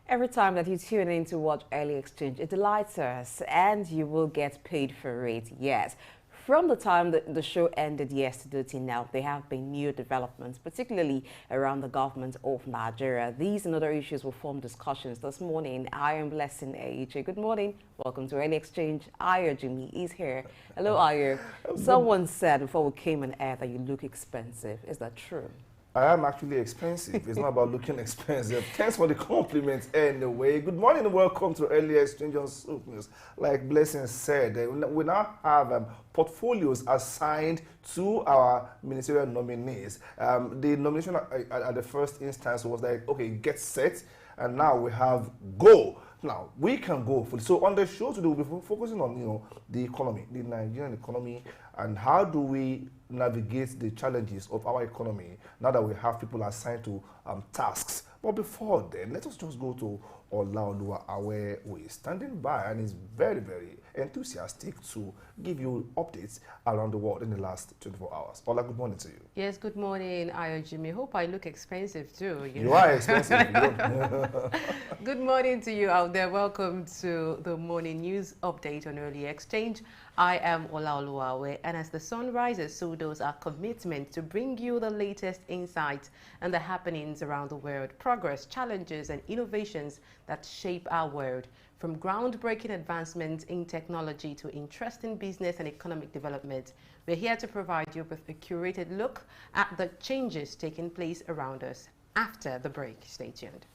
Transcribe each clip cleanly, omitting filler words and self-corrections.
Every time that you tune in to watch Early Exchange, it delights us and you will get paid for it, yes. From the time that the show ended yesterday till now, there have been new developments, particularly around the government of Nigeria. These and other issues will form discussions this morning. I am Blessing AJ. Good morning. Welcome to Early Exchange. Ayo Jimmy is here. Hello, Ayo. Someone said before we came on air that you look expensive. Is that true? I am actually expensive. It's not about looking expensive. Thanks for the compliment anyway. Good morning and welcome to Early Exchange on Soup News. Like Blessing said, we now have portfolios assigned to our ministerial nominees. The nomination at the first instance was like, okay, get set, and now we have go. Now, we can go fully. So on the show today, we'll be focusing on, the economy, the Nigerian economy, and how do we navigate the challenges of our economy now that we have people assigned to tasks. But before then, let us just go to Olaoluwa Awe, who is standing by and is very, very enthusiastic to give you updates around the world in the last 24 hours. Ola, good morning to you. Yes, good morning, Ayo Jimmy. Hope I look expensive too. You are expensive. Good morning to you out there. Welcome to the morning news update on Early Exchange. I am Olaoluwa Awe, and as the sun rises, so does our commitment to bring you the latest insights and the happenings around the world, progress, challenges, and innovations that shape our world. From groundbreaking advancements in technology to interesting business and economic development, we're here to provide you with a curated look at the changes taking place around us. After the break, stay tuned.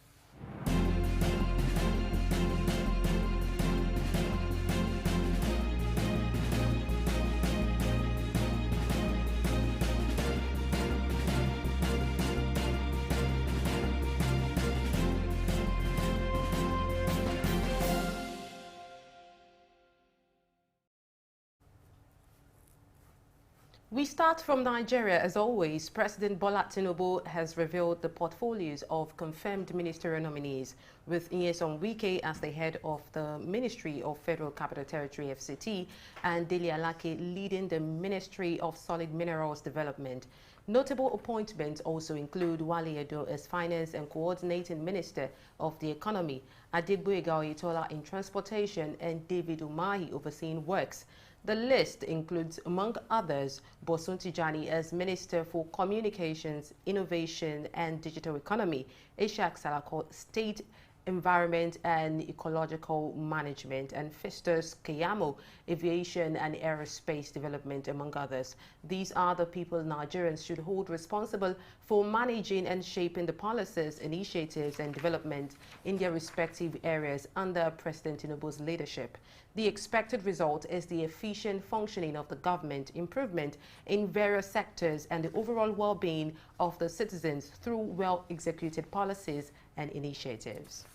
We start from Nigeria. As always, President Bola Tinubu has revealed the portfolios of confirmed ministerial nominees, with Nyesom Wike as the head of the Ministry of Federal Capital Territory (FCT) and Dele Alake leading the Ministry of Solid Minerals Development. Notable appointments also include Wale Edo as Finance and Coordinating Minister of the Economy, Adegboyega Oyetola in Transportation, and David Umahi overseeing Works. The list includes, among others, Bosun Tijani as Minister for Communications, Innovation and Digital Economy, Ishaq Salako, State Environment and Ecological Management, and Festus Keyamo, Aviation and Aerospace Development, among others. These are the people Nigerians should hold responsible for managing and shaping the policies, initiatives, and development in their respective areas under President Tinubu's leadership. The expected result is the efficient functioning of the government, improvement in various sectors, and the overall well-being of the citizens through well-executed policies and initiatives.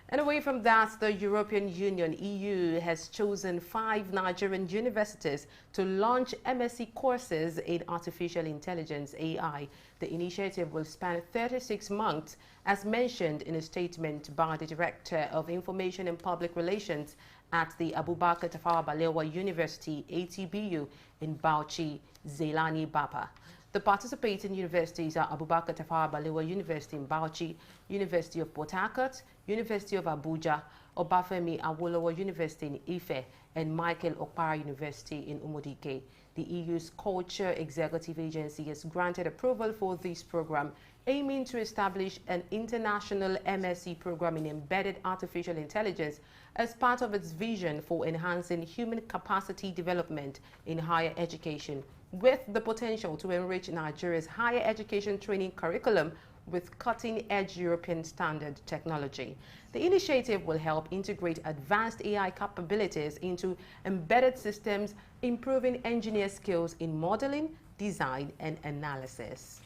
And away from that, the European Union, EU, has chosen 5 Nigerian universities to launch MSc courses in Artificial Intelligence, AI. The initiative will span 36 months, as mentioned in a statement by the Director of Information and Public Relations at the Abubakar Tafawa Balewa University, ATBU, in Bauchi, Zelani Bapa. The participating universities are Abubakar Tafawa Balewa University in Bauchi, University of Port Harcourt, University of Abuja, Obafemi Awolowo University in Ife, and Michael Okpara University in Umudike. The EU's Culture Executive Agency has granted approval for this program, aiming to establish an international MSc program in embedded artificial intelligence as part of its vision for enhancing human capacity development in higher education, with the potential to enrich Nigeria's higher education training curriculum with cutting-edge European standard technology. The initiative will help integrate advanced AI capabilities into embedded systems, improving engineer skills in modeling, design, and analysis.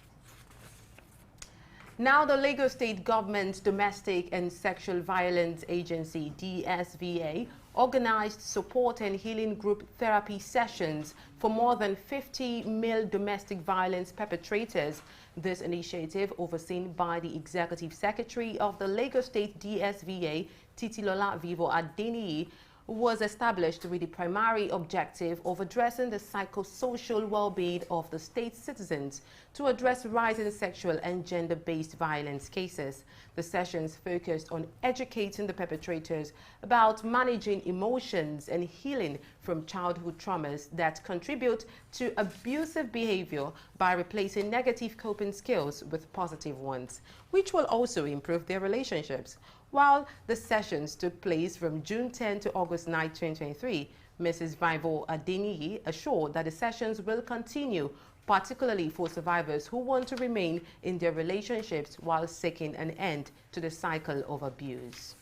Now, the Lagos State Government's Domestic and Sexual Violence Agency, DSVA, organized support and healing group therapy sessions for more than 50 male domestic violence perpetrators. This initiative, overseen by the Executive Secretary of the Lagos State DSVA, Titilola Vivo Adeniyi, was established with the primary objective of addressing the psychosocial well-being of the state's citizens to address rising sexual and gender-based violence cases. The sessions focused on educating the perpetrators about managing emotions and healing from childhood traumas that contribute to abusive behavior by replacing negative coping skills with positive ones, which will also improve their relationships. While the sessions took place from June 10 to August 9, 2023, Mrs. Vivo Adeniyi assured that the sessions will continue, particularly for survivors who want to remain in their relationships while seeking an end to the cycle of abuse.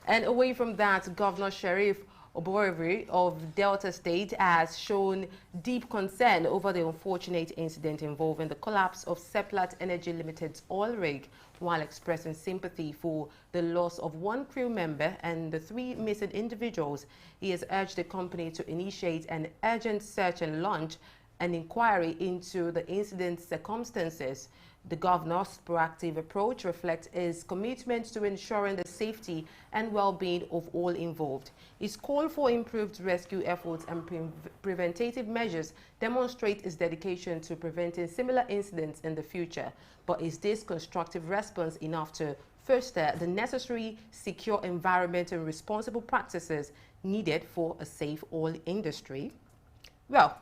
And away from that, Governor Sheriff Oboreviri of Delta State has shown deep concern over the unfortunate incident involving the collapse of Seplat Energy Limited's oil rig, while expressing sympathy for the loss of one crew member and the 3 missing individuals. He has urged the company to initiate an urgent search and launch an inquiry into the incident's circumstances. The governor's proactive approach reflects his commitment to ensuring the safety and well-being of all involved. His call for improved rescue efforts and preventative measures demonstrate his dedication to preventing similar incidents in the future. But is this constructive response enough to foster the necessary secure environment and responsible practices needed for a safe oil industry? Well,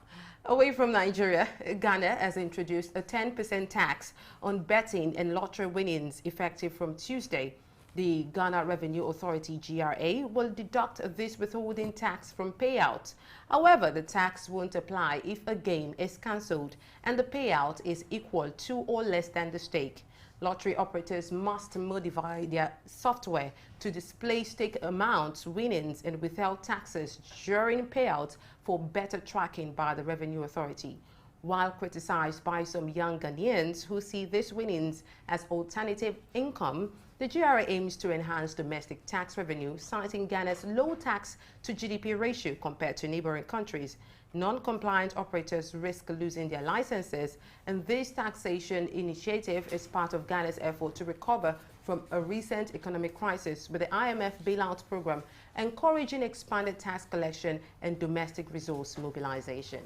away from Nigeria, Ghana has introduced a 10% tax on betting and lottery winnings effective from Tuesday. The Ghana Revenue Authority (GRA) will deduct this withholding tax from payouts. However, the tax won't apply if a game is cancelled and the payout is equal to or less than the stake. Lottery operators must modify their software to display stake amounts, winnings, and withheld taxes during payouts for better tracking by the Revenue Authority. While criticized by some young Ghanaians who see these winnings as alternative income, the GRA aims to enhance domestic tax revenue, citing Ghana's low tax to GDP ratio compared to neighboring countries. Non-compliant operators risk losing their licenses, and this taxation initiative is part of Ghana's effort to recover from a recent economic crisis, with the IMF bailout program encouraging expanded tax collection and domestic resource mobilization.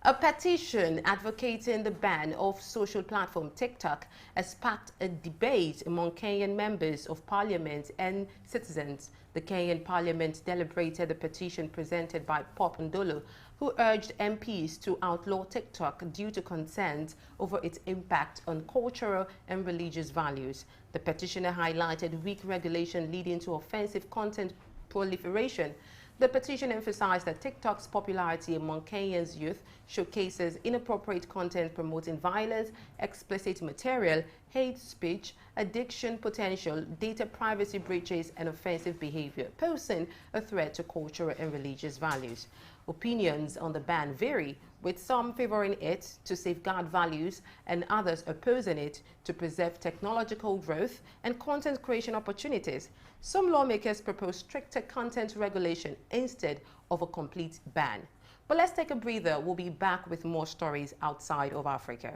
A petition advocating the ban of social platform TikTok has sparked a debate among Kenyan members of parliament and citizens. The Kenyan parliament deliberated the petition presented by Pop Ndolo, who urged MPs to outlaw TikTok due to concerns over its impact on cultural and religious values. The petitioner highlighted weak regulation leading to offensive content proliferation. The petition emphasized that TikTok's popularity among Kenya's youth showcases inappropriate content promoting violence, explicit material, hate speech, addiction potential, data privacy breaches, and offensive behavior, posing a threat to cultural and religious values. Opinions on the ban vary, with some favoring it to safeguard values and others opposing it to preserve technological growth and content creation opportunities. Some lawmakers propose stricter content regulation instead of a complete ban. But let's take a breather. We'll be back with more stories outside of Africa.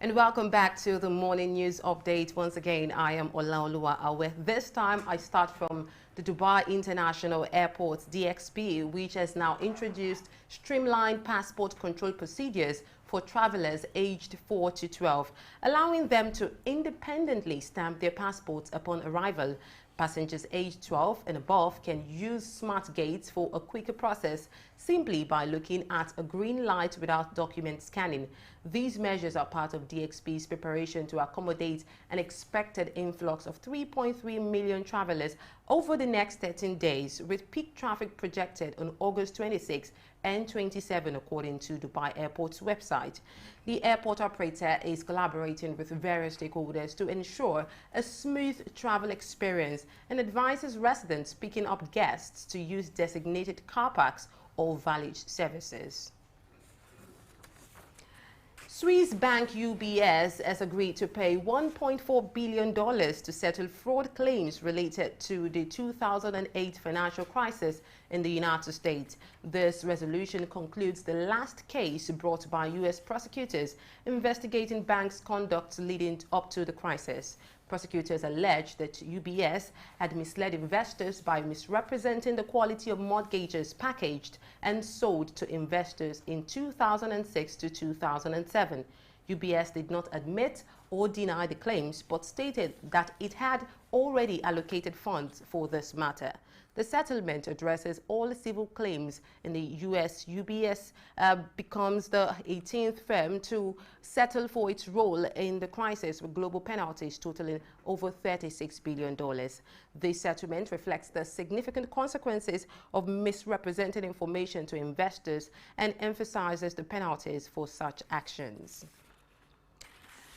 And welcome back to the morning news update. Once again, I am Olaoluwa Awe. This time I start from the Dubai International Airport DXB, which has now introduced streamlined passport control procedures for travelers aged 4 to 12, allowing them to independently stamp their passports upon arrival. Passengers aged 12 and above can use smart gates for a quicker process simply by looking at a green light without document scanning. These measures are part of DXB's preparation to accommodate an expected influx of 3.3 million travelers over the next 13 days, with peak traffic projected on August 26 and 27, according to Dubai Airport's website. The airport operator is collaborating with various stakeholders to ensure a smooth travel experience and advises residents picking up guests to use designated car parks or valet services. Swiss bank UBS has agreed to pay $1.4 billion to settle fraud claims related to the 2008 financial crisis in the United States. This resolution concludes the last case brought by U.S. prosecutors investigating banks' conduct leading up to the crisis. Prosecutors allege that UBS had misled investors by misrepresenting the quality of mortgages packaged and sold to investors in 2006 to 2007. UBS did not admit or deny the claims, but stated that it had already allocated funds for this matter. The settlement addresses all civil claims in the U.S. UBS becomes the 18th firm to settle for its role in the crisis, with global penalties totaling over $36 billion. This settlement reflects the significant consequences of misrepresenting information to investors and emphasizes the penalties for such actions.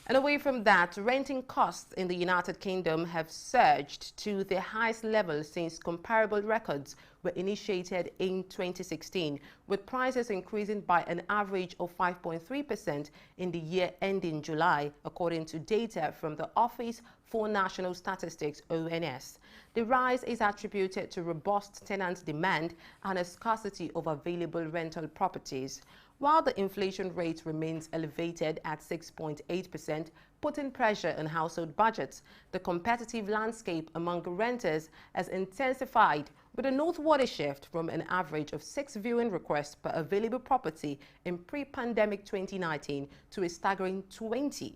And away from that, renting costs in the United Kingdom have surged to their highest level since comparable records were initiated in 2016, with prices increasing by an average of 5.3% in the year ending July, according to data from the Office for National Statistics, ONS. The rise is attributed to robust tenant demand and a scarcity of available rental properties. While the inflation rate remains elevated at 6.8%, putting pressure on household budgets, the competitive landscape among renters has intensified, with a noteworthy shift from an average of 6 viewing requests per available property in pre-pandemic 2019 to a staggering 20.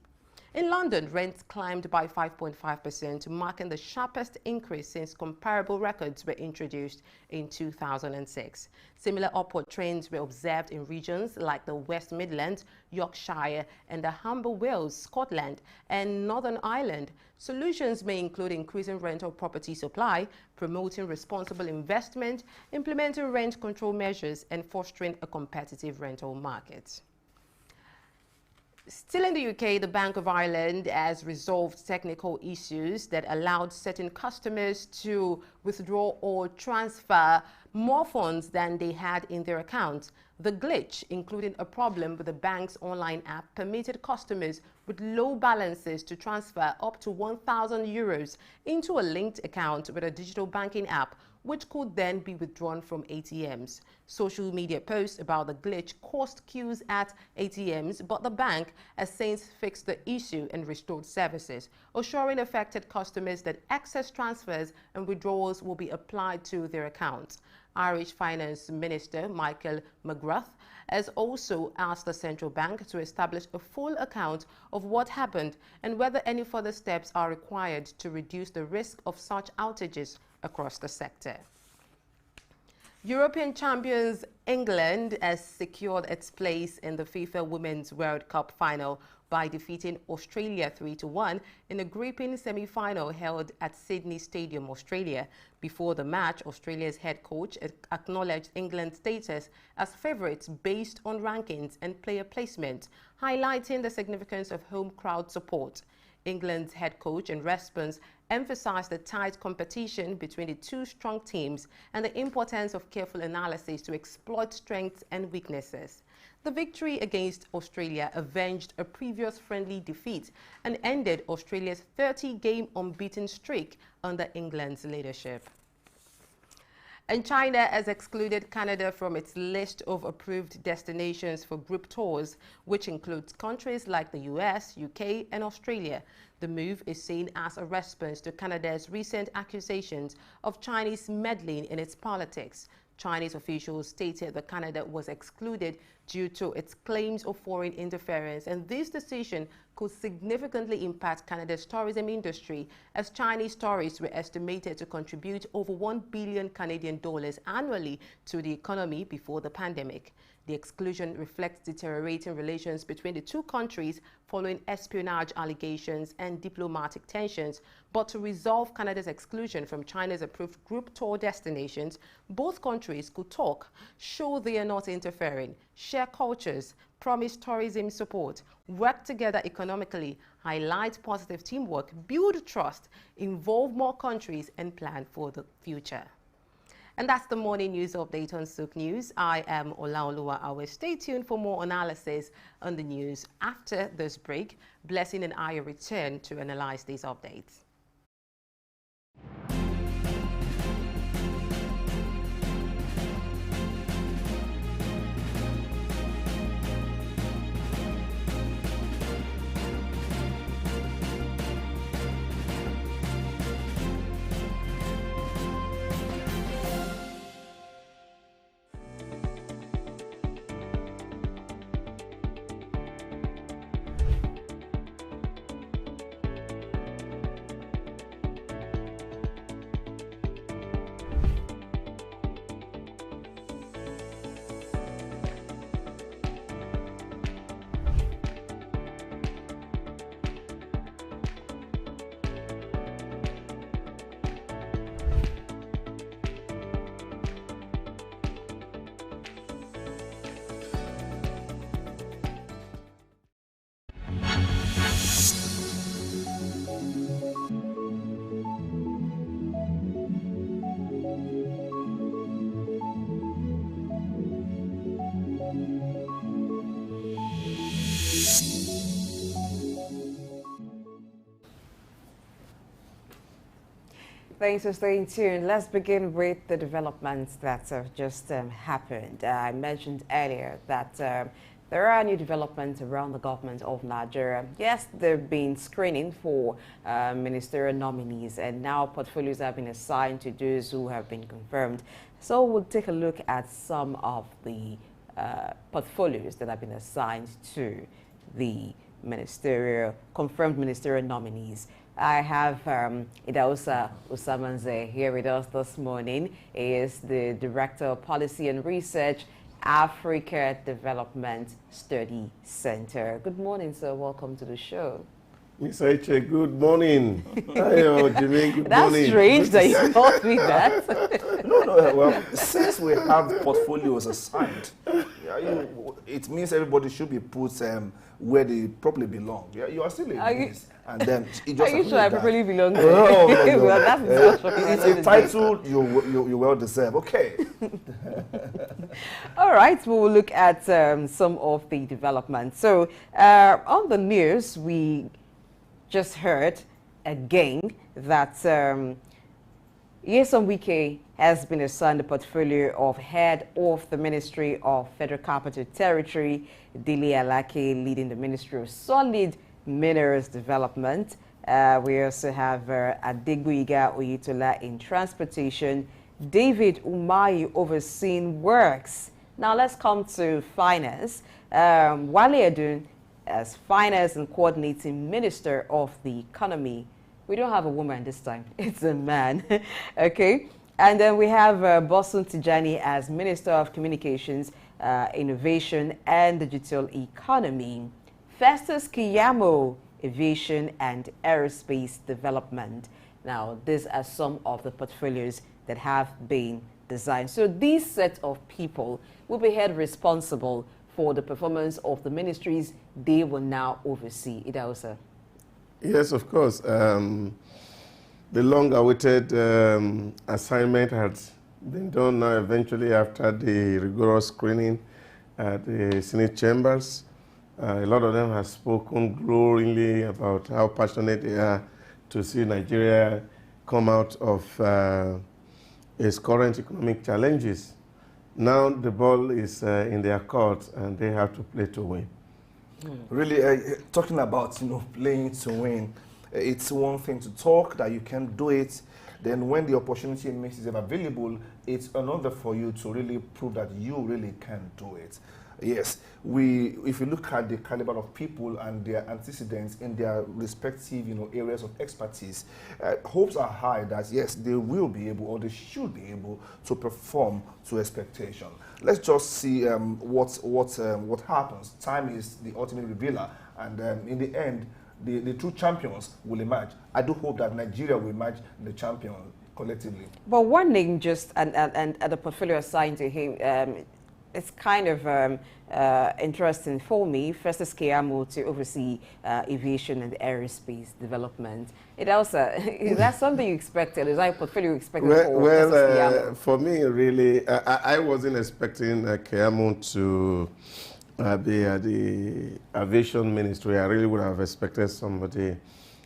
In London, rents climbed by 5.5%, marking the sharpest increase since comparable records were introduced in 2006. Similar upward trends were observed in regions like the West Midlands, Yorkshire, and the Humber Wales, Scotland, and Northern Ireland. Solutions may include increasing rental property supply, promoting responsible investment, implementing rent control measures, and fostering a competitive rental market. Still in the UK, the Bank of Ireland has resolved technical issues that allowed certain customers to withdraw or transfer more funds than they had in their accounts. The glitch, including a problem with the bank's online app, permitted customers with low balances to transfer up to €1,000 into a linked account with a digital banking app, which could then be withdrawn from ATMs. Social media posts about the glitch caused queues at ATMs, but the bank has since fixed the issue and restored services, assuring affected customers that excess transfers and withdrawals will be applied to their accounts. Irish Finance Minister Michael McGrath has also asked the central bank to establish a full account of what happened and whether any further steps are required to reduce the risk of such outages across the sector. European champions England has secured its place in the FIFA Women's World Cup final by defeating Australia 3-1 in a gripping semi-final held at Sydney Stadium, Australia. Before the match, Australia's head coach acknowledged England's status as favourites based on rankings and player placement, highlighting the significance of home crowd support. England's head coach, in response, emphasized the tight competition between the two strong teams and the importance of careful analysis to exploit strengths and weaknesses. The victory against Australia avenged a previous friendly defeat and ended Australia's 30-game unbeaten streak under England's leadership. And China has excluded Canada from its list of approved destinations for group tours, which includes countries like the US, UK, and Australia. The move is seen as a response to Canada's recent accusations of Chinese meddling in its politics. Chinese officials stated that Canada was excluded due to its claims of foreign interference, and this decision could significantly impact Canada's tourism industry, as Chinese tourists were estimated to contribute over $1 billion Canadian annually to the economy before the pandemic. The exclusion reflects deteriorating relations between the two countries following espionage allegations and diplomatic tensions. But to resolve Canada's exclusion from China's approved group tour destinations, both countries could talk, show they are not interfering, share cultures, promise tourism support, work together economically, highlight positive teamwork, build trust, involve more countries, and plan for the future. And that's the morning news update on Sook News. I am Olaoluwa Awe. Stay tuned for more analysis on the news. After this break, Blessing and I return to analyze these updates. Thanks for staying tuned. Let's begin with the developments that have just happened. I mentioned earlier that there are new developments around the government of Nigeria. Yes, there have been screening for ministerial nominees, and now portfolios have been assigned to those who have been confirmed. So we'll take a look at some of the portfolios that have been assigned to the confirmed ministerial nominees. I have Idausa Usamanze here with us this morning. He is the Director of Policy and Research, Africa Development Study Center. Good morning, sir. Welcome to the show. Miss Aiche, good morning. Hi, Jimmy, good That's morning. strange that you told me that. No, well, since we have portfolios assigned, it means everybody should be put where they probably belong. Yeah, you are still in this. And then it just are you sure I probably belong there? Oh, no. Well, that's it's a title you well deserve. Okay. All right, we will look at some of the developments. So on the news, we just heard again that Nyesom Wike has been assigned the portfolio of head of the Ministry of Federal Capital Territory, Dele Alake leading the Ministry of Solid Minerals Development. We also have Adegbuiga Oyetola in Transportation, David Umahi overseeing Works. Now let's come to Finance. Wale Edun as Finance and Coordinating Minister of the Economy. We don't have a woman this time, it's a man. Okay, and then we have Bosun Tijani as Minister of Communications, Innovation and Digital Economy. Festus Kiyamo, Aviation and Aerospace Development. Now, these are some of the portfolios that have been designed. So these set of people will be held responsible for the performance of the ministries they will now oversee. Idausa. Yes, of course. The long-awaited assignment has been done now eventually after the rigorous screening at the Senate chambers. A lot of them have spoken glowingly about how passionate they are to see Nigeria come out of its current economic challenges. Now the ball is in their court and they have to play to win. Really, talking about playing to win, it's one thing to talk that you can do it. Then when the opportunity makes itself available, it's another for you to really prove that you really can do it. Yes, if you look at the caliber of people and their antecedents in their respective areas of expertise, hopes are high that yes, they will be able or they should be able to perform to expectation. Let's just see what happens. Time is the ultimate revealer, and in the end, the true champions will emerge. I do hope that Nigeria will emerge the champion collectively. But one name just and the portfolio assigned to him. it's kind of interesting for me, Festus Keyamo to oversee aviation and aerospace development. It also, is that something you expected? Is that a portfolio you expected for Festus Keyamo? For me, really, I wasn't expecting Keyamo to be at the aviation ministry. I really would have expected somebody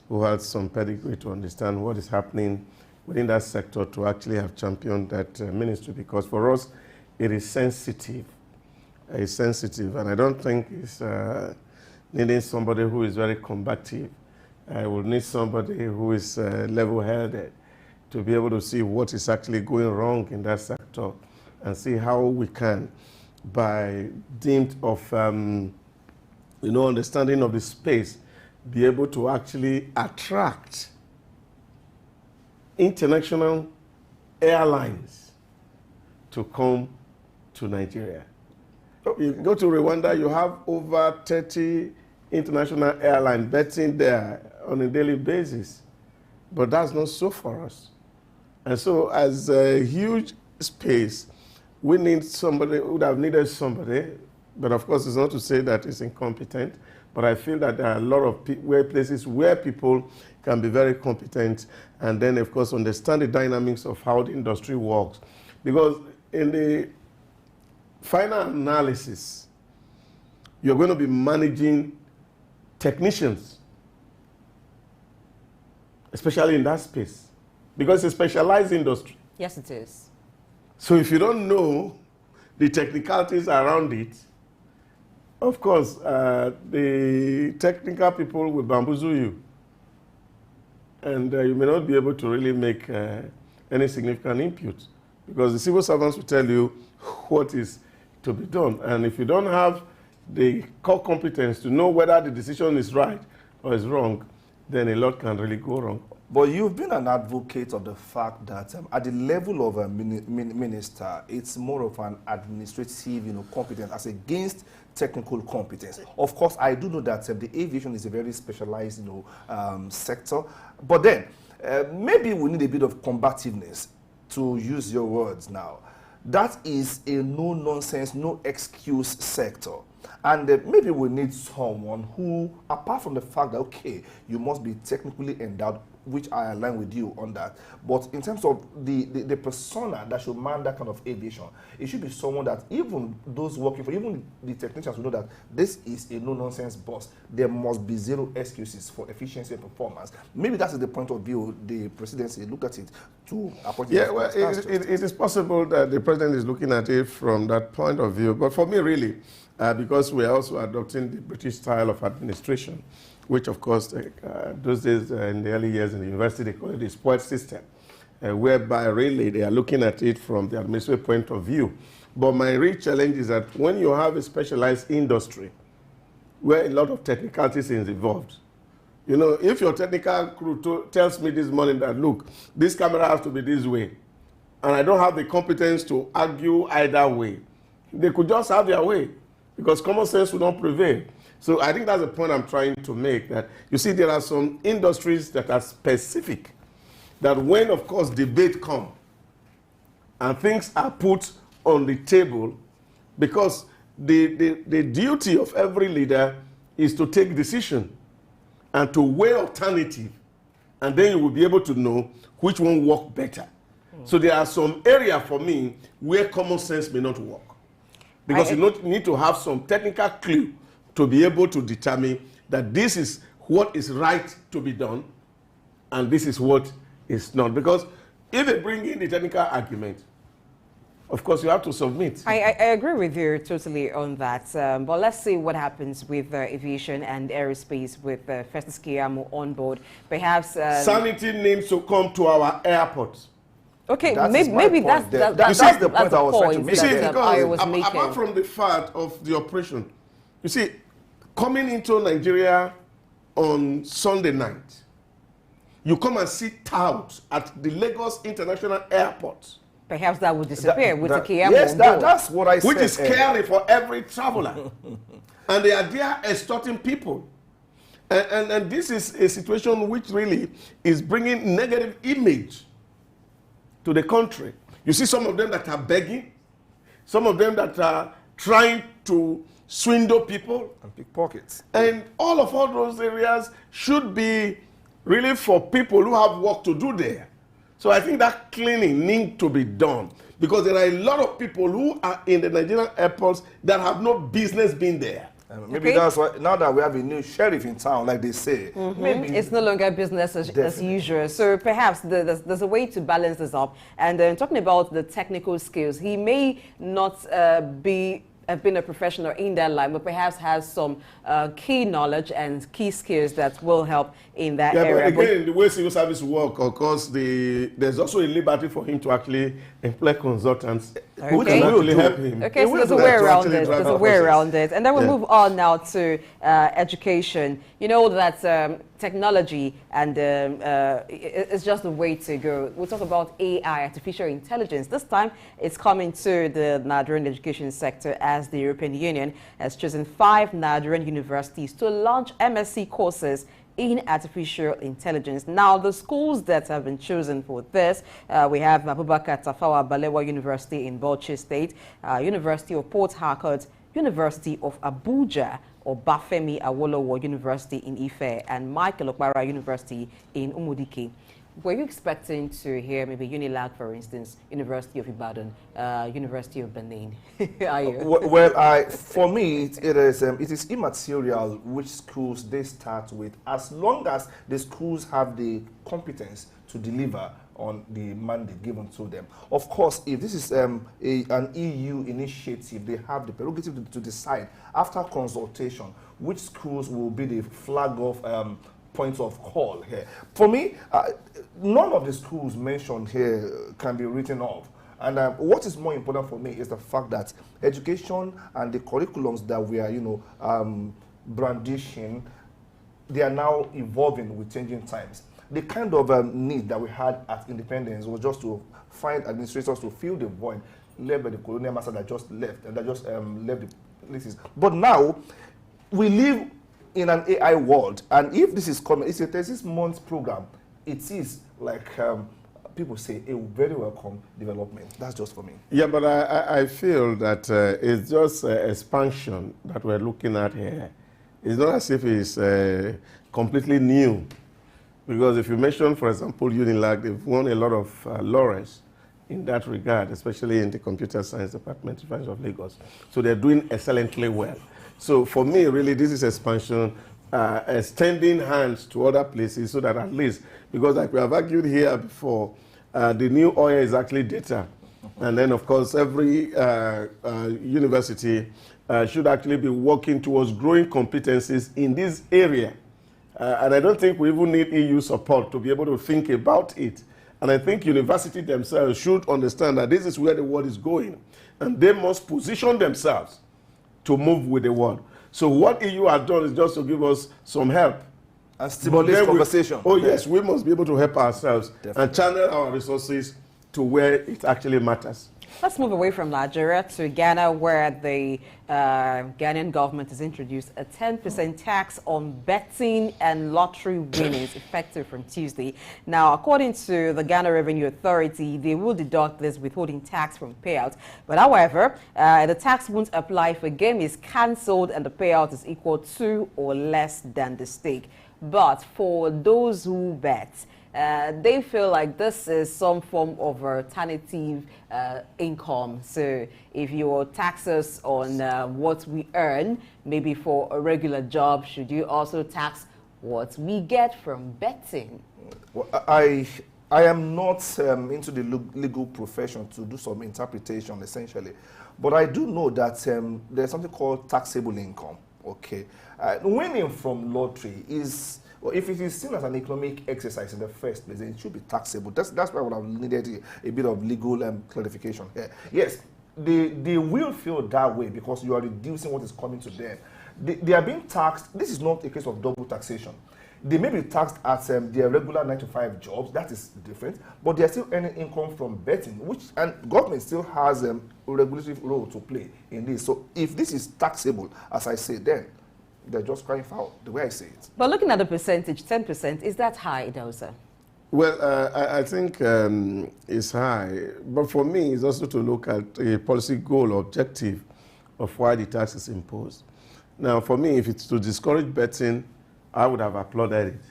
who had some pedigree to understand what is happening within that sector to actually have championed that ministry, because for us, it is sensitive. It's sensitive, and I don't think it's needing somebody who is very combative. I will need somebody who is level-headed to be able to see what is actually going wrong in that sector and see how we can, by dint of understanding of the space, be able to actually attract international airlines to come to Nigeria. You go to Rwanda, you have over 30 international airlines betting there on a daily basis. But that's not so for us. And so as a huge space, we need somebody, would have needed somebody, but of course it's not to say that it's incompetent, but I feel that there are a lot of places where people can be very competent and then of course understand the dynamics of how the industry works. Because in the final analysis, you're going to be managing technicians, especially in that space, because it's a specialized industry. Yes, it is. So if you don't know the technicalities around it, of course, the technical people will bamboozle you. And you may not be able to really make any significant input, because the civil servants will tell you what is to be done. And if you don't have the core competence to know whether the decision is right or is wrong, then a lot can really go wrong. But you've been an advocate of the fact that at the level of a minister, it's more of an administrative, competence as against technical competence. Of course, I do know that the aviation is a very specialized, sector. But then, maybe we need a bit of combativeness, to use your words now. That is a no-nonsense, no-excuse sector. And maybe we need someone who, apart from the fact that, okay, you must be technically endowed, which I align with you on that, but in terms of the persona that should man that kind of aviation, it should be someone that even those working for, even the technicians will know that this is a no-nonsense boss. There must be zero excuses for efficiency and performance. Maybe that's the point of view the presidency looked at it to appoint. Yeah, well, it is possible that the president is looking at it from that point of view. But for me, really, because we are also adopting the British style of administration, which, of course, those days in the early years in the university, they call it the spoiled system, whereby really they are looking at it from the administrative point of view. But my real challenge is that when you have a specialized industry where a lot of technicalities is involved, if your technical crew tells me this morning that, look, this camera has to be this way, and I don't have the competence to argue either way, they could just have their way, because common sense will not prevail. So I think that's the point I'm trying to make, that you see there are some industries that are specific, that when, of course, debate comes and things are put on the table, because the duty of every leader is to take decision and to weigh alternative, and then you will be able to know which one works better. So there are some areas for me where common sense may not work, because you need to have some technical clue to be able to determine that this is what is right to be done and this is what is not. Because if they bring in the technical argument, of course you have to submit. I agree with you totally on that. But let's see what happens with aviation and aerospace with Festus Keyamo on board. Perhaps sanity needs to come to our airports. Okay, that's maybe that's the point I was trying to make. You see, I was because making. apart from the fact of the operation, you see, coming into Nigeria on Sunday night, you come and sit out at the Lagos International Airport. Perhaps that would disappear with the Keyamo. Yes, that's what I said. Which is scary for every traveler. And they are there extorting people. And this is a situation which really is bringing negative image to the country. You see some of them that are begging, some of them that are trying to swindle people. And pickpockets. And all those areas should be really for people who have work to do there. So I think that cleaning needs to be done, because there are a lot of people who are in the Nigerian airports that have no business being there. Maybe that's why, now that we have a new sheriff in town, like they say, maybe it's no longer business as usual. So perhaps there's a way to balance this up. And talking about the technical skills, he may not have been a professional in that line, but perhaps has some key knowledge and key skills that will help in that area. But again, the way civil service work, of course, there's also a liberty for him to actually employ consultants who can actually help him. Okay, so there's a way around it. There's a way around it. And then we'll move on now to education. You know that technology and it's just the way to go. We'll talk about AI, artificial intelligence. This time, it's coming to the Nigerian education sector, as the European Union has chosen 5 Nigerian universities to launch MSc courses in artificial intelligence. Now, the schools that have been chosen for this, we have Abubakar Tafawa Balewa University in Bauchi State, University of Port Harcourt, University of Abuja, or Bafemi Awolowo University in Ife, and Michael Okpara University in Umudike. Were you expecting to hear maybe Unilag, for instance, University of Ibadan, University of Benin? Are you? Well, for me, it is immaterial which schools they start with, as long as the schools have the competence to deliver on the mandate given to them. Of course, if this is an EU initiative, they have the prerogative to decide after consultation which schools will be the flag of points of call here. For me, none of the schools mentioned here can be written off. And what is more important for me is the fact that education and the curriculums that we are, brandishing, they are now evolving with changing times. The kind of need that we had at independence was just to find administrators to fill the void left by the colonial master that just left, and that just left the places. But now, we live in an AI world, and if this is coming, it's a 36-month program. It is, like people say, a very welcome development. That's just for me. Yeah, but I feel that it's just expansion that we're looking at here. It's not as if it's completely new. Because if you mention, for example, Unilag, they've won a lot of laurels in that regard, especially in the computer science department of Lagos. So they're doing excellently well. So for me, really, this is expansion, extending hands to other places so that at least, because like we have argued here before, the new oil is actually data. And then, of course, every university should actually be working towards growing competencies in this area. And I don't think we even need EU support to be able to think about it. And I think universities themselves should understand that this is where the world is going. And they must position themselves to move with the world. So what EU has done is just to give us some help. And stimulate conversation. Yes, we must be able to help ourselves. Definitely. And channel our resources to where it actually matters. Let's move away from Nigeria to Ghana, where the Ghanaian government has introduced a 10% tax on betting and lottery winnings effective from Tuesday. Now, according to the Ghana Revenue Authority, they will deduct this withholding tax from payouts. But however, the tax won't apply if a game is cancelled and the payout is equal to or less than the stake. But for those who bet, they feel like this is some form of alternative income. So if your taxes on what we earn, maybe for a regular job, should you also tax what we get from betting? Well, I am not into the legal profession to do some interpretation, essentially. But I do know that there's something called taxable income. Okay, winning from lottery is, well, if it is seen as an economic exercise in the first place, then it should be taxable. That's why I would have needed a bit of legal clarification here. Yes, they will feel that way because you are reducing what is coming to them. They are being taxed. This is not a case of double taxation. They may be taxed at their regular 9-to-5 jobs. That is different. But they are still earning income from betting, and government still has a regulatory role to play in this. So if this is taxable, as I say, then they're just crying foul, the way I say it. But looking at the percentage, 10%, is that high, Idosa? Well, I think it's high. But for me, it's also to look at a policy goal objective of why the tax is imposed. Now, for me, if it's to discourage betting, I would have applauded it.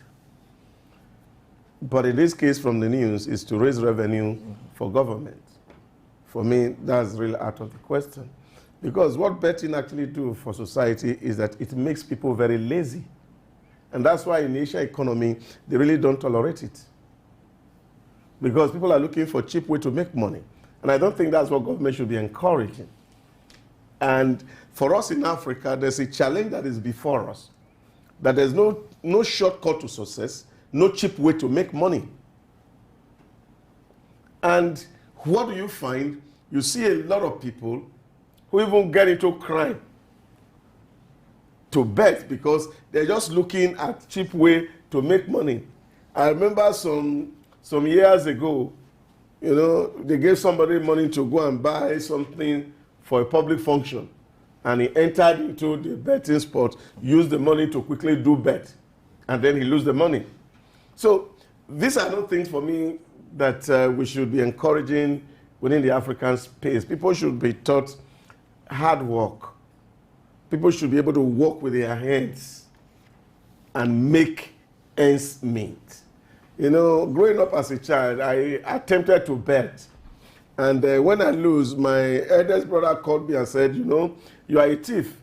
But in this case, from the news, is to raise revenue for government. For me, that's really out of the question. Because what betting actually do for society is that it makes people very lazy. And that's why in the Asian economy, they really don't tolerate it. Because people are looking for a cheap way to make money. And I don't think that's what government should be encouraging. And for us in Africa, there's a challenge that is before us. That there's no shortcut to success, no cheap way to make money. And what do you find? You see a lot of people who even get into crime to bet because they're just looking at cheap way to make money. I remember some years ago, you know, they gave somebody money to go and buy something for a public function. And he entered into the betting spot, used the money to quickly do bet. And then he lose the money. So these are not things for me that we should be encouraging within the African space. People should be taught hard work. People should be able to work with their hands and make ends meet. You know, growing up as a child, I attempted to bet. And when I lose, my eldest brother called me and said, you know, you are a thief.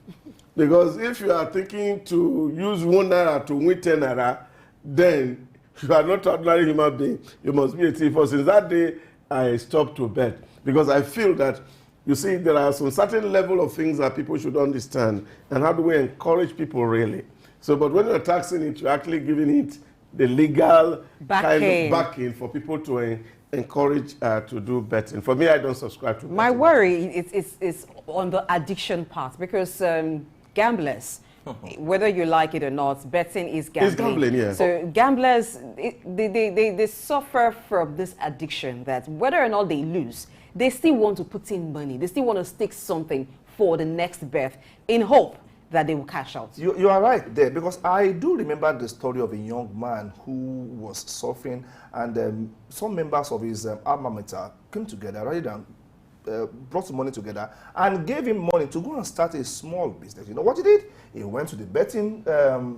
Because if you are thinking to use 1 naira to win 10 naira, then you are not an ordinary human being. You must be a thief. But since that day, I stopped to bet. Because I feel that, you see, there are some certain level of things that people should understand. And how do we encourage people really? So, but when you're taxing it, you're actually giving it the legal kind of backing for people to encourage to do betting. For me, I don't subscribe to betting. My worry is on the addiction part because gamblers, whether you like it or not, betting is gambling. It's gambling, yeah. So gamblers, they suffer from this addiction that whether or not they lose, they still want to put in money. They still want to stake something for the next bet in hope that they will cash out. You are right there, because I do remember the story of a young man who was suffering, and some members of his alma mater came together, rather than brought some money together and gave him money to go and start a small business. You know what he did? He went to the betting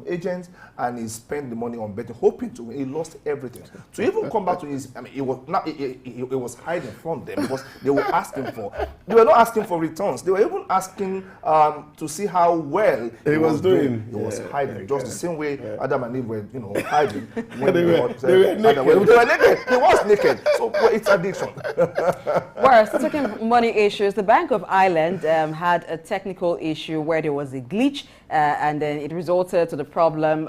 agent and he spent the money on betting, hoping to win. He lost everything. To even come back to his, I mean, he was hiding from them because they were asking for, they were not asking for returns. They were even asking to see how well he was doing. He was hiding, just the same way Adam and Eve were, you know, hiding. When they were naked. They were naked. He was naked. So it's addiction. Well, still talking money issues, the Bank of Ireland had a technical issue where there was a glitch and then it resulted to the problem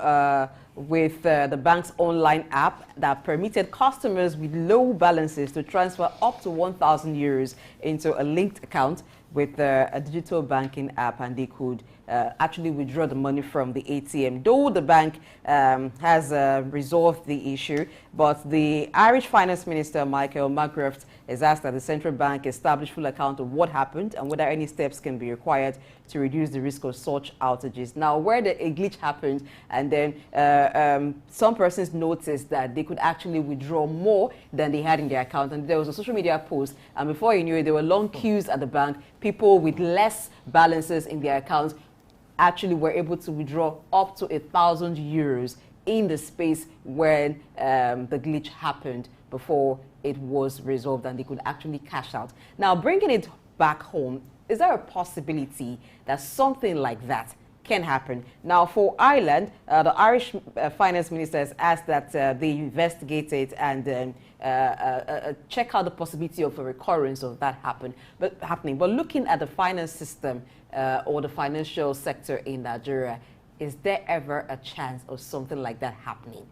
with the bank's online app that permitted customers with low balances to transfer up to 1,000 euros into a linked account with a digital banking app, and they could actually withdraw the money from the ATM. Though the bank has resolved the issue, but the Irish Finance Minister, Michael McGrath, has asked that the central bank establish full account of what happened and whether any steps can be required to reduce the risk of such outages. Now, where a glitch happened and then some persons noticed that they could actually withdraw more than they had in their account, and there was a social media post, and before you knew it, there were long queues at the bank. People with less balances in their accounts actually were able to withdraw up to 1,000 euros in the space when the glitch happened before it was resolved and they could actually cash out. Now, bringing it back home, is there a possibility that something like that can happen? Now, for Ireland, the Irish finance minister has asked that they investigate it and check out the possibility of a recurrence of that happening. But looking at the finance system or the financial sector in Nigeria, is there ever a chance of something like that happening?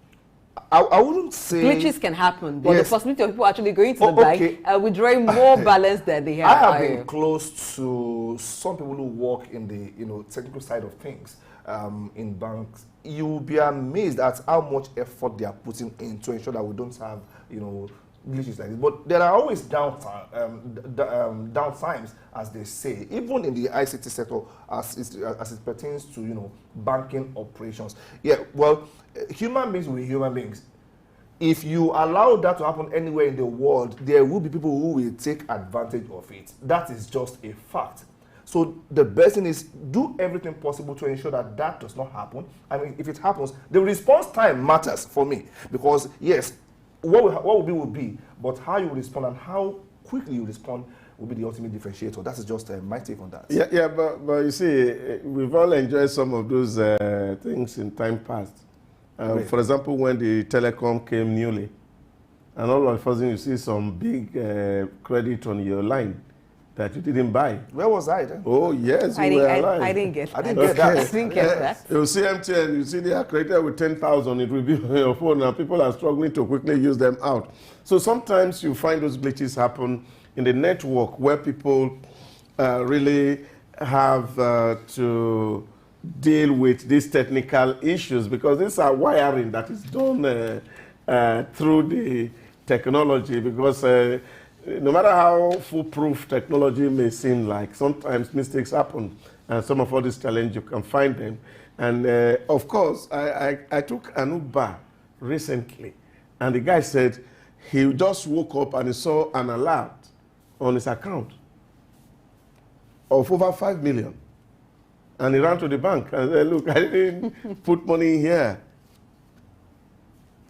I wouldn't say glitches can happen, but the possibility of people actually going to the bank withdrawing more balance than they have. I have been close to some people who work in the technical side of things in banks. You'll be amazed at how much effort they are putting in to ensure that we don't have glitches like this. But there are always downtimes, as they say, even in the ICT sector, as it pertains to banking operations. Yeah, well, human beings will be human beings. If you allow that to happen anywhere in the world, there will be people who will take advantage of it. That is just a fact. So the best thing is do everything possible to ensure that that does not happen. I mean, if it happens, the response time matters for me, because yes, what will be, but how you respond and how quickly you respond will be the ultimate differentiator. That's just my take on that. Yeah, but you see, we've all enjoyed some of those things in time past. Right. For example, when the telecom came newly, and all of a sudden you see some big credit on your line that you didn't buy. Where was I then? Oh, yes, you were alive. I didn't get that. I didn't get that. I didn't get that. You see MTN, you see they are created with 10,000, it will be on your phone, and people are struggling to quickly use them out. So sometimes you find those glitches happen in the network where people really have to deal with these technical issues, because these are wiring that is done through the technology, because no matter how foolproof technology may seem like, sometimes mistakes happen, and some of all these challenges, you can find them. And of course, I took an Uber recently, and the guy said he just woke up and he saw an alert on his account of over 5 million. And he ran to the bank and said, look, I didn't put money in here.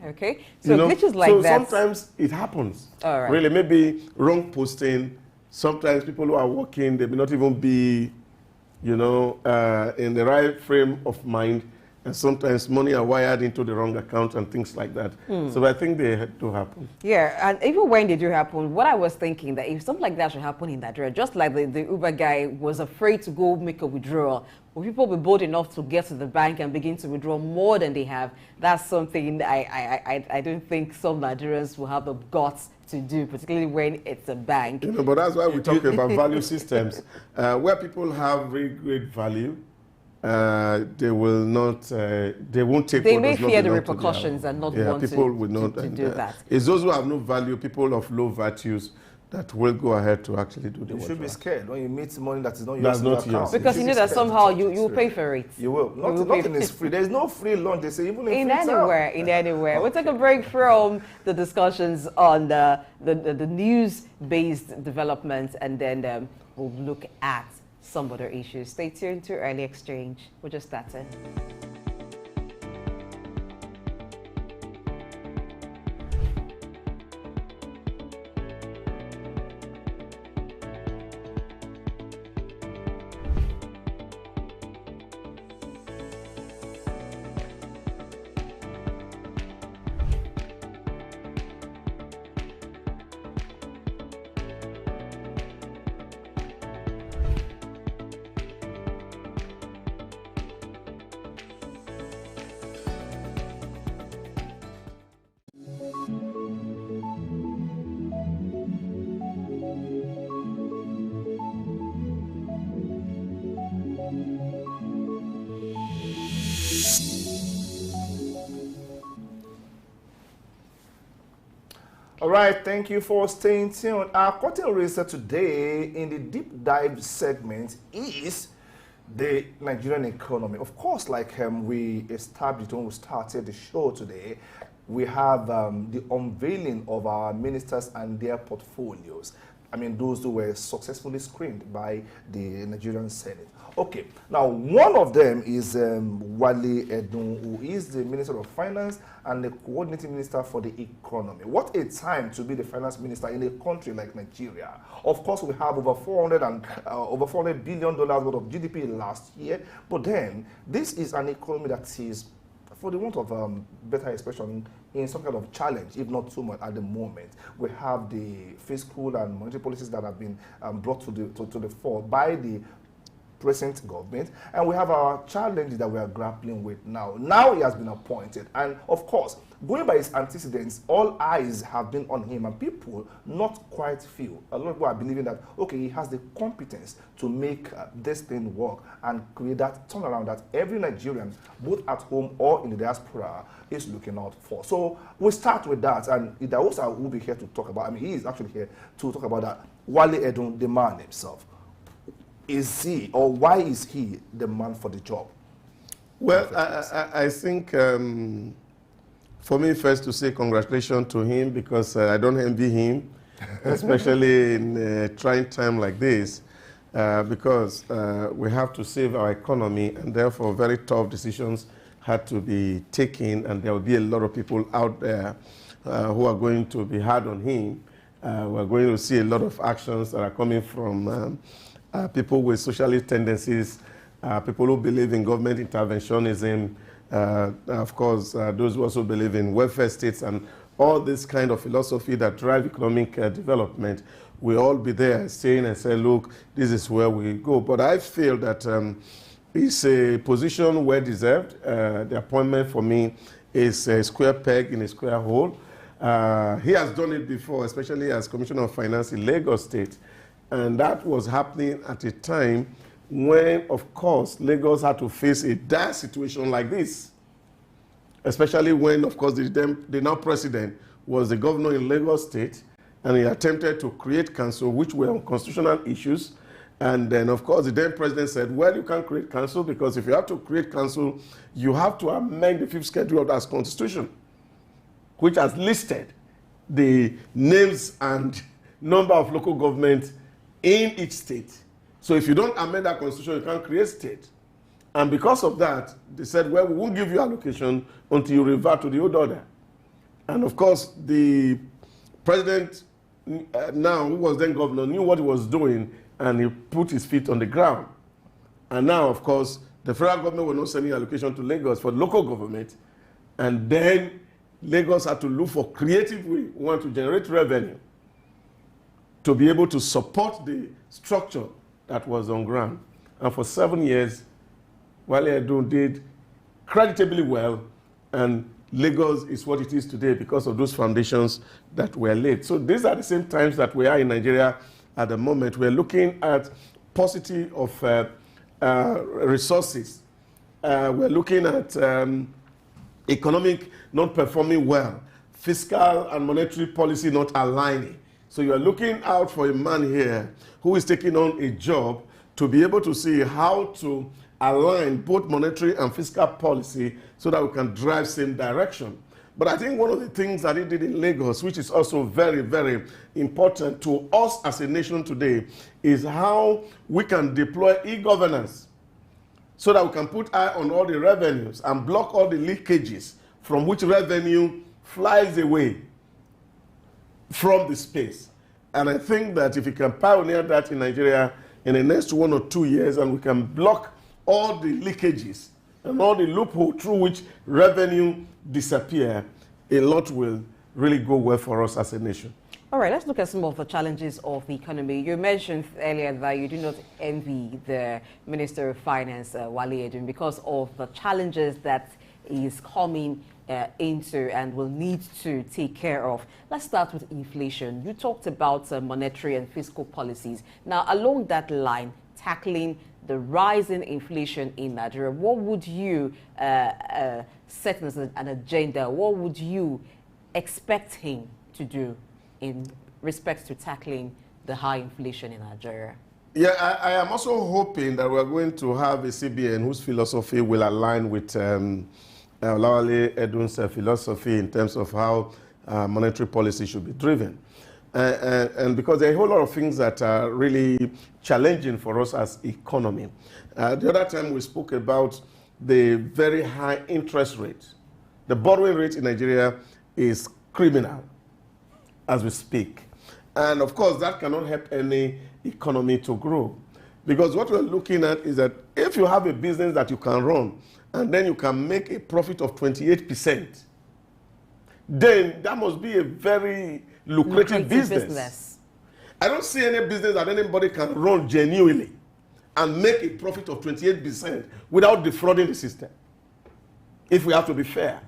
Okay, so glitches like that. So sometimes it happens. All right. Really, maybe wrong posting. Sometimes people who are working, they may not even be, in the right frame of mind. And sometimes money are wired into the wrong account and things like that. So I think they do happen. Yeah, and even when they do happen, what I was thinking that if something like that should happen in Nigeria, just like the Uber guy was afraid to go make a withdrawal, will people be bold enough to get to the bank and begin to withdraw more than they have? That's something I don't think some Nigerians will have the guts to do, particularly when it's a bank. But that's why we talk about value systems. Where people have really great value, they will not. They won't take. They may fear the repercussions and not want people will not to do that. It's those who have no value, people of low virtues, that will go ahead to actually do the work. You should be scared when you meet money that is not yours. That's not yours. Because you know that somehow you will pay for it. You will. Nothing is free. There's no free lunch. They say even in anywhere. Okay. We'll take a break from the discussions on the news-based developments, and then we'll look at some other issues. Stay tuned to Early Exchange. We're just starting. All right, thank you for staying tuned. Our curtain raiser today in the deep dive segment is the Nigerian economy. Of course, like we established when we started the show today, we have the unveiling of our ministers and their portfolios. I mean, those who were successfully screened by the Nigerian Senate. Okay, now one of them is Wale Edun, who is the Minister of Finance and the Coordinating Minister for the Economy. What a time to be the Finance Minister in a country like Nigeria. Of course, we have over $400 billion worth of GDP last year, but then this is an economy that is, for the want of better expression, in some kind of challenge, if not too much at the moment. We have the fiscal and monetary policies that have been brought to the fore by the present government, and we have our challenges that we are grappling with now. Now he has been appointed, and of course, going by his antecedents, all eyes have been on him, and people not quite feel. A lot of people are believing that, okay, he has the competence to make this thing work and create that turnaround that every Nigerian, both at home or in the diaspora, is looking out for. So we'll start with that, and Idahosa will be here to talk about, I mean, he is actually here to talk about that. Wale Edun, the man himself. Is he, or why is he the man for the job? Well, I think for me first to say congratulations to him, because I don't envy him, especially in a trying time like this. because we have to save our economy, and therefore very tough decisions had to be taken, and there will be a lot of people out there who are going to be hard on him. We're going to see a lot of actions that are coming from people with socialist tendencies, people who believe in government interventionism, of course, those who also believe in welfare states and all this kind of philosophy that drive economic development. We'll all be there saying and say, look, this is where we go. But I feel that it's a position well deserved. The appointment for me is a square peg in a square hole. He has done it before, especially as Commissioner of Finance in Lagos State. And that was happening at a time when, of course, Lagos had to face a dire situation like this. Especially when, of course, the now president was the governor in Lagos State, and he attempted to create council, which were on constitutional issues. And then, of course, the then president said, well, you can't create council because if you have to create council, you have to amend the 5th schedule of that constitution, which has listed the names and number of local governments in each state. So if you don't amend that constitution, you can't create state. And because of that, they said, well, we won't give you allocation until you revert to the old order. And of course, the president now, who was then governor, knew what he was doing, and he put his feet on the ground. And now, of course, the federal government was not sending allocation to Lagos for local government. And then Lagos had to look for creative way, one, to generate revenue, to be able to support the structure that was on ground. And for 7 years, Wale Edun did creditably well, and Lagos is what it is today because of those foundations that were laid. So these are the same times that we are in Nigeria at the moment. We're looking at paucity of resources. We're looking at economic not performing well, fiscal and monetary policy not aligning. So you're looking out for a man here who is taking on a job to be able to see how to align both monetary and fiscal policy so that we can drive same direction. But I think one of the things that he did in Lagos, which is also very, very important to us as a nation today, is how we can deploy e-governance so that we can put eye on all the revenues and block all the leakages from which revenue flies away from the space. And I think that if we can pioneer that in Nigeria in the next 1 or 2 years, and we can block all the leakages and all the loopholes through which revenue disappear, a lot will really go well for us as a nation. All right, let's look at some of the challenges of the economy. You mentioned earlier that you do not envy the Minister of Finance, Wale Edun, because of the challenges that is coming into and will need to take care of. Let's start with inflation. You talked about monetary and fiscal policies. Now, along that line, tackling the rising inflation in Nigeria, what would you set as an agenda? What would you expect him to do in respect to tackling the high inflation in Nigeria? Yeah, I am also hoping that we're going to have a CBN whose philosophy will align with Wale Edun's philosophy in terms of how monetary policy should be driven. And because there are a whole lot of things that are really challenging for us as economy. The other time we spoke about the very high interest rate. The borrowing rate in Nigeria is criminal as we speak. And of course, that cannot help any economy to grow. Because what we're looking at is that if you have a business that you can run, and then you can make a profit of 28%, then that must be a very lucrative business. I don't see any business that anybody can run genuinely and make a profit of 28% without defrauding the system, if we have to be fair.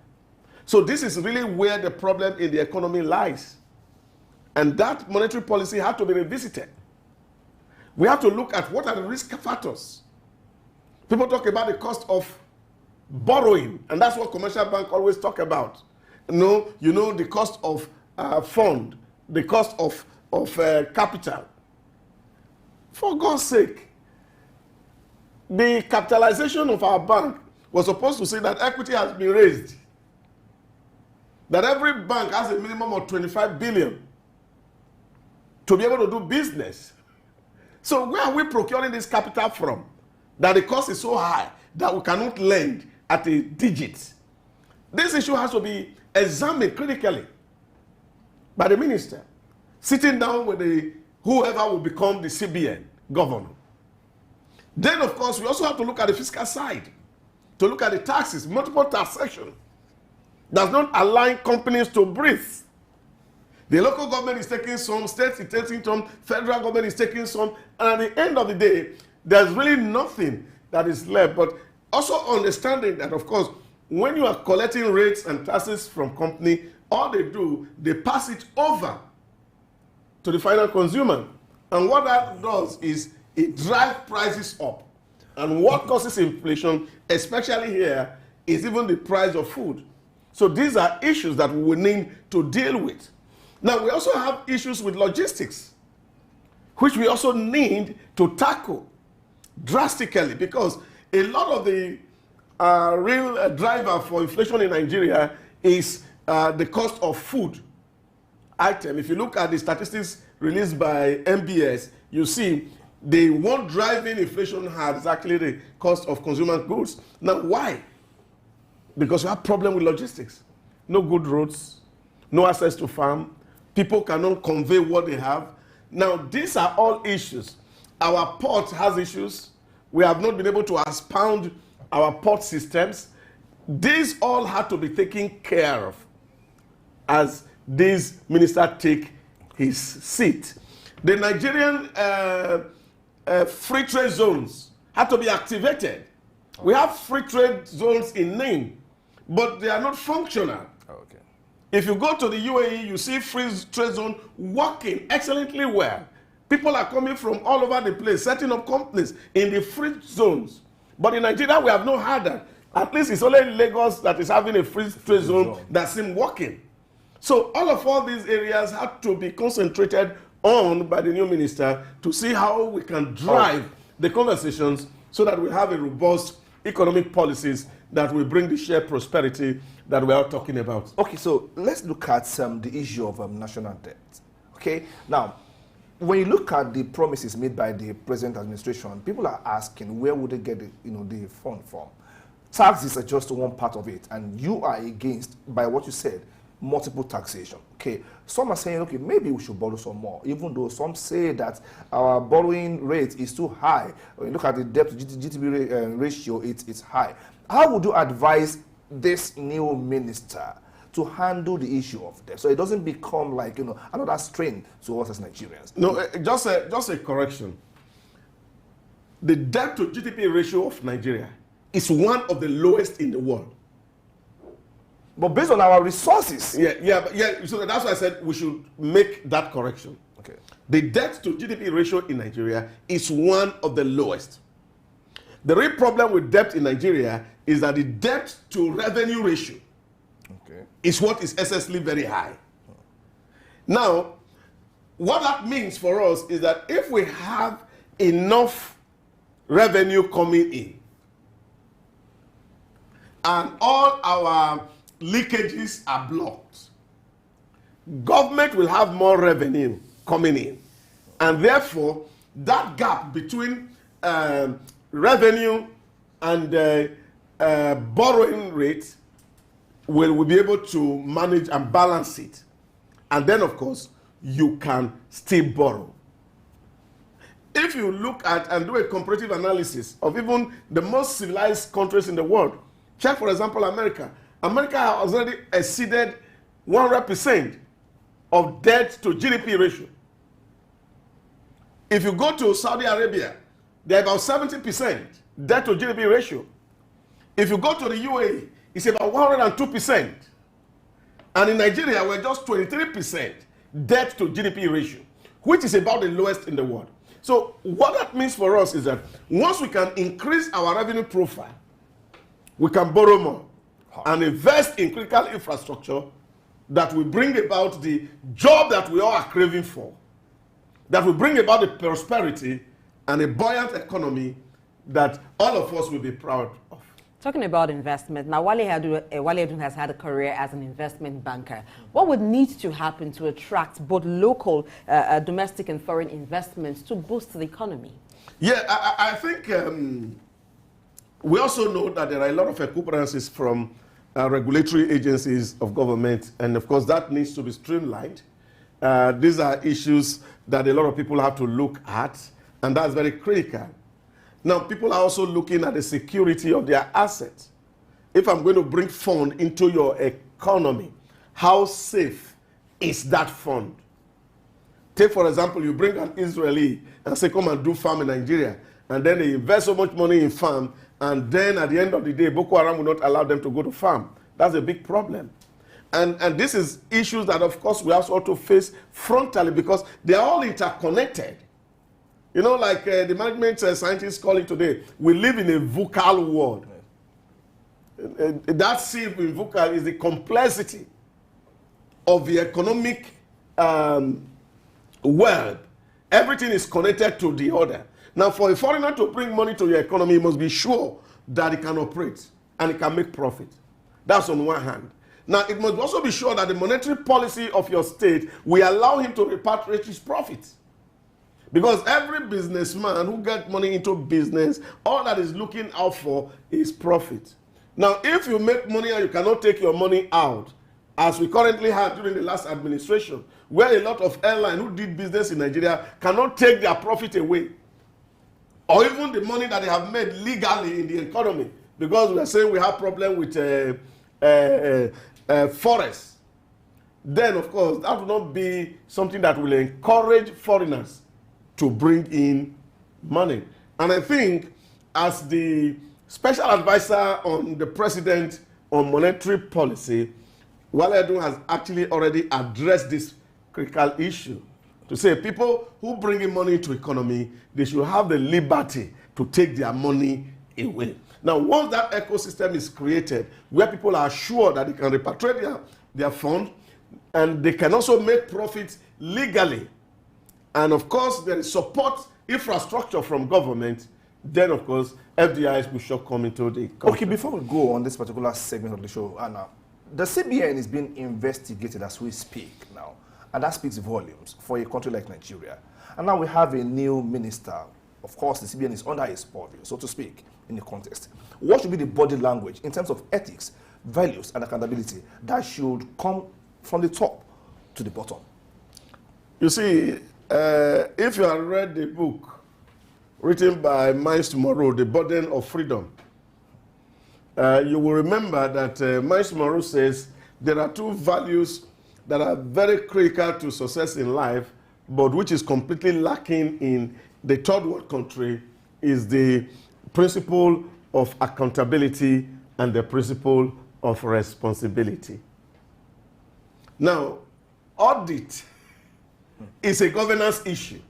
So this is really where the problem in the economy lies. And that monetary policy had to be revisited. We have to look at what are the risk factors. People talk about the cost of borrowing, and that's what commercial banks always talk about. You know the cost of fund, the cost of capital. For God's sake, the capitalization of our bank was supposed to say that equity has been raised, that every bank has a minimum of 25 billion to be able to do business. So where are we procuring this capital from? That the cost is so high that we cannot lend at a digit. This issue has to be examined critically by the minister, sitting down with whoever will become the CBN governor. Then, of course, we also have to look at the fiscal side, to look at the taxes, multiple taxation does not allow companies to breathe. The local government is taking some, state is taking some, federal government is taking some, and at the end of the day, there's really nothing that is left. But also understanding that, of course, when you are collecting rates and taxes from company, all they do, they pass it over to the final consumer. And what that does is it drives prices up. And what causes inflation, especially here, is even the price of food. So these are issues that we will need to deal with. Now, we also have issues with logistics, which we also need to tackle drastically, because a lot of the real driver for inflation in Nigeria is the cost of food item. If you look at the statistics released by MBS, you see the one driving inflation hard is actually the cost of consumer goods. Now, why? Because we have problem with logistics. No good roads, no access to farm, people cannot convey what they have. Now, these are all issues. Our port has issues. We have not been able to expound our port systems. These all have to be taken care of as this minister take his seat. The Nigerian free trade zones have to be activated. We have free trade zones in name, but they are not functional. Okay. If you go to the UAE, you see free trade zone working excellently well. People are coming from all over the place, setting up companies in the free zones. But in Nigeria, we have not had that. At least it's only Lagos that is having a free trade zone that seems working. So all these areas have to be concentrated on by the new minister to see how we can drive the conversations so that we have a robust economic policies that will bring the shared prosperity that we are talking about. Okay, so let's look at the issue of national debt. Okay, now, when you look at the promises made by the present administration, people are asking where would they get the fund from? Taxes are just one part of it, and you are against, by what you said, multiple taxation. Okay, some are saying, okay, maybe we should borrow some more, even though some say that our borrowing rate is too high. When you look at the debt to GDP ratio, it's high. How would you advise this new minister to handle the issue of debt so it doesn't become like another strain to us as Nigerians? No, just a correction. The debt to GDP ratio of Nigeria is one of the lowest in the world. But based on our resources. So that's why I said we should make that correction. Okay. The debt to GDP ratio in Nigeria is one of the lowest. The real problem with debt in Nigeria is that the debt to revenue ratio is what is excessively very high. Now, what that means for us is that if we have enough revenue coming in and all our leakages are blocked, government will have more revenue coming in, and therefore that gap between revenue and borrowing rate will be able to manage and balance it. And then, of course, you can still borrow. If you look at and do a comparative analysis of even the most civilized countries in the world, check, for example, America. America has already exceeded 100% of debt to GDP ratio. If you go to Saudi Arabia, they're about 70% debt to GDP ratio. If you go to the UAE, it's about 102%. And in Nigeria, we're just 23% debt to GDP ratio, which is about the lowest in the world. So what that means for us is that once we can increase our revenue profile, we can borrow more and invest in critical infrastructure that will bring about the job that we all are craving for, that will bring about the prosperity and a buoyant economy that all of us will be proud of. Talking about investment, now Wale Edun has had a career as an investment banker. What would need to happen to attract both local, domestic and foreign investments to boost the economy? Yeah, I think we also know that there are a lot of encumbrances from regulatory agencies of government, and of course that needs to be streamlined. These are issues that a lot of people have to look at, and that's very critical. Now, people are also looking at the security of their assets. If I'm going to bring fund into your economy, how safe is that fund? Take, for example, you bring an Israeli and say, come and do farm in Nigeria, and then they invest so much money in farm, and then at the end of the day, Boko Haram will not allow them to go to farm. That's a big problem. And this is issues that, of course, we also have to face frontally because they are all interconnected. You know, like the management scientists call it today, we live in a VUCA world. That C in VUCA is the complexity of the economic world. Everything is connected to the other. Now, for a foreigner to bring money to your economy, you must be sure that it can operate and it can make profit. That's on one hand. Now, it must also be sure that the monetary policy of your state will allow him to repatriate his profits. Because every businessman who gets money into business, all that is looking out for is profit. Now, if you make money and you cannot take your money out, as we currently have during the last administration, where a lot of airlines who did business in Nigeria cannot take their profit away, or even the money that they have made legally in the economy, because we are saying we have problem with forests, then of course that will not be something that will encourage foreigners to bring in money. And I think as the special advisor on the president on monetary policy, Wale Edun has actually already addressed this critical issue to say people who bring in money into economy, they should have the liberty to take their money away. Now, once that ecosystem is created, where people are sure that they can repatriate their fund, and they can also make profits legally, and of course, there is support infrastructure from government, then of course, FDIs will sure come into the country. Okay, before we go on this particular segment of the show, Anna, the CBN is being investigated as we speak now, and that speaks volumes for a country like Nigeria. And now we have a new minister. Of course, the CBN is under his purview, so to speak, in the context. What should be the body language in terms of ethics, values, and accountability that should come from the top to the bottom? You see, if you have read the book written by Miles Monroe, The Burden of Freedom, you will remember that Miles Monroe says there are two values that are very critical to success in life, but which is completely lacking in the third world country, is the principle of accountability and the principle of responsibility. Now, audit is a governance issue.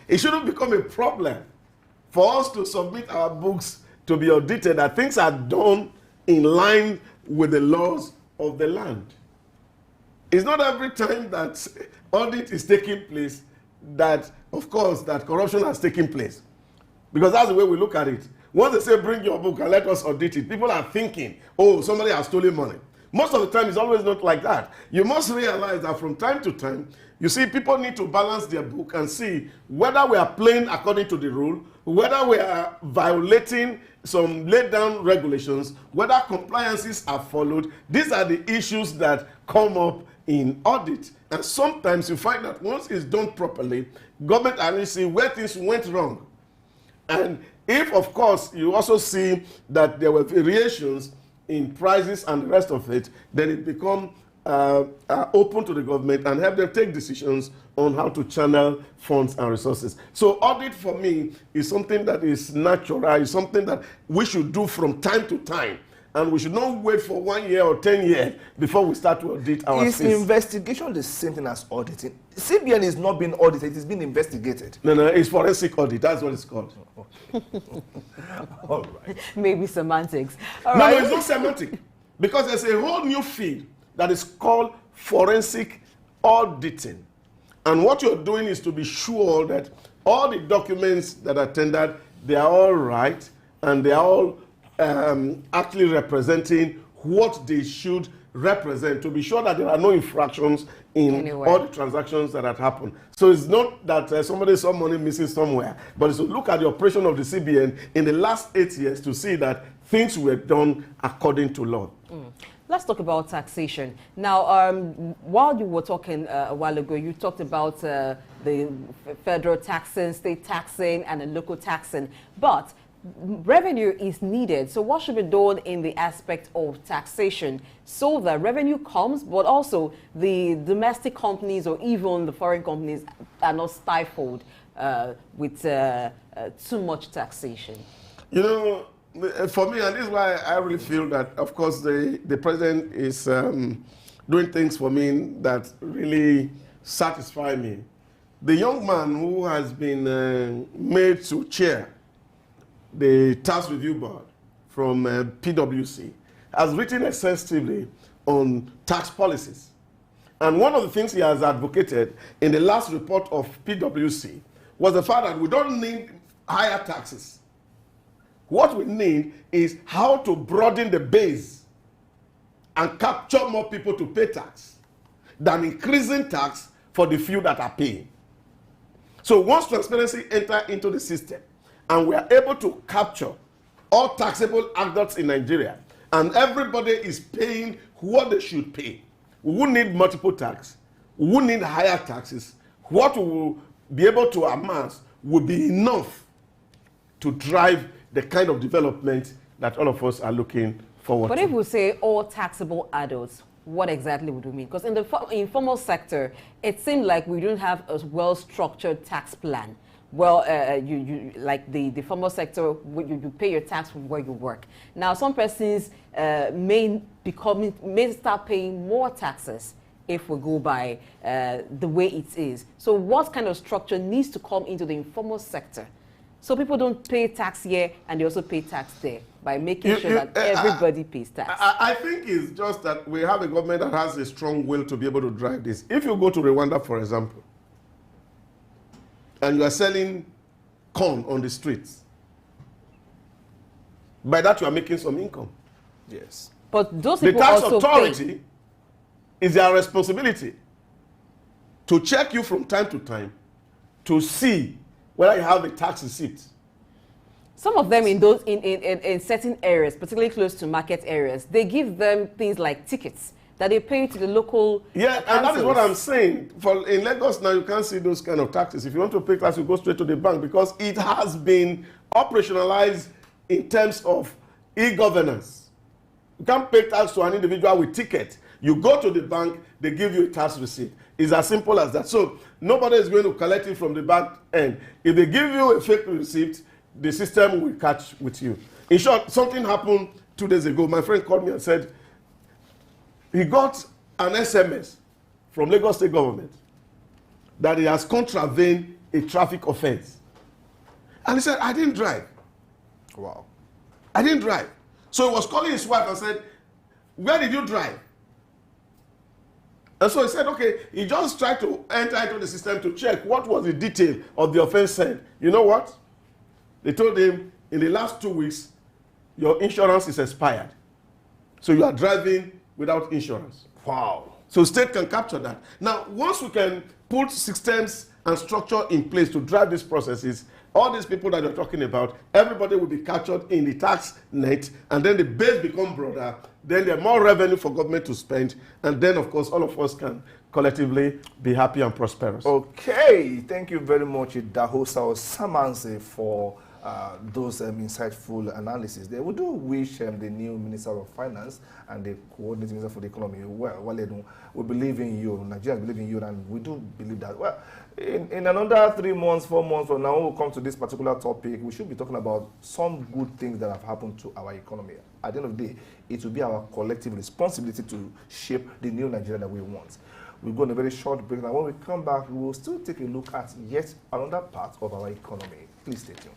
It shouldn't become a problem for us to submit our books to be audited, that things are done in line with the laws of the land. It's not every time that audit is taking place that, of course, that corruption has taken place. Because that's the way we look at it. Once they say, bring your book and let us audit it, people are thinking, oh, somebody has stolen money. Most of the time, it's always not like that. You must realize that from time to time, you see, people need to balance their book and see whether we are playing according to the rule, whether we are violating some laid down regulations, whether compliances are followed. These are the issues that come up in audit. And sometimes you find that once it's done properly, government analysts see where things went wrong. And if, of course, you also see that there were variations in prices and the rest of it, then it becomes open to the government and help them take decisions on how to channel funds and resources. So audit for me is something that is natural, is something that we should do from time to time. And we should not wait for 1 year or 10 years before we start to audit our Is investigation the same thing as auditing? CBN is not being audited, it is being investigated. No, it's forensic audit. That's what it's called. All right. Maybe semantics. No, it's not semantic. Because there's a whole new field that is called forensic auditing. And what you're doing is to be sure that all the documents that are tendered, they are all right and they are all actually representing what they should represent, to be sure that there are no infractions in all the transactions that have happened. So it's not that somebody saw money missing somewhere, but it's to look at the operation of the CBN in the last 8 years to see that things were done according to law. Let's talk about taxation. Now, while you were talking a while ago, you talked about the federal taxing, state taxing, and the local taxing. But revenue is needed. So what should be done in the aspect of taxation so that revenue comes, but also the domestic companies or even the foreign companies are not stifled with too much taxation? You know, for me, and this is why I really feel that, of course, the president is doing things for me that really satisfy me. The young man who has been made to chair the Tax Review Board from PwC has written extensively on tax policies. And one of the things he has advocated in the last report of PwC was the fact that we don't need higher taxes. What we need is how to broaden the base and capture more people to pay tax than increasing tax for the few that are paying. So once transparency enters into the system and we are able to capture all taxable adults in Nigeria and everybody is paying what they should pay, we won't need multiple tax, we won't need higher taxes. What we will be able to amass will be enough to drive the kind of development that all of us are looking forward to. But if we say all taxable adults, what exactly would we mean? Because in the informal sector, it seemed like we don't have a well-structured tax plan. Well, you like the formal sector, you pay your tax from where you work. Now, some persons may start paying more taxes if we go by the way it is. So what kind of structure needs to come into the informal sector so people don't pay tax here and they also pay tax there by making sure that everybody pays tax? I think it's just that we have a government that has a strong will to be able to drive this. If you go to Rwanda, for example, and you are selling corn on the streets, by that you are making some income. Yes. But those people the tax also authority is their responsibility to check you from time to time to see whether you have a tax receipt. Some of them in certain areas, particularly close to market areas, they give them things like tickets that they pay to the local and that is what I'm saying. In Lagos now, you can't see those kind of taxes. If you want to pay tax, you go straight to the bank because it has been operationalized in terms of e-governance. You can't pay tax to an individual with ticket. You go to the bank, they give you a tax receipt. It's as simple as that. So nobody is going to collect it from the back end. If they give you a fake receipt, the system will catch with you. In short, something happened 2 days ago. My friend called me and said he got an SMS from Lagos State government that he has contravened a traffic offense. And he said, I didn't drive. Wow. I didn't drive. So he was calling his wife and said, where did you drive? And so he said, okay, he just tried to enter into the system to check what was the detail of the offense said. You know what? They told him, in the last 2 weeks, your insurance is expired. So you are driving without insurance. Wow. So state can capture that. Now, once we can put systems and structure in place to drive these processes, all these people that you're talking about, everybody will be captured in the tax net, and then the base become broader, then there's more revenue for government to spend, and then, of course, all of us can collectively be happy and prosperous. Okay, thank you very much, Dahosa Samanse, for those insightful analysis. They would do wish the new Minister of Finance and the coordinating Minister for the Economy, well, we believe in you, Nigerians believe in you, and we do believe that. Well, in another 3 months, 4 months from now, we'll come to this particular topic. We should be talking about some good things that have happened to our economy. At the end of the day, it will be our collective responsibility to shape the new Nigeria that we want. We'll go on a very short break, and when we come back, we will still take a look at yet another part of our economy. Please stay tuned.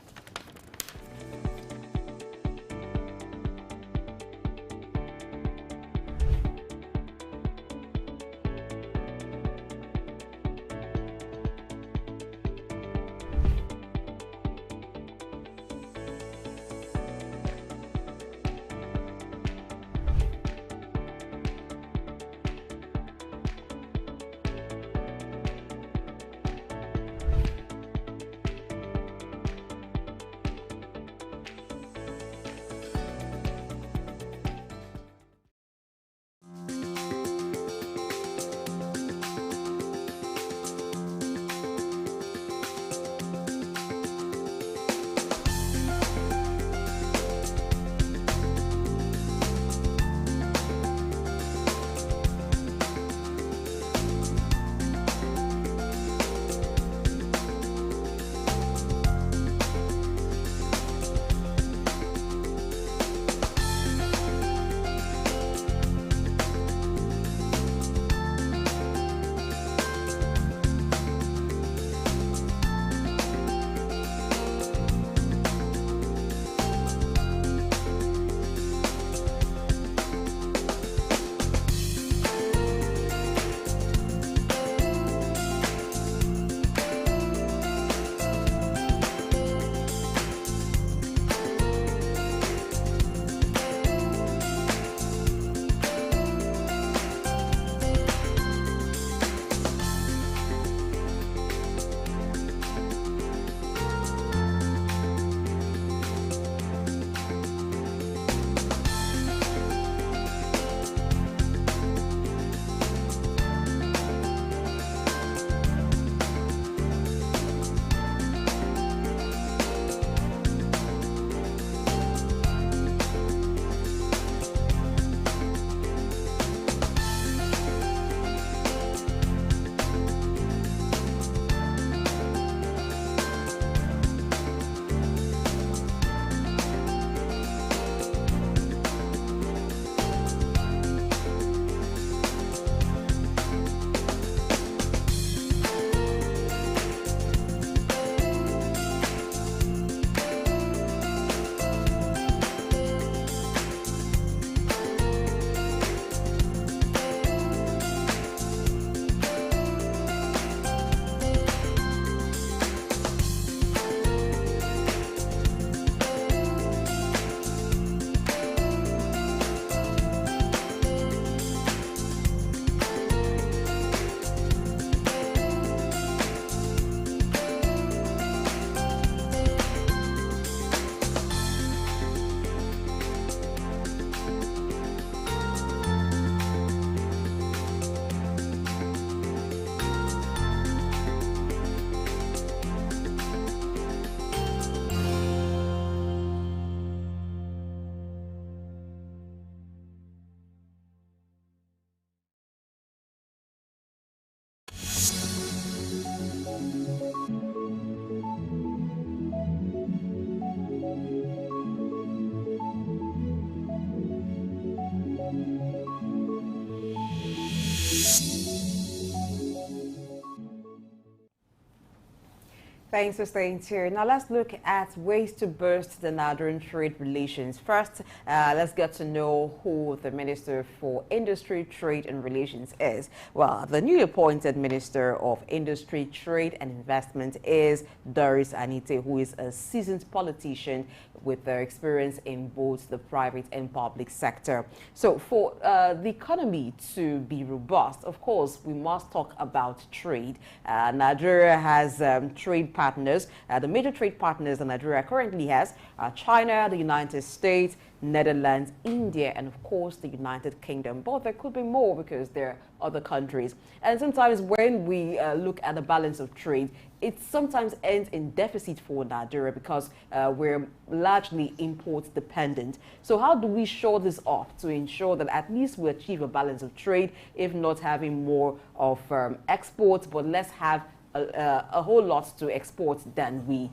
Thanks for staying tuned. Now let's look at ways to boost the Nigerian trade relations. First, let's get to know who the Minister for Industry, Trade and Relations is. Well, the newly appointed Minister of Industry, Trade and Investment is Doris Anite, who is a seasoned politician with their experience in both the private and public sector. So for the economy to be robust, of course, we must talk about trade. Nigeria has trade partners. The major trade partners that Nigeria currently has are China, the United States, Netherlands, India, and of course the United Kingdom. But there could be more because there are other countries. And sometimes when we look at the balance of trade, it sometimes ends in deficit for Nigeria because we're largely import dependent. So how do we shore this off to ensure that at least we achieve a balance of trade, if not having more of exports, but let's have a whole lot to export than we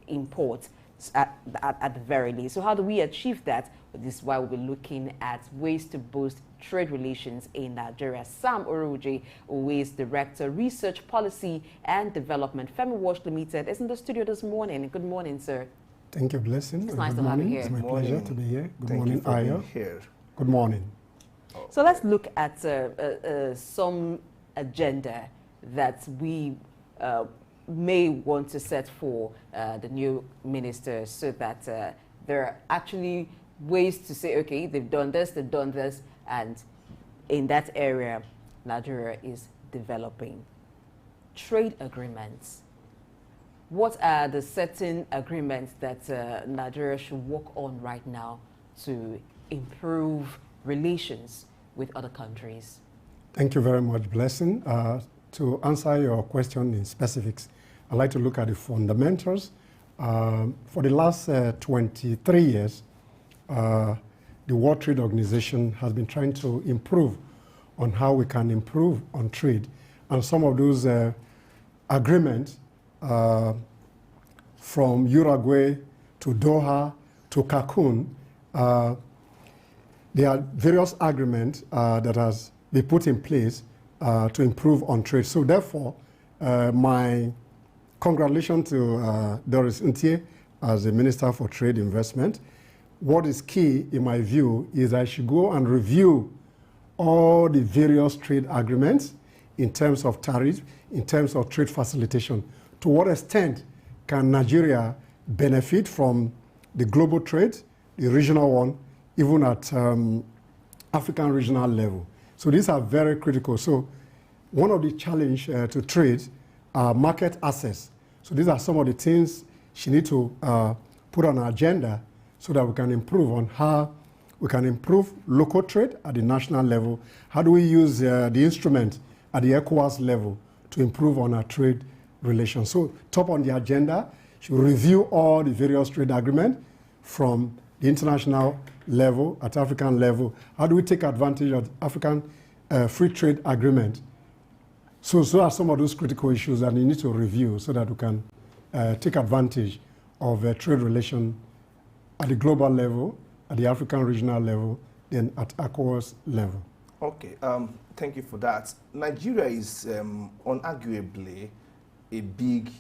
import at the very least. So how do we achieve that? This is why we'll be looking at ways to boost trade relations in Nigeria. Sam Oroji, who is Director, Research Policy and Development, Femi Wash Limited, is in the studio this morning. Good morning, sir. Thank you, Blessing. It's nice to have you here. It's my pleasure to be here. Good morning, Aya. Good morning. So let's look at some agenda that we may want to set for the new minister, so that there are actually ways to say, okay, they've done this, and in that area, Nigeria is developing. Trade agreements. What are the certain agreements that Nigeria should work on right now to improve relations with other countries? Thank you very much, Blessing. To answer your question in specifics, I'd like to look at the fundamentals. For the last 23 years, the World Trade Organization has been trying to improve on how we can improve on trade. And some of those agreements from Uruguay to Doha to Cancun, there are various agreements that has been put in place to improve on trade. So therefore, my congratulations to Doris Ntie as the Minister for Trade Investment. What is key, in my view, is I should go and review all the various trade agreements in terms of tariffs, in terms of trade facilitation. To what extent can Nigeria benefit from the global trade, the regional one, even at African regional level? So these are very critical. So one of the challenge to trade are market access. So these are some of the things she needs to put on our agenda so that we can improve on how we can improve local trade at the national level. How do we use the instrument at the ECOWAS level to improve on our trade relations? So top on the agenda, she will review all the various trade agreements from the international level, at African level. How do we take advantage of African free trade agreement? So are some of those critical issues that we need to review so that we can take advantage of trade relation at the global level, at the African regional level, then at ECOWAS level. Okay, thank you for that. Nigeria is unarguably a big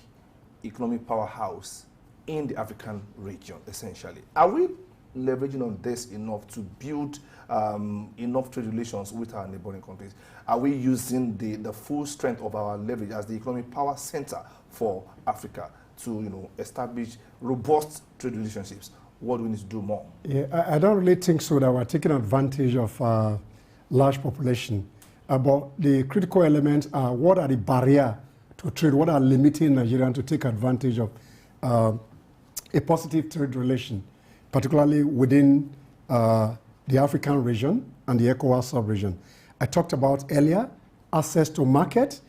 economic powerhouse in the African region, essentially. Are we leveraging on this enough to build enough trade relations with our neighboring countries? Are we using the full strength of our leverage as the economic power center for Africa to establish robust trade relationships? What do we need to do more? Yeah, I don't really think so that we're taking advantage of large population. But the critical elements are what are the barriers to trade, what are limiting Nigerians to take advantage of a positive trade relation, particularly within the African region and the ECOWAS sub-region. I talked about earlier, access to market,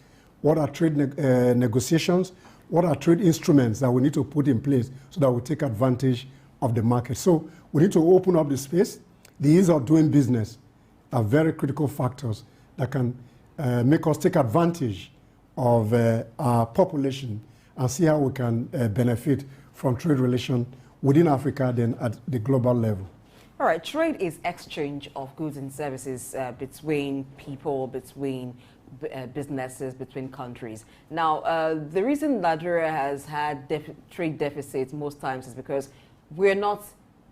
what are trade negotiations, what are trade instruments that we need to put in place so that we take advantage of the market. So we need to open up the space. The ease of doing business are very critical factors that can make us take advantage of our population and see how we can benefit from trade relations within Africa then at the global level. All right, trade is exchange of goods and services between people, between businesses between countries. Now, the reason Nigeria has had trade deficits most times is because we're not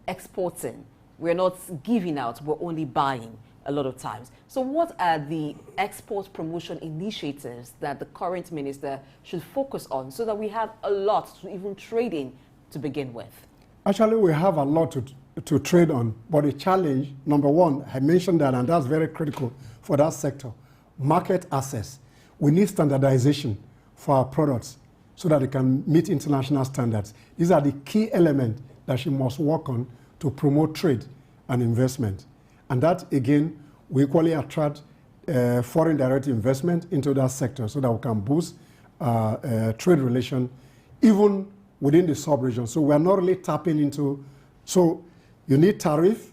exporting, we're not giving out, we're only buying a lot of times. So what are the export promotion initiatives that the current minister should focus on so that we have a lot to even trade in to begin with? Actually, we have a lot to trade on, but the challenge, number one, I mentioned that, and that's very critical for that sector, market access. We need standardization for our products so that they can meet international standards. These are the key elements that she must work on to promote trade and investment. And that, again, we equally attract foreign direct investment into that sector so that we can boost trade relations, even within the sub-region. So we're not really tapping into, so you need tariff,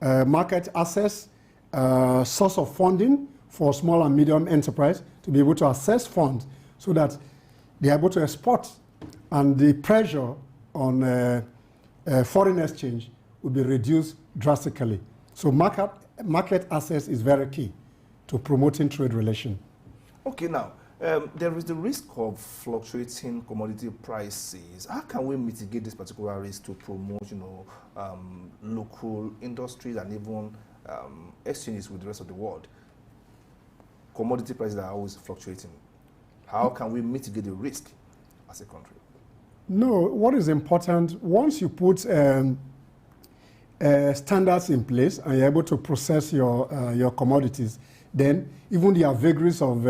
market access, source of funding for small and medium enterprise to be able to access funds so that they're able to export, and the pressure on foreign exchange will be reduced drastically. So market access is very key to promoting trade relations. Okay, now, there is the risk of fluctuating commodity prices. How can we mitigate this particular risk to promote, local industries and even exchanges with the rest of the world? Commodity prices are always fluctuating. How can we mitigate the risk as a country? No, what is important, once you put standards in place and you're able to process your commodities, then even the vagaries of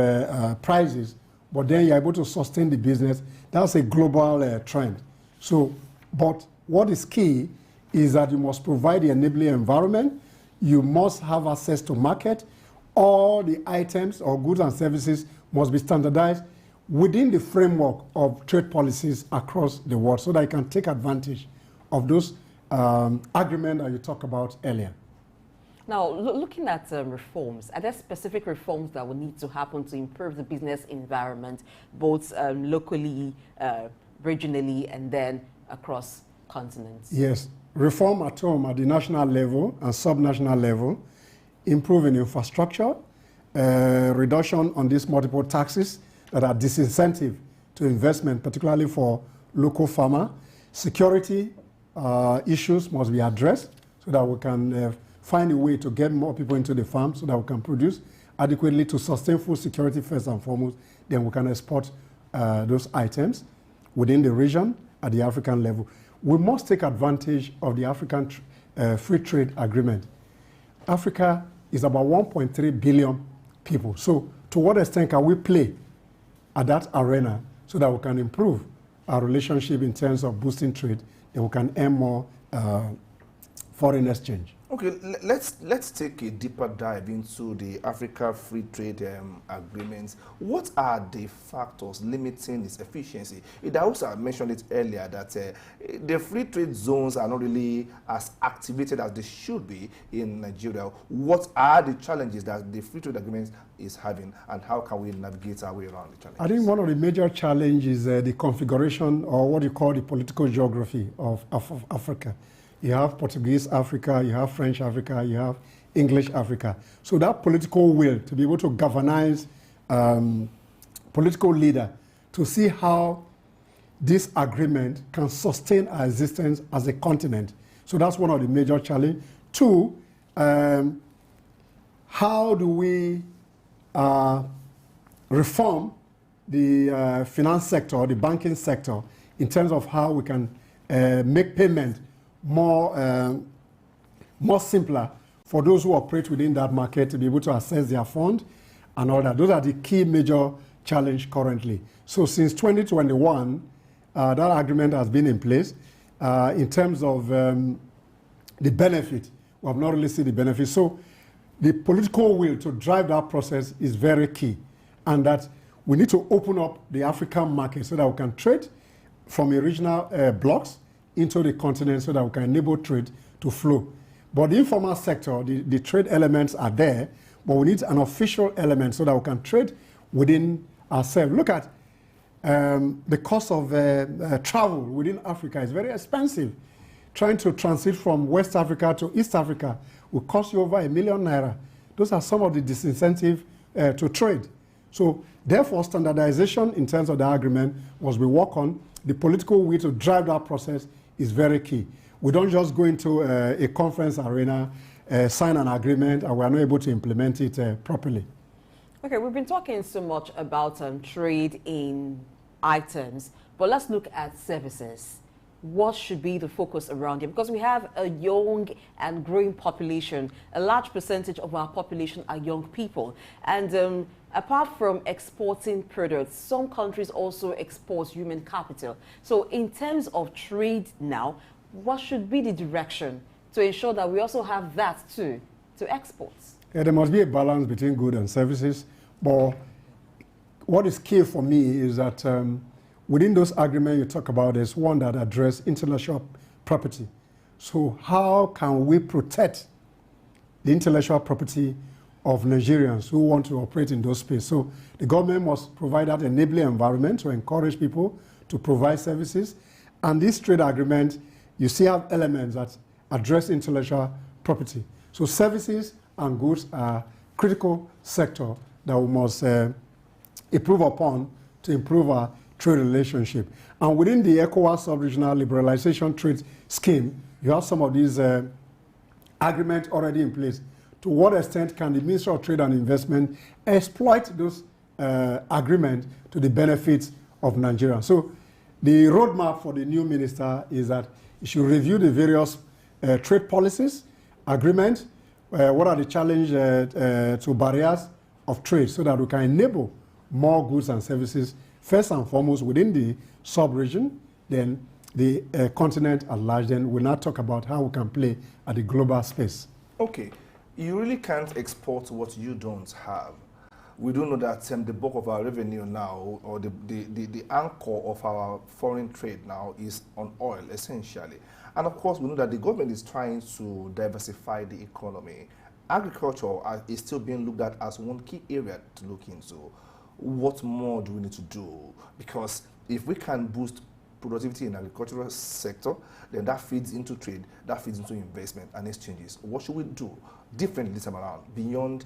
prices, but then you're able to sustain the business. That's a global trend. So, but what is key is that you must provide the enabling environment. You must have access to market. All the items or goods and services must be standardized within the framework of trade policies across the world so that you can take advantage of those agreements that you talked about earlier. Now, looking at reforms, are there specific reforms that will need to happen to improve the business environment, both locally, regionally, and then across continents? Yes, reform at home at the national level and sub-national level, improving infrastructure, reduction on these multiple taxes that are disincentive to investment, particularly for local farmer. Security issues must be addressed so that we can find a way to get more people into the farm so that we can produce adequately to sustain food security first and foremost. Then we can export those items within the region at the African level. We must take advantage of the African Free Trade Agreement. Africa is about 1.3 billion people. So to what extent can we play at that arena so that we can improve our relationship in terms of boosting trade, and we can earn more foreign exchange? Okay, let's take a deeper dive into the Africa Free Trade Agreements. What are the factors limiting its efficiency? It also mentioned it earlier that the free trade zones are not really as activated as they should be in Nigeria. What are the challenges that the Free Trade Agreement is having, and how can we navigate our way around the challenges? I think one of the major challenges is the configuration, or what you call the political geography of Africa. You have Portuguese Africa, you have French Africa, you have English Africa. So that political will to be able to galvanize political leader to see how this agreement can sustain our existence as a continent. So that's one of the major challenges. Two, how do we reform the finance sector, the banking sector, in terms of how we can make payment more simpler for those who operate within that market to be able to access their fund and all that. Those are the key major challenge currently. So since 2021, that agreement has been in place. In terms of the benefit, we have not really seen the benefit. So the political will to drive that process is very key, and that we need to open up the African market so that we can trade from regional blocks into the continent so that we can enable trade to flow. But the informal sector, the trade elements are there, but we need an official element so that we can trade within ourselves. Look at the cost of travel within Africa is very expensive. Trying to transit from West Africa to East Africa will cost you over ₦1 million. Those are some of the disincentives to trade. So therefore, standardization in terms of the agreement must be worked on. The political will to drive that process is very key. We don't just go into a conference arena, sign an agreement, and we are not able to implement it properly. Okay, we've been talking so much about trade in items, but let's look at services. What should be the focus around it? Because we have a young and growing population. A large percentage of our population are young people. And apart from exporting products, some countries also export human capital. So in terms of trade now, what should be the direction to ensure that we also have that too, to export? Yeah, there must be a balance between goods and services. But what is key for me is that within those agreements you talk about, there's one that addresses intellectual property. So how can we protect the intellectual property of Nigerians who want to operate in those spaces? So the government must provide that enabling environment to encourage people to provide services. And this trade agreement, you see, have elements that address intellectual property. So services and goods are critical sector that we must improve upon to improve our trade relationship. And within the ECOWAS sub-regional liberalization trade scheme, you have some of these agreements already in place. To what extent can the Ministry of Trade and Investment exploit those agreements to the benefit of Nigeria? So the roadmap for the new minister is that he should review the various trade policies, agreements, what are the challenges to barriers of trade so that we can enable more goods and services, first and foremost within the sub-region, then the continent at large. Then we'll now talk about how we can play at the global space. Okay, you really can't export what you don't have. We do know that the bulk of our revenue now, or the anchor of our foreign trade now, is on oil, essentially. And of course, we know that the government is trying to diversify the economy. Agriculture is still being looked at as one key area to look into. What more do we need to do? Because if we can boost productivity in the agricultural sector, then that feeds into trade, that feeds into investment and exchanges. What should we do differently this time around, beyond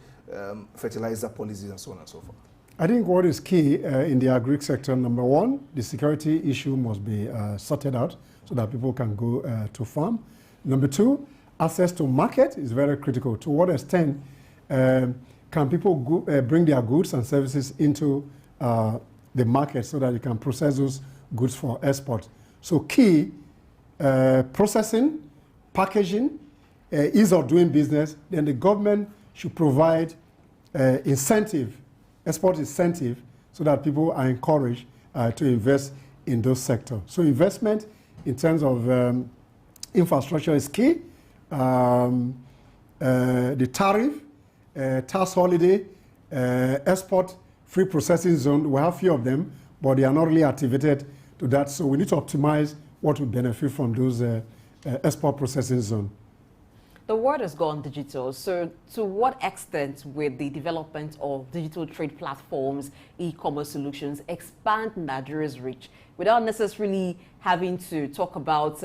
fertilizer policies and so on and so forth? I think what is key in the agri sector, number one, the security issue must be sorted out so that people can go to farm. Number two, access to market is very critical. To what extent can people bring their goods and services into the market so that you can process those goods for export? So key, processing, packaging, ease of doing business. Then the government should provide incentive, export incentive, so that people are encouraged to invest in those sectors. So investment in terms of infrastructure is key. The tariff, tax holiday, export free processing zone, we have few of them, but they are not really activated to that. So we need to optimize what will benefit from those export processing zones. The world has gone digital, so to what extent will the development of digital trade platforms, e-commerce solutions expand Nigeria's reach without necessarily having to talk about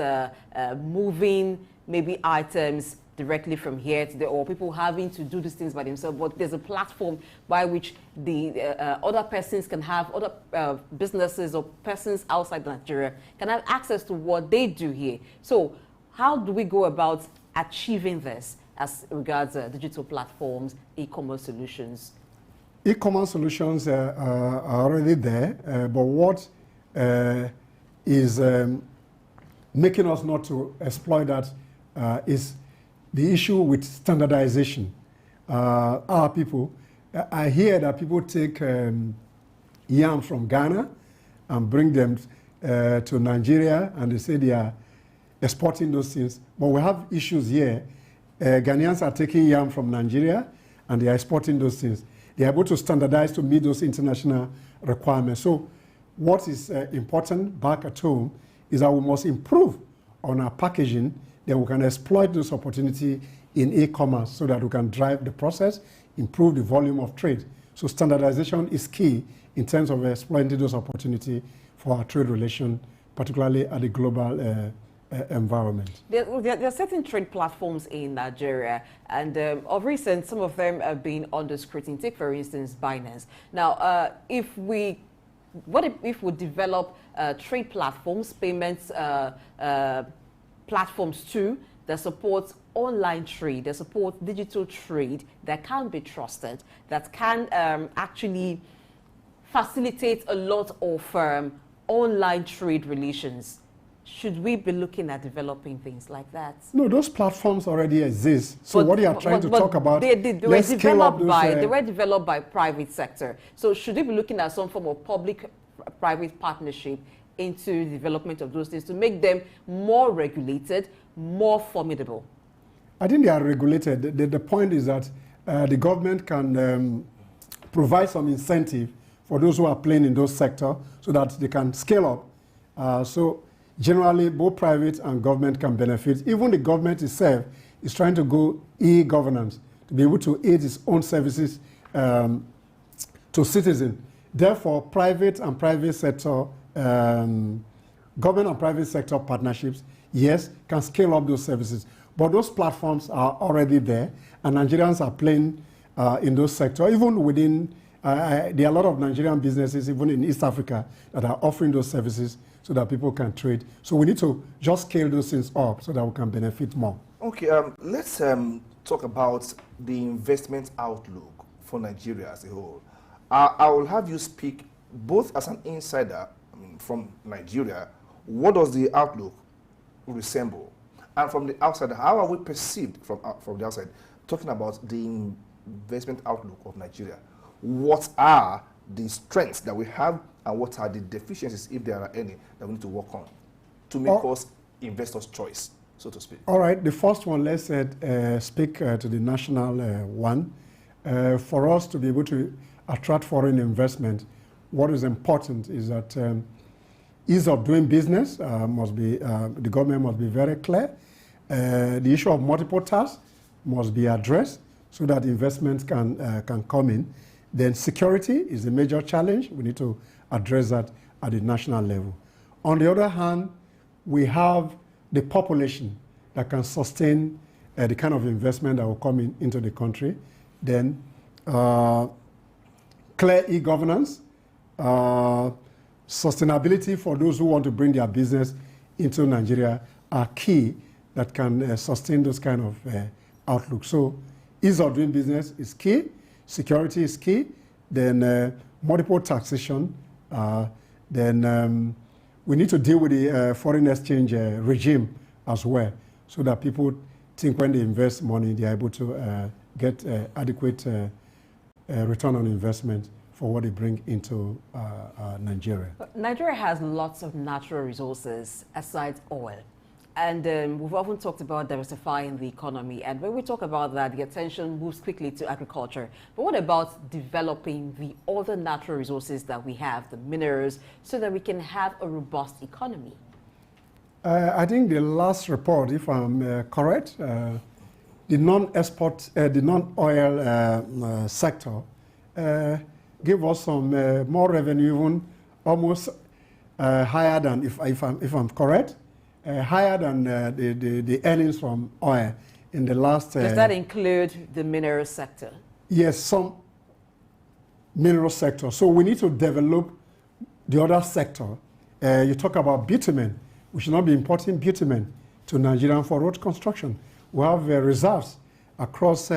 moving maybe items directly from here to there, or people having to do these things by themselves, but there's a platform by which the other persons can have, other businesses or persons outside Nigeria can have access to what they do here. So how do we go about achieving this as regards digital platforms, e-commerce solutions? E-commerce solutions are already there, but what is making us not to exploit that is the issue with standardization. Our people, I hear that people take yam from Ghana and bring them to Nigeria, and they say they are exporting those things. But we have issues here. Ghanaians are taking yam from Nigeria and they are exporting those things. They are able to standardize to meet those international requirements. So what is important back at home is that we must improve on our packaging, then we can exploit those opportunities in e-commerce so that we can drive the process, improve the volume of trade. So standardization is key in terms of exploiting those opportunities for our trade relation, particularly at the global environment. There are certain trade platforms in Nigeria, and of recent, some of them have been under scrutiny. Take, for instance, Binance. Now, if we develop trade platforms, payments platforms too, that support online trade, that support digital trade, that can be trusted, that can actually facilitate a lot of online trade relations. Should we be looking at developing things like that? No, those platforms already exist. So what you are trying to talk about, they were developed by private sector. So should we be looking at some form of public-private partnership into the development of those things to make them more regulated, more formidable? I think they are regulated. The point is that the government can provide some incentive for those who are playing in those sectors so that they can scale up. So generally, both private and government can benefit. Even the government itself is trying to go e-governance to be able to aid its own services to citizens. Therefore, private and private sector, government and private sector partnerships, yes, can scale up those services. But those platforms are already there, and Nigerians are playing in those sectors. Even within, there are a lot of Nigerian businesses, even in East Africa, that are offering those services so that people can trade. So we need to just scale those things up so that we can benefit more. Okay, let's talk about the investment outlook for Nigeria as a whole. I will have you speak both as an insider from Nigeria. What does the outlook resemble? And from the outside, how are we perceived from the outside? Talking about the investment outlook of Nigeria. What are the strengths that we have and what are the deficiencies, if there are any, that we need to work on to make us investors' choice, so to speak? All right, the first one, let's speak to the national one. For us to be able to attract foreign investment, what is important is that ease of doing business must be, the government must be very clear. The issue of multiple tasks must be addressed so that investments can come in. Then security is a major challenge. We need to address that at the national level. On the other hand, we have the population that can sustain the kind of investment that will come into the country. Then clear e-governance, sustainability for those who want to bring their business into Nigeria are key that can sustain those kind of outlooks. So ease of doing business is key, security is key, then multiple taxation, then we need to deal with the foreign exchange regime as well, so that people think when they invest money, they are able to get adequate return on investment for what they bring into Nigeria. Nigeria has lots of natural resources aside oil. And we've often talked about diversifying the economy. And when we talk about that, the attention moves quickly to agriculture. But what about developing the other natural resources that we have, the minerals, so that we can have a robust economy? I think the last report, if I'm correct, the non-export, the non-oil sector gave us some more revenue, even almost higher than, if I'm correct, higher than the earnings from oil in the last... Does that include the mineral sector? Yes, some mineral sector. So we need to develop the other sector. You talk about bitumen. We should not be importing bitumen to Nigeria for road construction. We have reserves across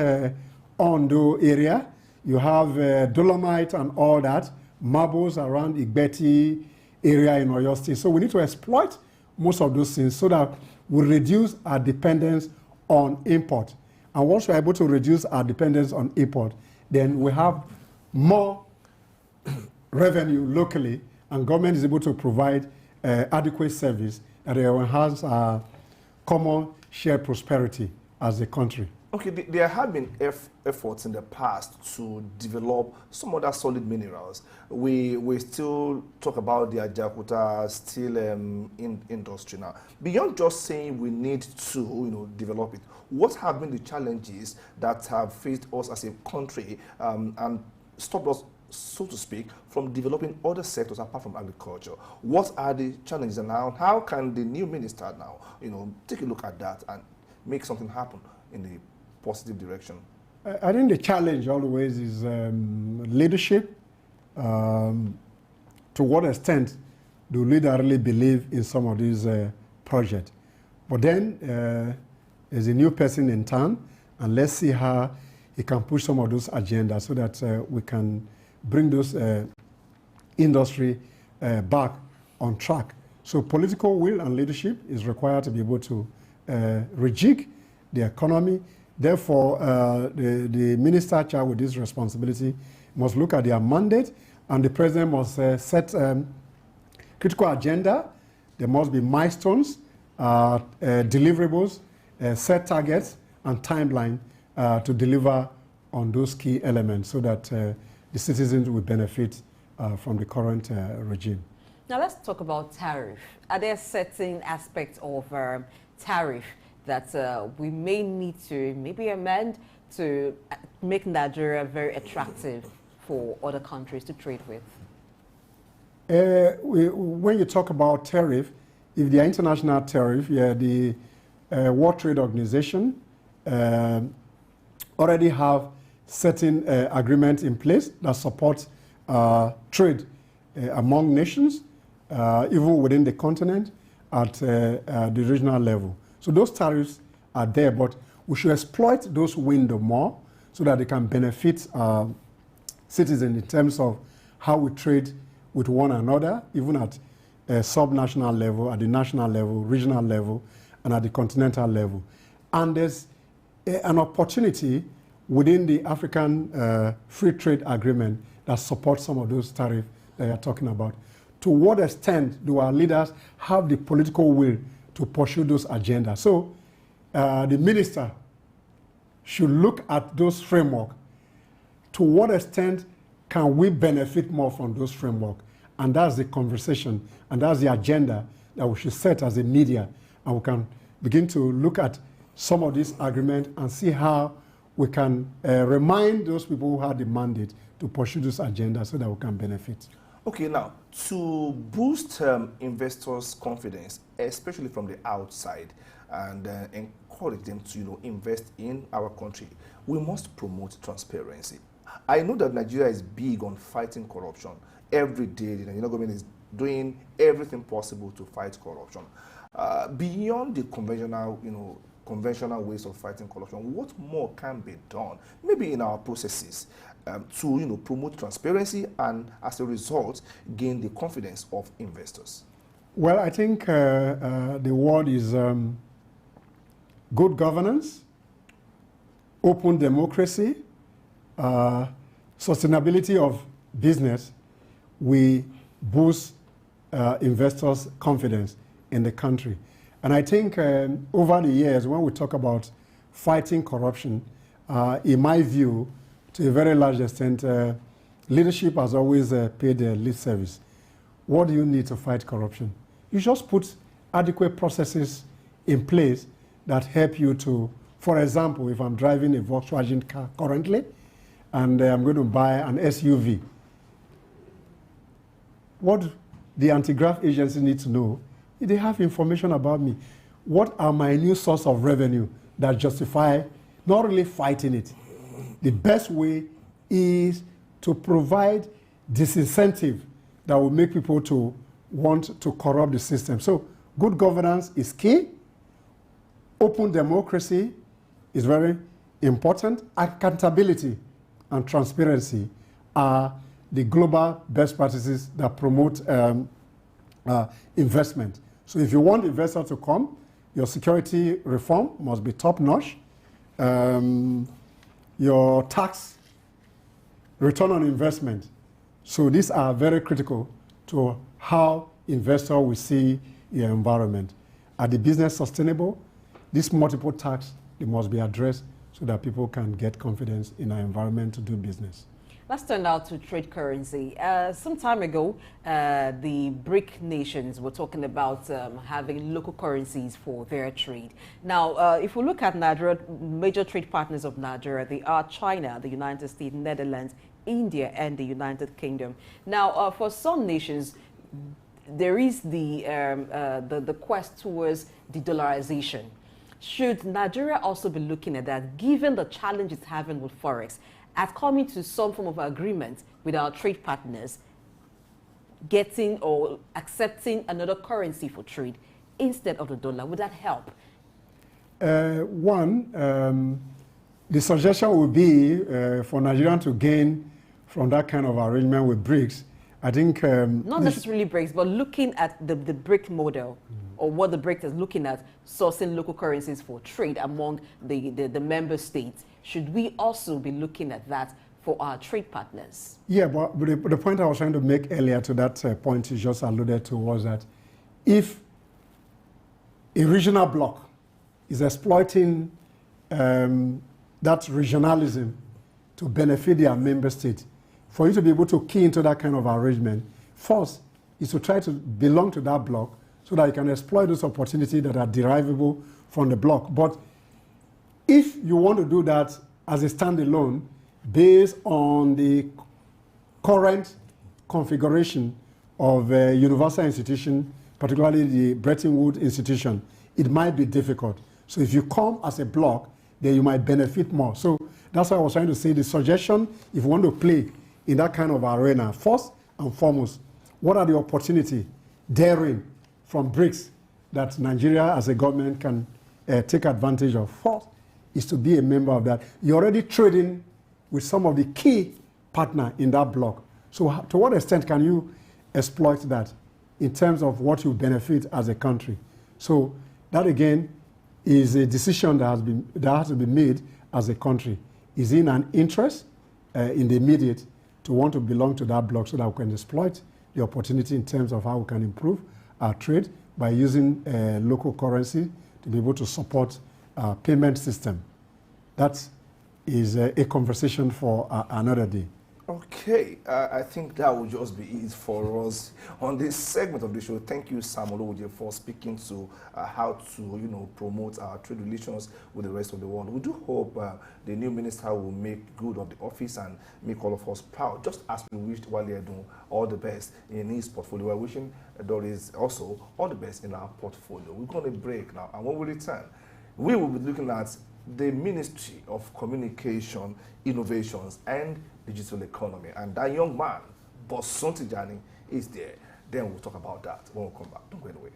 Ondo area. You have dolomite and all that, marbles around Igbeti area in Oyo State. So we need to exploit most of those things so that we reduce our dependence on import. And once we're able to reduce our dependence on import, then we have more revenue locally, and government is able to provide adequate service that will enhance our common shared prosperity as a country. Okay, there have been efforts in the past to develop some other solid minerals. We still talk about the Ajakuta steel industry now. Beyond just saying we need to develop it, what have been the challenges that have faced us as a country and stopped us so to speak, from developing other sectors apart from agriculture? What are the challenges, and how can the new minister now, take a look at that and make something happen in the positive direction? I think the challenge always is leadership. To what extent do leaders really believe in some of these projects? But then there's a new person in town, and let's see how he can push some of those agendas so that we can bring those industry back on track. So political will and leadership is required to be able to rejig the economy. Therefore, the minister charged with this responsibility must look at their mandate, and the president must set critical agenda. There must be milestones, deliverables, set targets, and timeline to deliver on those key elements so that the citizens will benefit from the current regime. Now let's talk about tariff. Are there certain aspects of tariff that we may need to maybe amend to make Nigeria very attractive for other countries to trade with? When you talk about tariff, if the international tariff, the World Trade Organization already have certain agreements in place that support trade among nations, even within the continent at the regional level. So those tariffs are there, but we should exploit those windows more so that they can benefit citizens in terms of how we trade with one another, even at a subnational level, at the national level, regional level, and at the continental level. And there's an opportunity within the African Free Trade Agreement that supports some of those tariffs that you're talking about. To what extent do our leaders have the political will to pursue those agendas? So the minister should look at those frameworks. To what extent can we benefit more from those frameworks? And that's the conversation, and that's the agenda that we should set as a media. And we can begin to look at some of these agreements and see how we can remind those people who had the mandate to pursue this agenda so that we can benefit. Okay, now, to boost investors' confidence, especially from the outside, and encourage them to invest in our country, we must promote transparency. I know that Nigeria is big on fighting corruption. Every day, the Nigerian government is doing everything possible to fight corruption. Beyond the conventional ways of fighting corruption, what more can be done, maybe in our processes, to promote transparency and, as a result, gain the confidence of investors? Well, I think the word is good governance, open democracy, sustainability of business. We boost investors' confidence in the country. And I think over the years, when we talk about fighting corruption, in my view, to a very large extent, leadership has always paid lip service. What do you need to fight corruption? You just put adequate processes in place that help you to, for example, if I'm driving a Volkswagen car currently, and I'm going to buy an SUV, what the anti-graft agency needs to know, if they have information about me, what are my new source of revenue that justify not really fighting it? The best way is to provide disincentive that will make people to want to corrupt the system. So good governance is key. Open democracy is very important. Accountability and transparency are the global best practices that promote investment. So if you want investors to come, your security reform must be top-notch. Your tax return on investment. So these are very critical to how investors will see your environment. Are the business sustainable? These multiple tax, they must be addressed so that people can get confidence in our environment to do business. Let's turn now to trade currency. Some time ago, the BRIC nations were talking about having local currencies for their trade. Now, if we look at Nigeria, major trade partners of Nigeria, they are China, the United States, Netherlands, India and the United Kingdom. Now, for some nations, there is the quest towards de-dollarization. Should Nigeria also be looking at that, given the challenge it's having with Forex, at coming to some form of agreement with our trade partners, getting or accepting another currency for trade instead of the dollar? Would that help? The suggestion would be for Nigeria to gain from that kind of arrangement with BRICS. I think not necessarily BRICS, but looking at the BRIC model, or what the BRICS is looking at, sourcing local currencies for trade among the member states. Should we also be looking at that for our trade partners? Yeah, but the point I was trying to make earlier to that point you just alluded to was that if a regional bloc is exploiting that regionalism to benefit their member state, for you to be able to key into that kind of arrangement, first is to try to belong to that bloc so that you can exploit those opportunities that are derivable from the bloc. But if you want to do that as a standalone, based on the current configuration of a universal institution, particularly the Bretton Woods institution, it might be difficult. So if you come as a bloc, then you might benefit more. So that's why I was trying to say the suggestion, if you want to play in that kind of arena, first and foremost, what are the opportunities therein from BRICS that Nigeria as a government can take advantage of? First is to be a member of that. You're already trading with some of the key partners in that bloc. So to what extent can you exploit that in terms of what you benefit as a country? So that again is a decision that has to be made as a country. Is in an interest in the immediate to want to belong to that bloc so that we can exploit the opportunity in terms of how we can improve our trade by using local currency to be able to support our payment system. That is a conversation for another day. Okay, I think that will just be it for us on this segment of the show. Thank you, Sam Olowoje, for speaking to how to, promote our trade relations with the rest of the world. We do hope the new minister will make good of the office and make all of us proud, just as we wished Wale Edun all the best in his portfolio. We're wishing Doris also all the best in our portfolio. We're going to break now, and when we return, we will be looking at the Ministry of Communication, Innovations and Digital Economy. And that young man, Bosun Tijani, is there. Then we'll talk about that when we come back. Don't go anywhere.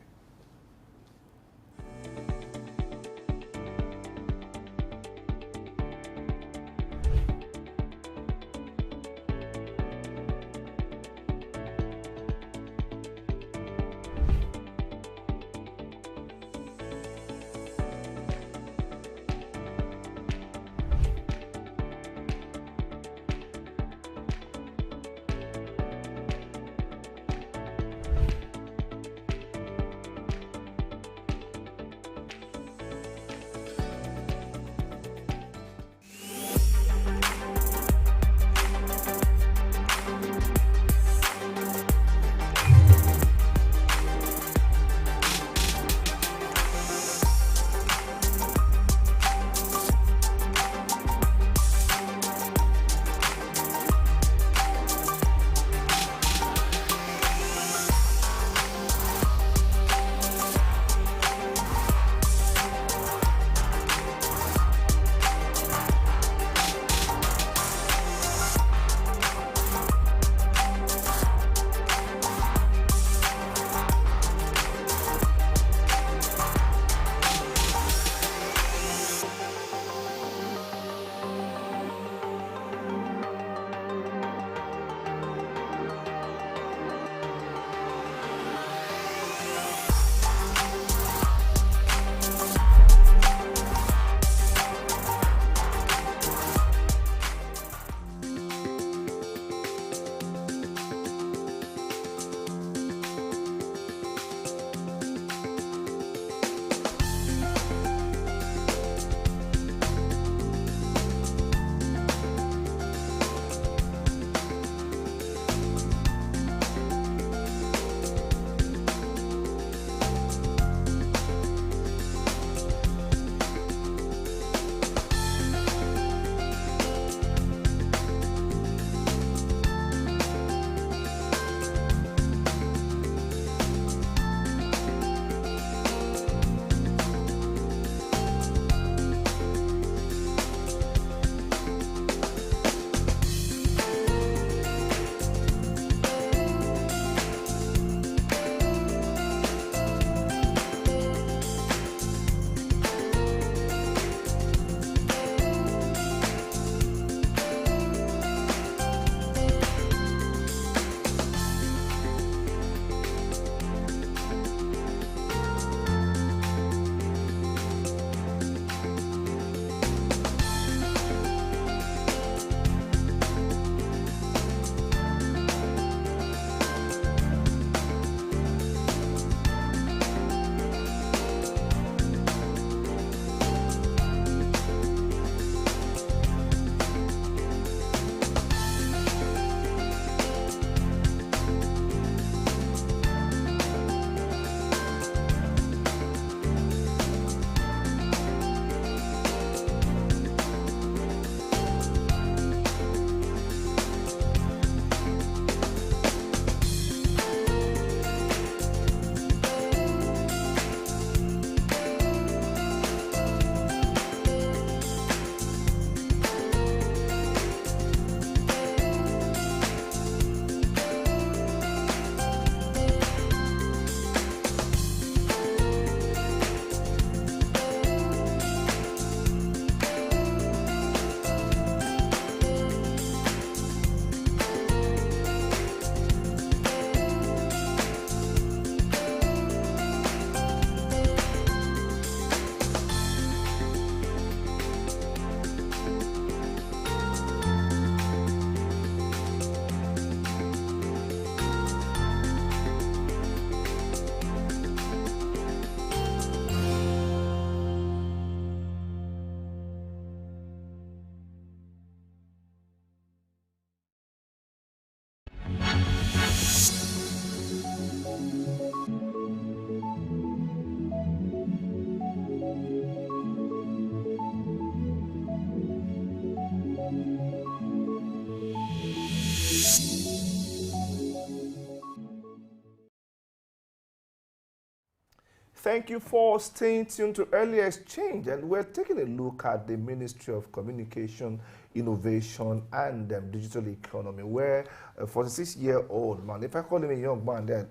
Thank you for staying tuned to Early Exchange, and we're taking a look at the Ministry of Communication, Innovation and Digital Economy, where a 46-year-old man, if I call him a young man, then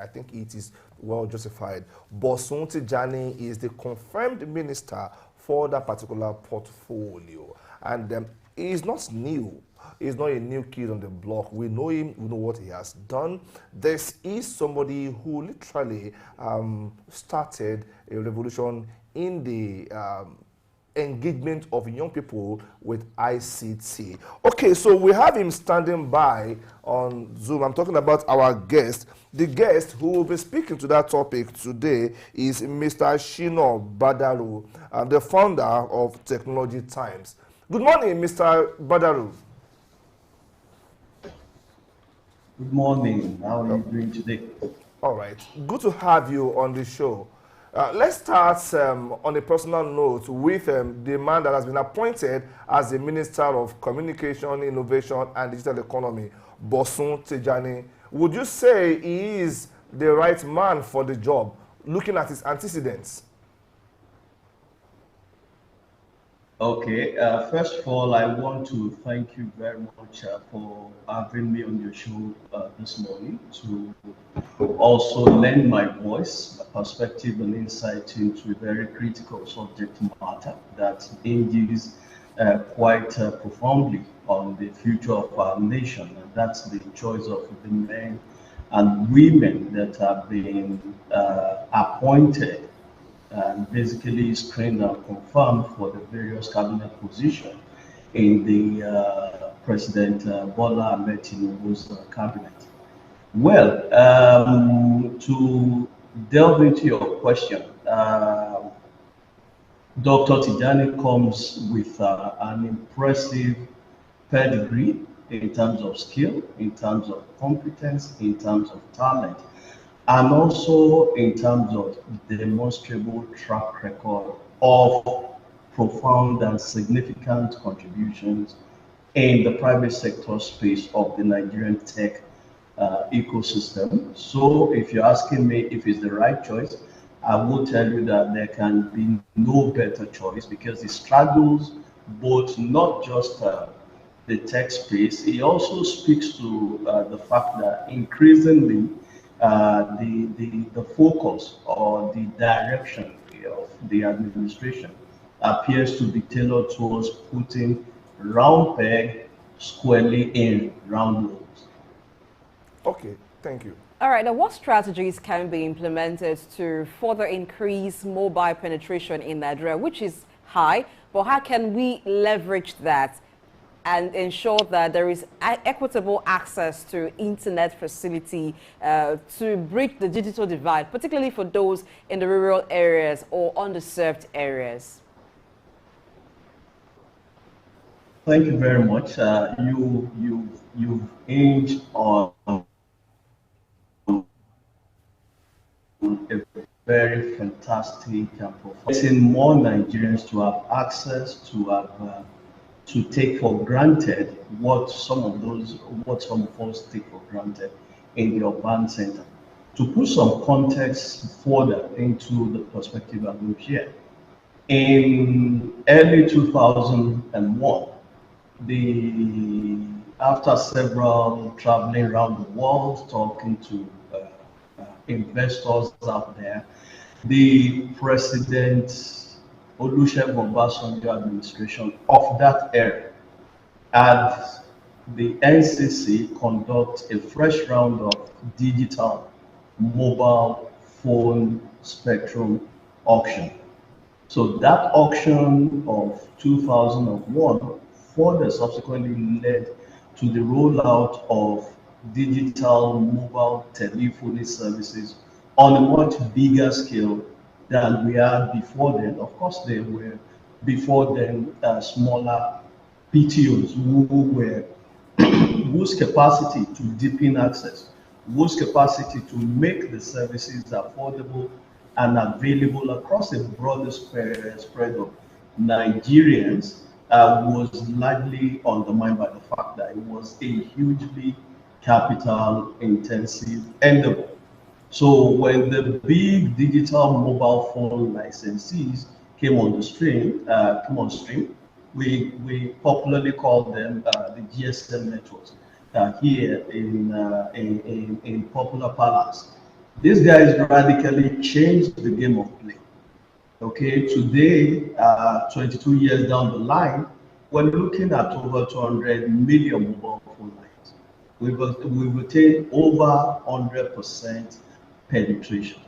I think it is well justified. Bosun Tijani is the confirmed minister for that particular portfolio, and he is not new. He's not a new kid on the block. We know him, we know what he has done. This is somebody who literally started a revolution in the engagement of young people with ICT. Okay, so we have him standing by on Zoom. I'm talking about our guest. The guest who will be speaking to that topic today is Mr. Shino Badaru, the founder of Technology Times. Good morning, Mr. Badaru. Good morning. How are you doing today? All right. Good to have you on the show. Let's start on a personal note with the man that has been appointed as the Minister of Communication, Innovation and Digital Economy, Bosun Tijani. Would you say he is the right man for the job, looking at his antecedents? Okay. First of all, I want to thank you very much for having me on your show this morning to also lend my voice, perspective, and insight into a very critical subject matter that hinges quite profoundly on the future of our nation, and that's the choice of the men and women that have been appointed and basically screened and confirmed for the various cabinet positions in the President Bola Ahmed Tinubu's cabinet. Well, to delve into your question, Dr. Tijani comes with an impressive pedigree in terms of skill, in terms of competence, in terms of talent, and also in terms of demonstrable track record of profound and significant contributions in the private sector space of the Nigerian tech ecosystem. So if you're asking me if it's the right choice, I will tell you that there can be no better choice because it straddles both not just the tech space, it also speaks to the fact that increasingly the focus or the direction of the administration appears to be tailored towards putting round peg squarely in round holes. Okay, thank you. All right, now what strategies can be implemented to further increase mobile penetration in Nigeria, which is high, but how can we leverage that and ensure that there is equitable access to internet facility to bridge the digital divide, particularly for those in the rural areas or underserved areas? Thank you very much. You've hinged on a very fantastic and profound. More Nigerians to have access to take for granted what some of us take for granted in the urban center. To put some context further into the perspective I'm going to share, in early 2001, after several traveling around the world, talking to investors out there, the President Olusegun Obasanjo administration of that era had the NCC conduct a fresh round of digital mobile phone spectrum auction. So that auction of 2001 further subsequently led to the rollout of digital mobile telephony services on a much bigger scale than we had before then. Of course, there were before then smaller PTOs whose capacity to deepen access, whose capacity to make the services affordable and available across a broader spread of Nigerians was largely undermined by the fact that it was a hugely capital intensive endeavor. So when the big digital mobile phone licensees came on stream, we popularly call them the GSM networks here in popular parlance. These guys radically changed the game of play. Okay, today, 22 years down the line, we're looking at over 200 million mobile phone lines. We've attained over 100% penetration.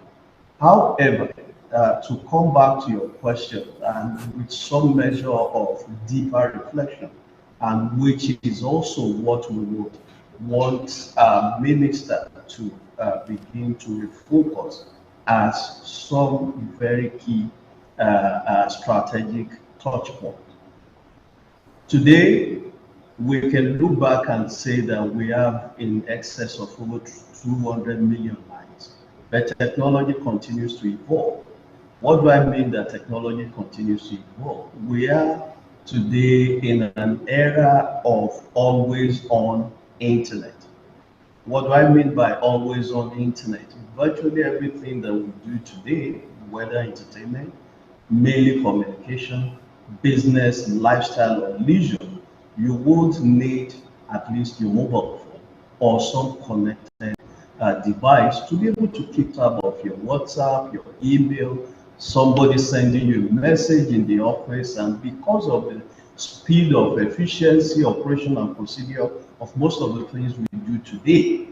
However, to come back to your question, and with some measure of deeper reflection, and which is also what we would want minister to begin to refocus as some very key strategic touch point. Today, we can look back and say that we have in excess of over 200 million lines, but technology continues to evolve. What do I mean that technology continues to evolve? We are today in an era of always on internet. What do I mean by always on internet? Virtually everything that we do today, whether entertainment, mainly communication, business, lifestyle, or leisure, you would need at least your mobile phone or some connected device to be able to keep tab of your WhatsApp, your email, somebody sending you a message in the office, and because of the speed of efficiency, operation, and procedure of most of the things we do today,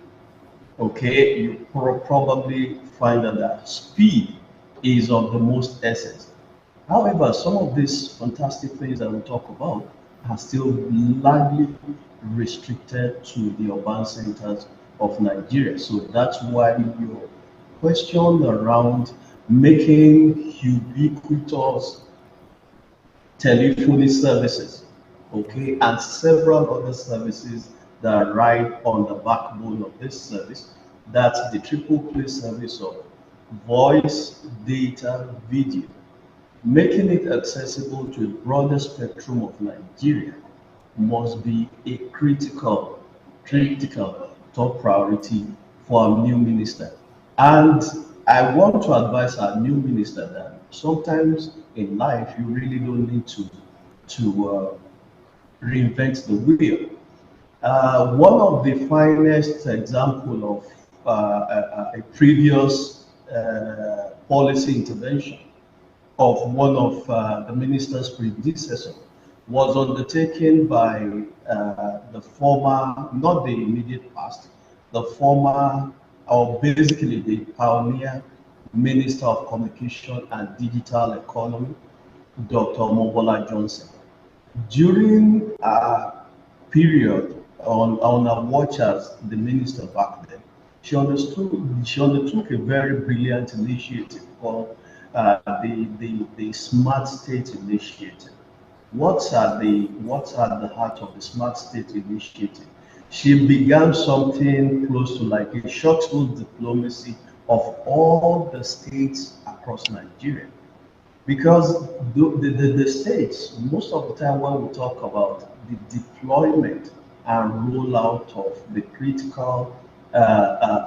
okay, you probably find that speed is of the most essence. However, some of these fantastic things that we talk about are still largely restricted to the urban centers of Nigeria. So that's why your question around making ubiquitous telephony services, okay, and several other services that ride on the backbone of this service. That's the triple play service of voice, data, video, making it accessible to a broader spectrum of Nigeria must be a critical top priority for our new minister. And I want to advise our new minister that sometimes in life you really don't need to reinvent the wheel. One of the finest example of a previous policy intervention of one of the minister's predecessor was undertaken by the former, not the immediate past, the former, or basically the pioneer Minister of Communication and Digital Economy, Dr. Mobola Johnson. During a period on a watch as the minister back then, she undertook a very brilliant initiative called the Smart State Initiative. What's at the heart of the Smart State Initiative? She began something close to like a shuttle diplomacy of all the states across Nigeria. Because the states, most of the time when we talk about the deployment and rollout of the critical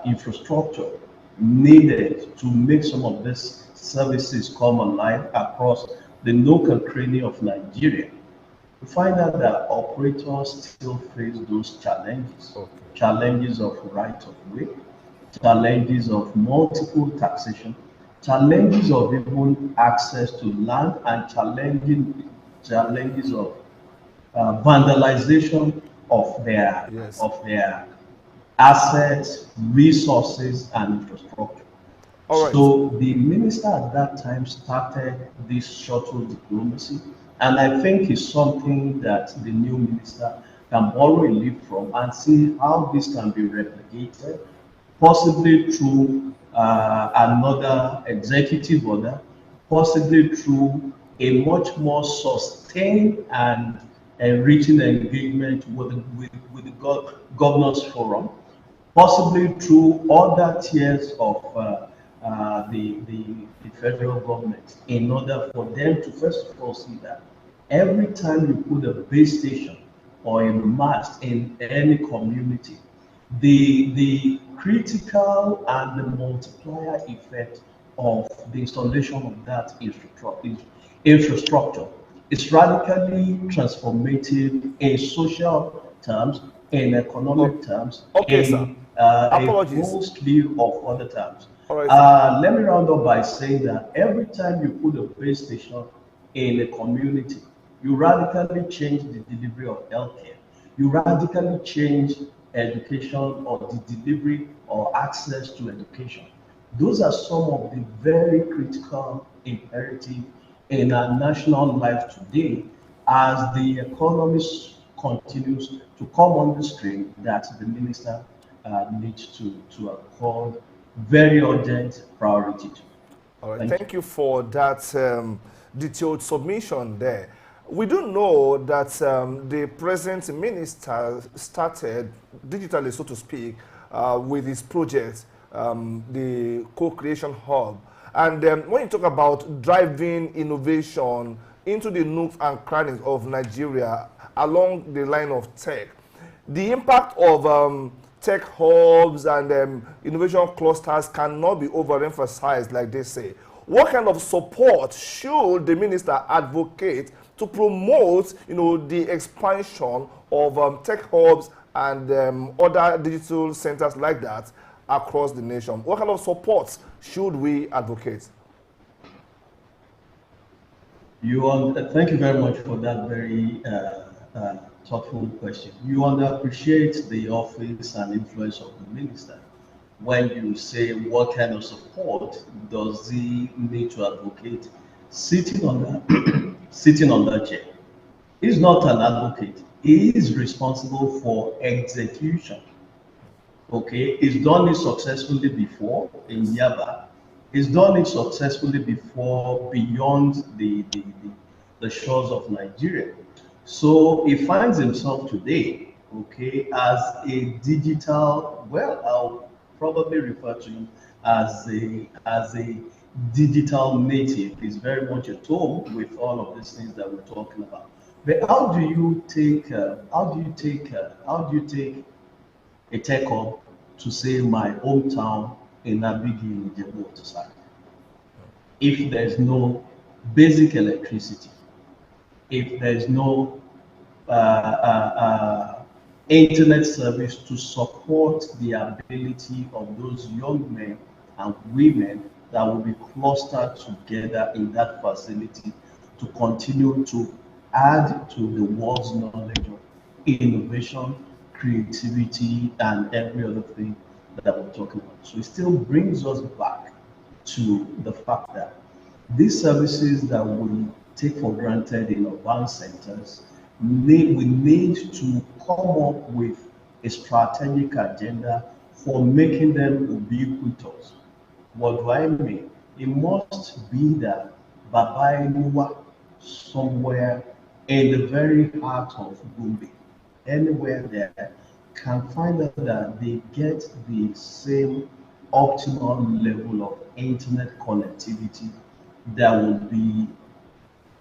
infrastructure needed to make some of these services come alive across the nook and cranny of Nigeria, we find out that operators still face those challenges. Okay. Challenges of right of way, challenges of multiple taxation, challenges of even access to land, and challenges of vandalization of Yes. their assets, resources, and infrastructure. All right. So the minister at that time started this shuttle diplomacy, and I think it's something that the new minister can borrow a leaf from and see how this can be replicated, possibly through another executive order, possibly through a much more sustained and enriching engagement with the governors forum, possibly through other tiers of the federal government, in order for them to first of all see that every time you put a base station or a mast in any community, the critical and the multiplier effect of the installation of that infrastructure is radically transformative in social terms, in economic Oh, terms, okay, sir. in a Apologies. whole slew of other terms. All right, sir. Let me round up by saying that every time you put a base station in a community, you radically change the delivery of healthcare. You radically change education or the delivery or access to education. Those are some of the very critical imperative in our national life today as the economy continues to come on the stream that the minister needs to accord very urgent priority to. All right, Thank you. thank you for that detailed submission there. We do know that the present minister started digitally, so to speak, with his project, the Co-Creation Hub. And when you talk about driving innovation into the nooks and crannies of Nigeria along the line of tech, the impact of tech hubs and innovation clusters cannot be overemphasized, like they say. What kind of support should the minister advocate to promote, the expansion of tech hubs and other digital centers like that across the nation? What kind of support should we advocate? Thank you very much for that very thoughtful question. You underappreciate the office and influence of the minister when you say what kind of support does he need to advocate sitting on that sitting on that chair. He's not an advocate. He is responsible for execution. Okay, he's done it successfully before in Yaba. He's done it successfully before beyond the shores of Nigeria. So he finds himself today, okay, as a digital, well, I'll probably refer to him as a digital native. He's very much at home with all of these things that we're talking about. But how do you take a tech hub to say my hometown in Abigi in Ijebu side if there's no basic electricity, if there's no internet service to support the ability of those young men and women that will be clustered together in that facility to continue to add to the world's knowledge of innovation, creativity, and every other thing that we're talking about. So it still brings us back to the fact that these services that we take for granted in urban centers, we need to come up with a strategic agenda for making them ubiquitous. What do I mean? It must be that Baba Enuwa somewhere in the very heart of Gombe, anywhere there, can find out that they get the same optimal level of internet connectivity that would be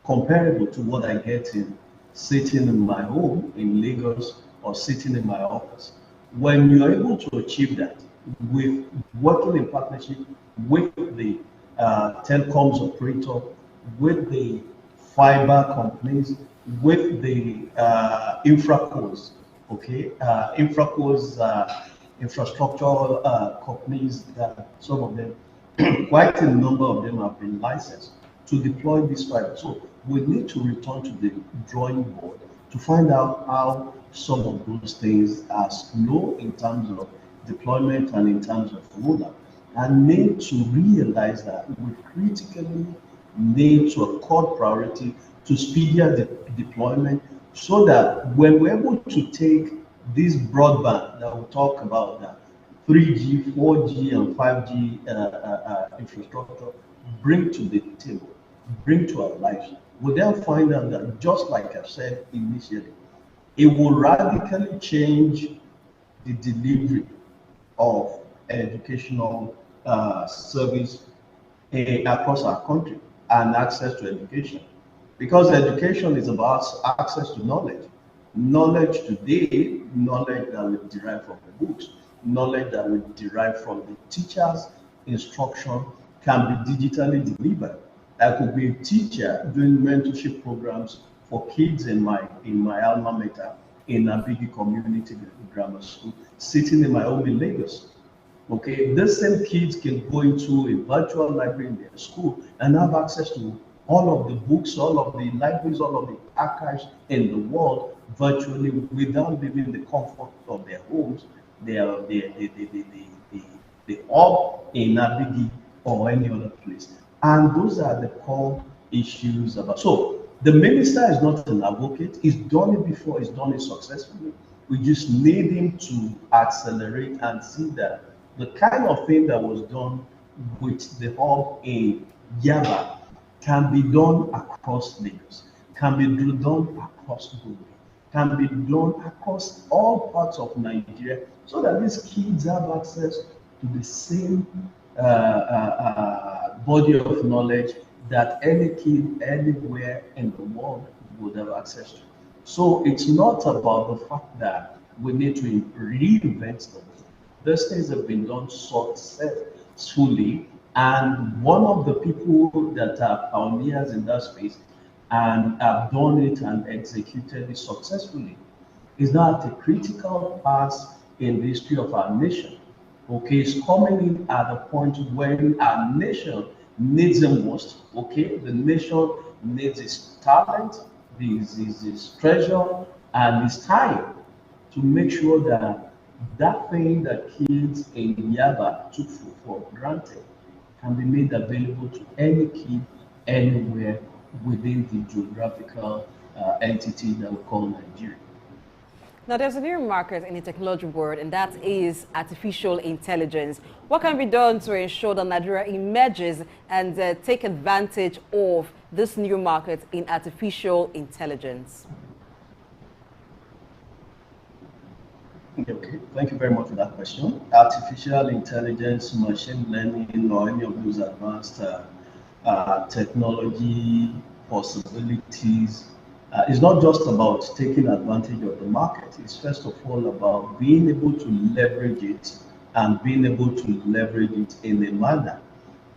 comparable to what I get in sitting in my home in Lagos or sitting in my office. When you're able to achieve that with working in partnership with the telecoms operator, with the fiber companies, with the infracos, okay, infrastructure companies that some of them, quite a number of them have been licensed to deploy this fiber. So we need to return to the drawing board to find out how some of those things are slow in terms of deployment and in terms of rollout, and need to realize that we critically need to accord priority to speedier deployment so that when we're able to take this broadband that we talk about, that 3G, 4G, and 5G infrastructure, bring to the table, bring to our lives, we'll then find out that, just like I said initially, it will radically change the delivery of educational service across our country and access to education. Because education is about access to knowledge. Knowledge today, knowledge that we derive from the books, knowledge that we derive from the teacher's instruction can be digitally delivered. I could be a teacher doing mentorship programs for kids in my alma mater in a big community grammar school, sitting in my home in Lagos. Okay, these same kids can go into a virtual library in their school and have access to all of the books, all of the libraries, all of the archives in the world virtually without leaving the comfort of their homes, the hub in Abigi or any other place. And those are the core issues about. So the minister is not an advocate. He's done it before. He's done it successfully. We just need him to accelerate and see that the kind of thing that was done with the hub in Yaba can be done across Lagos, can be done across Gombe, can be done across all parts of Nigeria, so that these kids have access to the same body of knowledge that any kid anywhere in the world would have access to. So it's not about the fact that we need to reinvent them. These things have been done successfully, and one of the people that are pioneers in that space and have done it and executed it successfully is now at a critical pass in the history of our nation. Okay, it's coming in at a point when our nation needs the most. Okay, the nation needs its talent, its treasure, and its time to make sure that that thing that kids in Yaba took for granted can be made available to any kid anywhere within the geographical entity that we call Nigeria. Now, there's a new market in the technology world, and that is artificial intelligence. What can be done to ensure that Nigeria emerges and take advantage of this new market in artificial intelligence? Okay, thank you very much for that question. Artificial intelligence, machine learning, or any of those advanced technology possibilities is not just about taking advantage of the market. It's first of all about being able to leverage it and being able to leverage it in a manner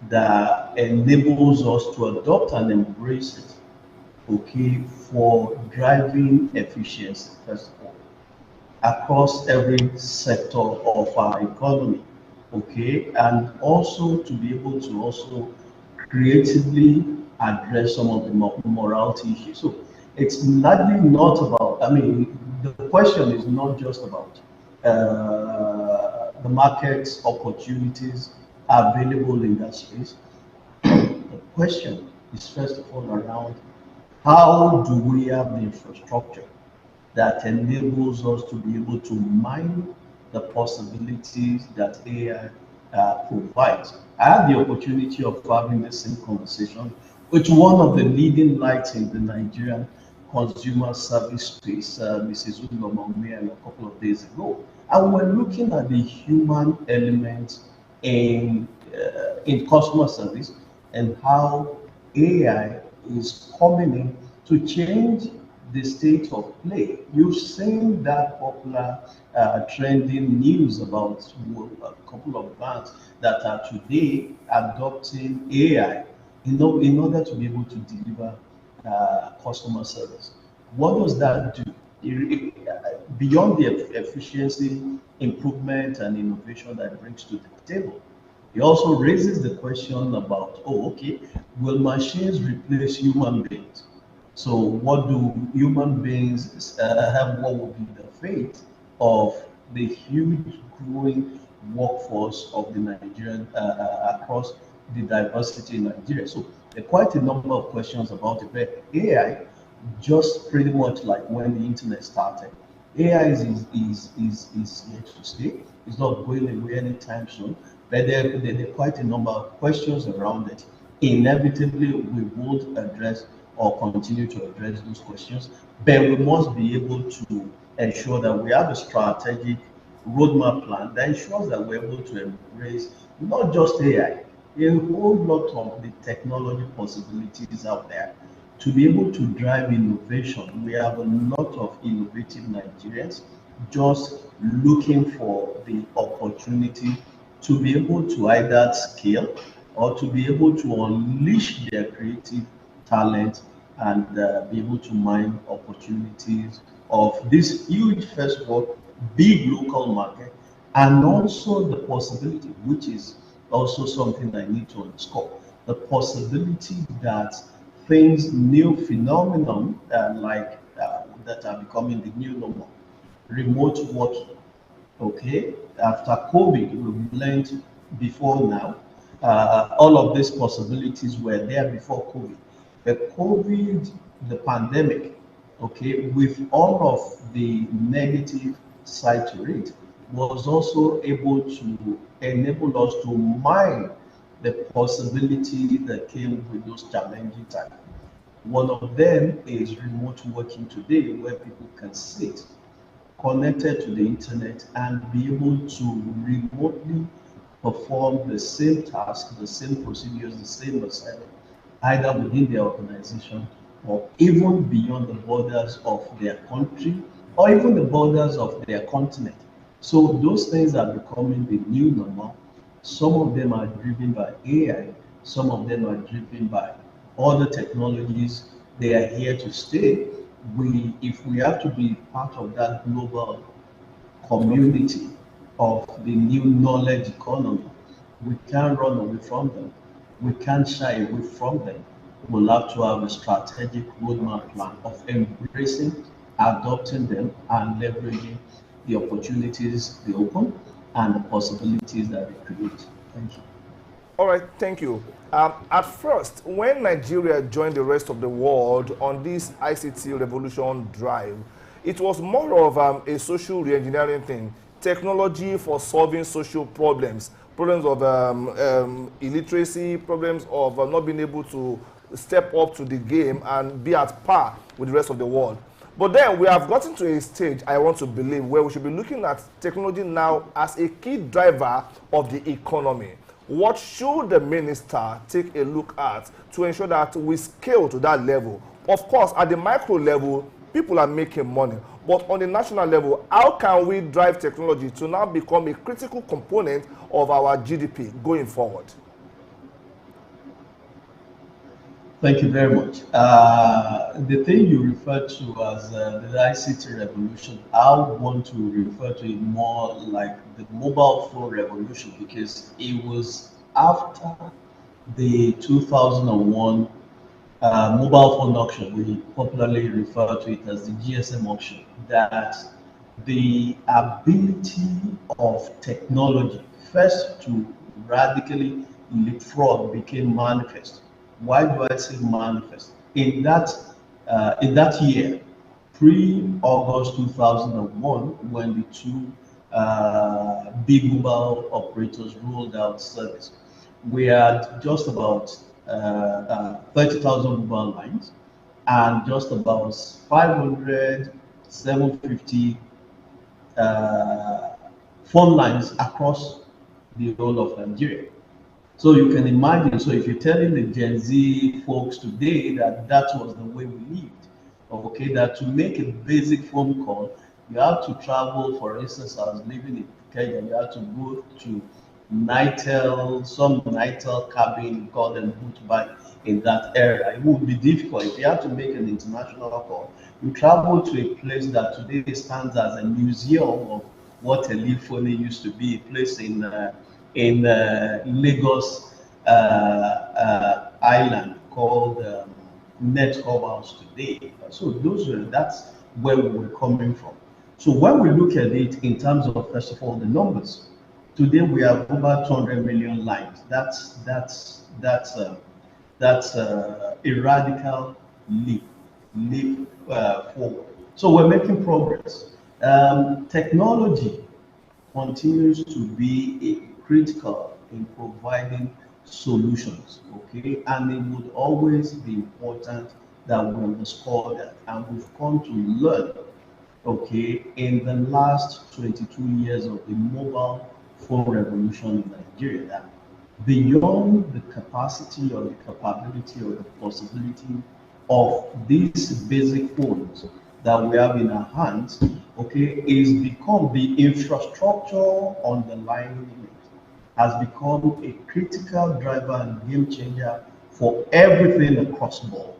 that enables us to adopt and embrace it, okay, for driving efficiency, first of all, across every sector of our economy, okay, and also to be able to also creatively address some of the morality issues. So it's largely not about, I mean, the question is not just about the market opportunities available in that space. The question is first of all around how do we have the infrastructure that enables us to be able to mine the possibilities that AI provides. I had the opportunity of having the same conversation with one of the leading lights in the Nigerian consumer service space, Mrs. Ulomome, a couple of days ago. And we're looking at the human element in customer service and how AI is coming in to change the state of play. You've seen that popular trending news about a couple of banks that are today adopting AI in order to be able to deliver customer service. What does that do? Beyond the efficiency improvement and innovation that it brings to the table, it also raises the question about, oh, okay, will machines replace human beings? So what do human beings have? What will be the fate of the huge growing workforce of the Nigerian across the diversity in Nigeria? So there are quite a number of questions about it. But AI, just pretty much like when the internet started, AI is here to stay. It's not going away anytime soon. But there are quite a number of questions around it. Inevitably, we would address or continue to address those questions, but we must be able to ensure that we have a strategic roadmap plan that ensures that we're able to embrace not just AI, a whole lot of the technology possibilities out there to be able to drive innovation. We have a lot of innovative Nigerians just looking for the opportunity to be able to either scale or to be able to unleash their creative talent and be able to mine opportunities of this huge, first of all, big local market, and also the possibility, which is also something I need to underscore, the possibility that things, new phenomenon that are becoming the new normal, remote working. Okay, after COVID, we've learned before now, all of these possibilities were there before COVID. But COVID, the pandemic, okay, with all of the negative side to it, was also able to enable us to mine the possibility that came with those challenging times. One of them is remote working today, where people can sit connected to the internet and be able to remotely perform the same task, the same procedures, the same assignment, either within their organization or even beyond the borders of their country or even the borders of their continent. So those things are becoming the new normal. Some of them are driven by AI, some of them are driven by other technologies. They are here to stay. If we have to be part of that global community of the new knowledge economy, we can't run away from them. We can't shy away from them. We'll have to have a strategic roadmap plan of embracing, adopting them, and leveraging the opportunities they open and the possibilities that they create. Thank you. All right, thank you. At first, when Nigeria joined the rest of the world on this ICT revolution drive, it was more of a social re-engineering thing, technology for solving social problems, problems of illiteracy, problems of not being able to step up to the game and be at par with the rest of the world. But then we have gotten to a stage, I want to believe, where we should be looking at technology now as a key driver of the economy. What should the minister take a look at to ensure that we scale to that level? Of course, at the micro level, people are making money. But on the national level, how can we drive technology to now become a critical component of our GDP going forward? Thank you very much. The thing you referred to as the ICT revolution, I would want to refer to it more like the mobile phone revolution, because it was after the 2001 mobile phone auction, we popularly refer to it as the GSM auction, that the ability of technology first to radically leapfrog became manifest. Why do I say manifest? In that year, pre-August 2001, when the two big mobile operators rolled out service, we had just about 30,000 mobile lines and just about 500, 750 phone lines across the whole of Nigeria. So you can imagine, so if you're telling the Gen Z folks today that that was the way we lived, okay, that to make a basic phone call, you have to travel, for instance, I was living in Kenya, you have to go to Nitel, some Nitel cabin, we call them boot back in that area. It would be difficult. If you have to make an international call, you travel to a place that today stands as a museum of what telephony used to be, a place in Lagos Island called Net Hub House today. So that's where we were coming from. So when we look at it in terms of, first of all, the numbers, today we have over 200 million lines. That's a radical leap forward. So we're making progress. Technology continues to be critical in providing solutions, okay? And it would always be important that we underscore that. And we've come to learn, okay, in the last 22 years of the mobile phone revolution in Nigeria, that beyond the capacity or the capability or the possibility of these basic phones that we have in our hands, okay, is become the infrastructure underlying it has become a critical driver and game changer for everything across the board.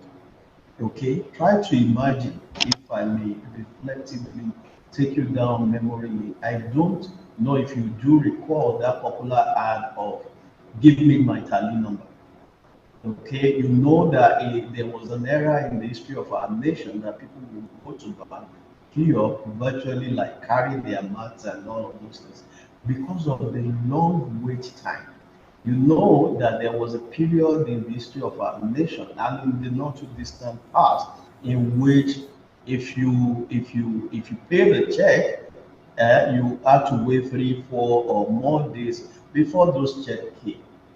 Okay, try to imagine, if I may reflectively take you down memory lane. I don't know if you do recall that popular ad of "Give me my tally number." Okay, you know that there was an era in the history of our nation that people would go to bank, queue up, virtually like carry their mats and all of those things because of the long wait time. You know that there was a period in the history of our nation and in the not too distant past in which if you pay the check, you had to wait 3, 4, or more days before those checks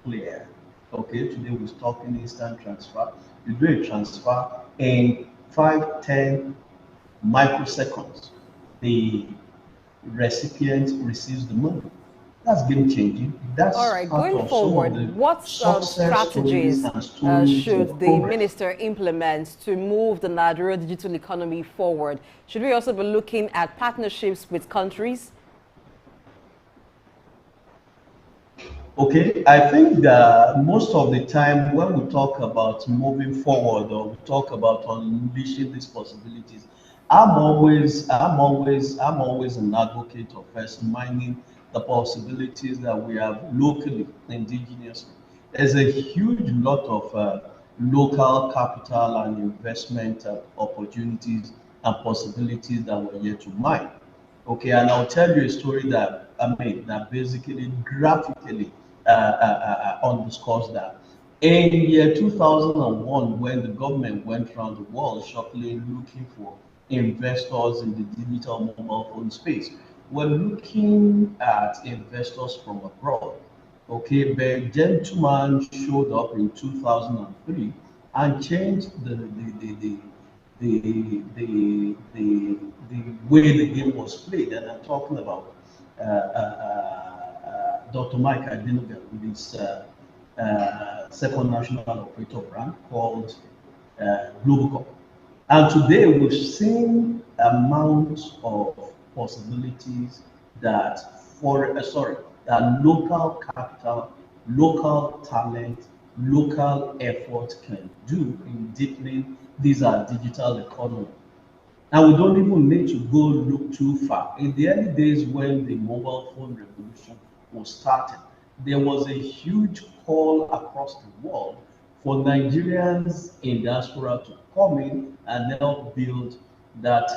clear. Okay, today we're talking instant transfer. You do a transfer in 5, 10 microseconds. The recipient receives the money. That's game changing. All That's right, part going of some of forward, the what success stories strategies and stories should of the progress. minister implement to move the Nigeria digital economy forward? Should we also be looking at partnerships with countries? Okay, I think that most of the time when we talk about moving forward or we talk about unleashing these possibilities, I'm always an advocate of first mining the possibilities that we have locally, indigenously. There's a huge lot of local capital and investment opportunities and possibilities that we're yet to mine. Okay, and I'll tell you a story that I mean that basically graphically underscores that. In year 2001, when the government went around the world shuffling looking for investors in the digital mobile phone space, we're looking at investors from abroad. Okay, the gentleman showed up in 2003 and changed the way the game was played. And I'm talking about Dr. Mike Adenoga with his second national operator brand called Global. And today we've seen amounts of possibilities that that local capital, local talent, local effort can do in deepening these our digital economy. And we don't even need to go look too far. In the early days when the mobile phone revolution was started, there was a huge call across the world for Nigerians in diaspora to come in and help build that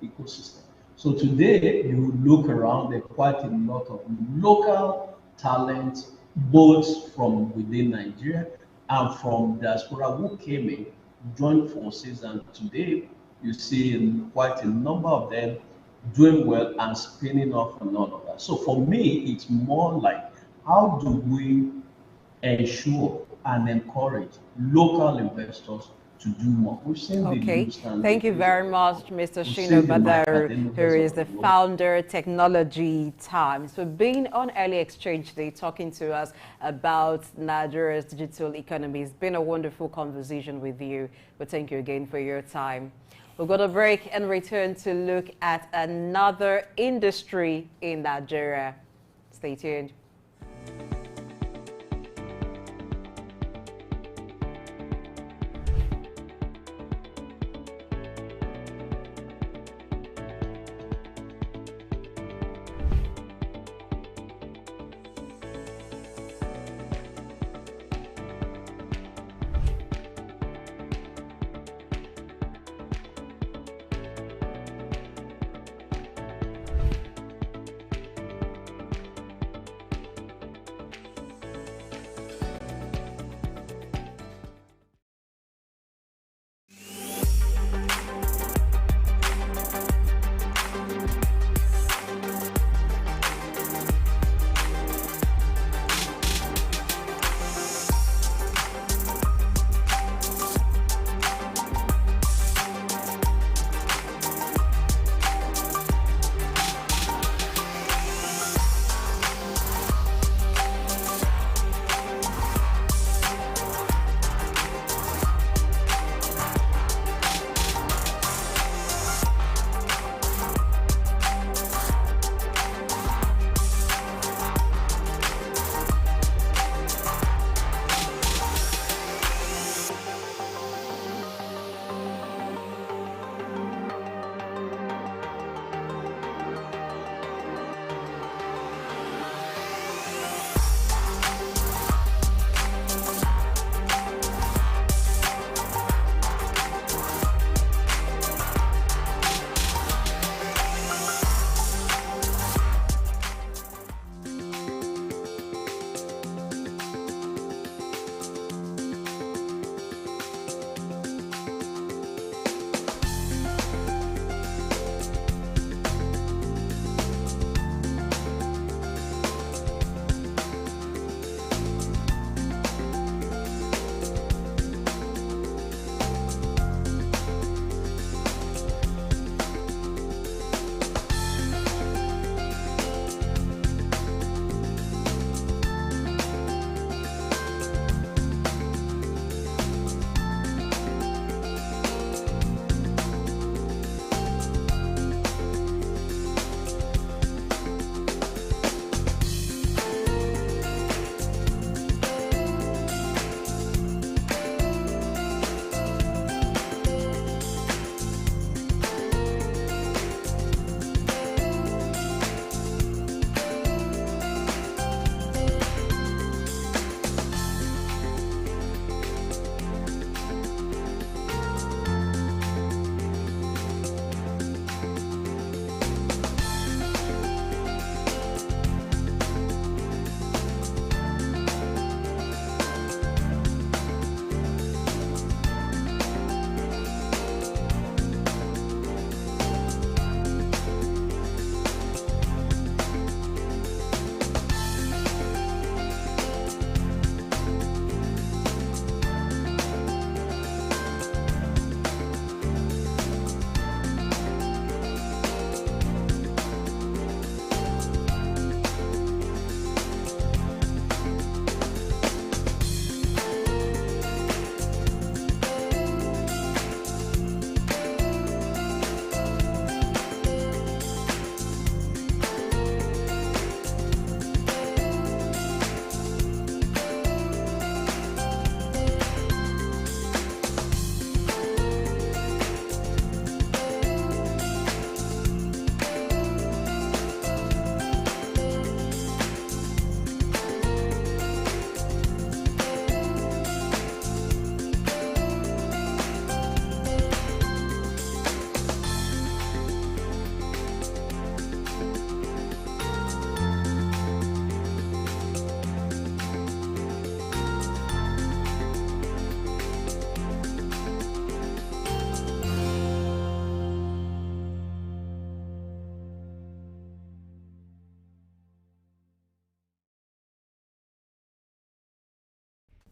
ecosystem. So today, you look around, there are quite a lot of local talent, both from within Nigeria and from diaspora who came in, joined forces, and today you see quite a number of them doing well and spinning off and all of that. So for me, it's more like how do we ensure and encourage local investors to do more? We've seen the Okay, Blue Stanley thank you case of very the much, world. Mr. We've Shino seen the Mike Badaru, who Adenugas is of the the world. founder, Technology Times, for being on Early Exchange Day, talking to us about Nigeria's digital economy. It's been a wonderful conversation with you, but thank you again for your time. We've got a break and return to look at another industry in Nigeria. Stay tuned.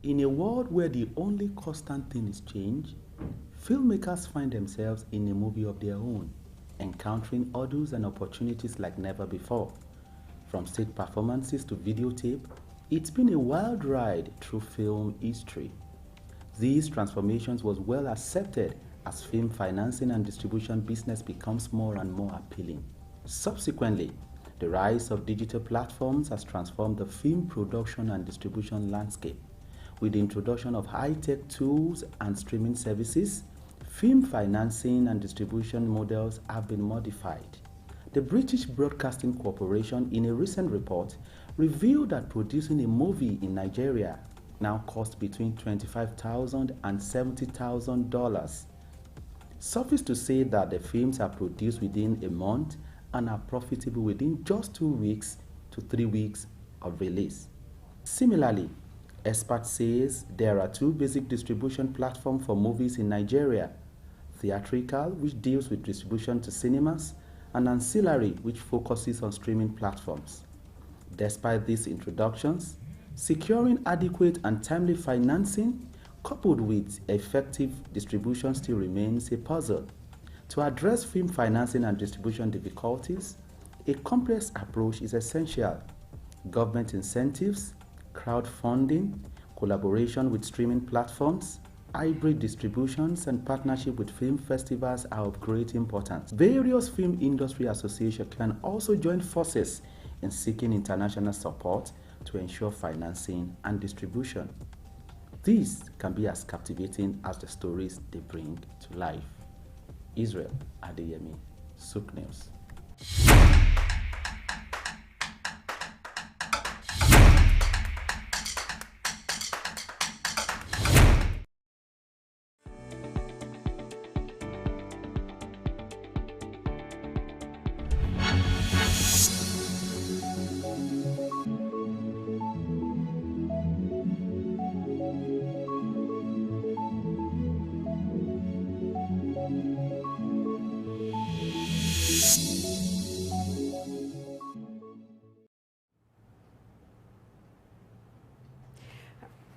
In a world where the only constant thing is change, filmmakers find themselves in a movie of their own, encountering hurdles and opportunities like never before. From stage performances to videotape, it's been a wild ride through film history. These transformations was well accepted as film financing and distribution business becomes more and more appealing. Subsequently, the rise of digital platforms has transformed the film production and distribution landscape. With the introduction of high-tech tools and streaming services, film financing and distribution models have been modified. The British Broadcasting Corporation, in a recent report, revealed that producing a movie in Nigeria now costs between $25,000 and $70,000. Suffice to say that the films are produced within a month and are profitable within just 2 weeks to 3 weeks of release. Similarly, experts say there are two basic distribution platforms for movies in Nigeria: theatrical, which deals with distribution to cinemas, and ancillary, which focuses on streaming platforms. Despite these introductions, securing adequate and timely financing coupled with effective distribution still remains a puzzle. To address film financing and distribution difficulties, a complex approach is essential. Government incentives, crowdfunding, collaboration with streaming platforms, hybrid distributions, and partnership with film festivals are of great importance. Various film industry associations can also join forces in seeking international support to ensure financing and distribution. These can be as captivating as the stories they bring to life. Israel Adeyemi, Souk News.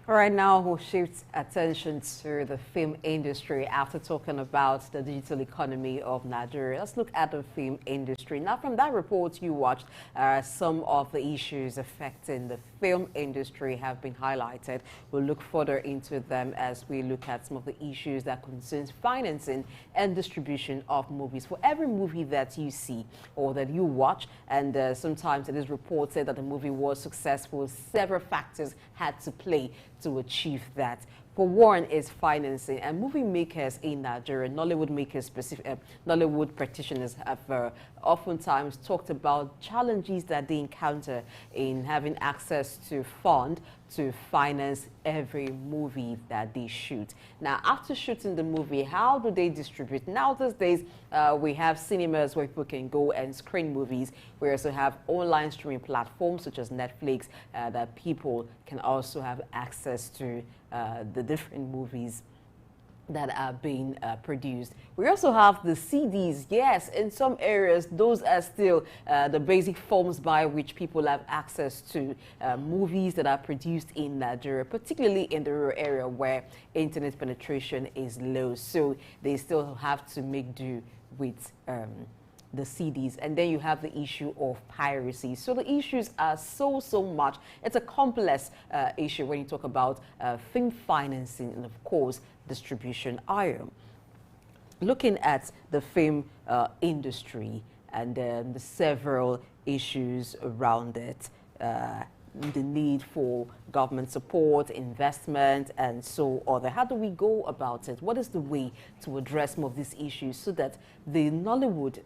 All right, now we'll shift attention to the film industry after talking about the digital economy of Nigeria. Let's look at the film industry. Now, from that report you watched, some of the issues affecting the film industry have been highlighted. We'll look further into them as we look at some of the issues that concerns financing and distribution of movies. For every movie that you see or that you watch, and sometimes it is reported that the movie was successful, several factors had to play to achieve that. For one is financing, and movie makers in Nigeria, Nollywood makers, Nollywood practitioners have oftentimes talked about challenges that they encounter in having access to fund to finance every movie that they shoot. Now, after shooting the movie, how do they distribute? Now, these days, we have cinemas where people can go and screen movies. We also have online streaming platforms such as Netflix that people can also have access to the different movies that are being produced. We also have the CDs. Yes, in some areas, those are still the basic forms by which people have access to movies that are produced in Nigeria, particularly in the rural area where internet penetration is low. So they still have to make do with the CDs. And then you have the issue of piracy. So the issues are so much. It's a complex issue when you talk about film financing and, of course, distribution. Looking at the film industry and the several issues around it, the need for government support, investment, and so on. How do we go about it? What is the way to address some of these issues so that the Nollywood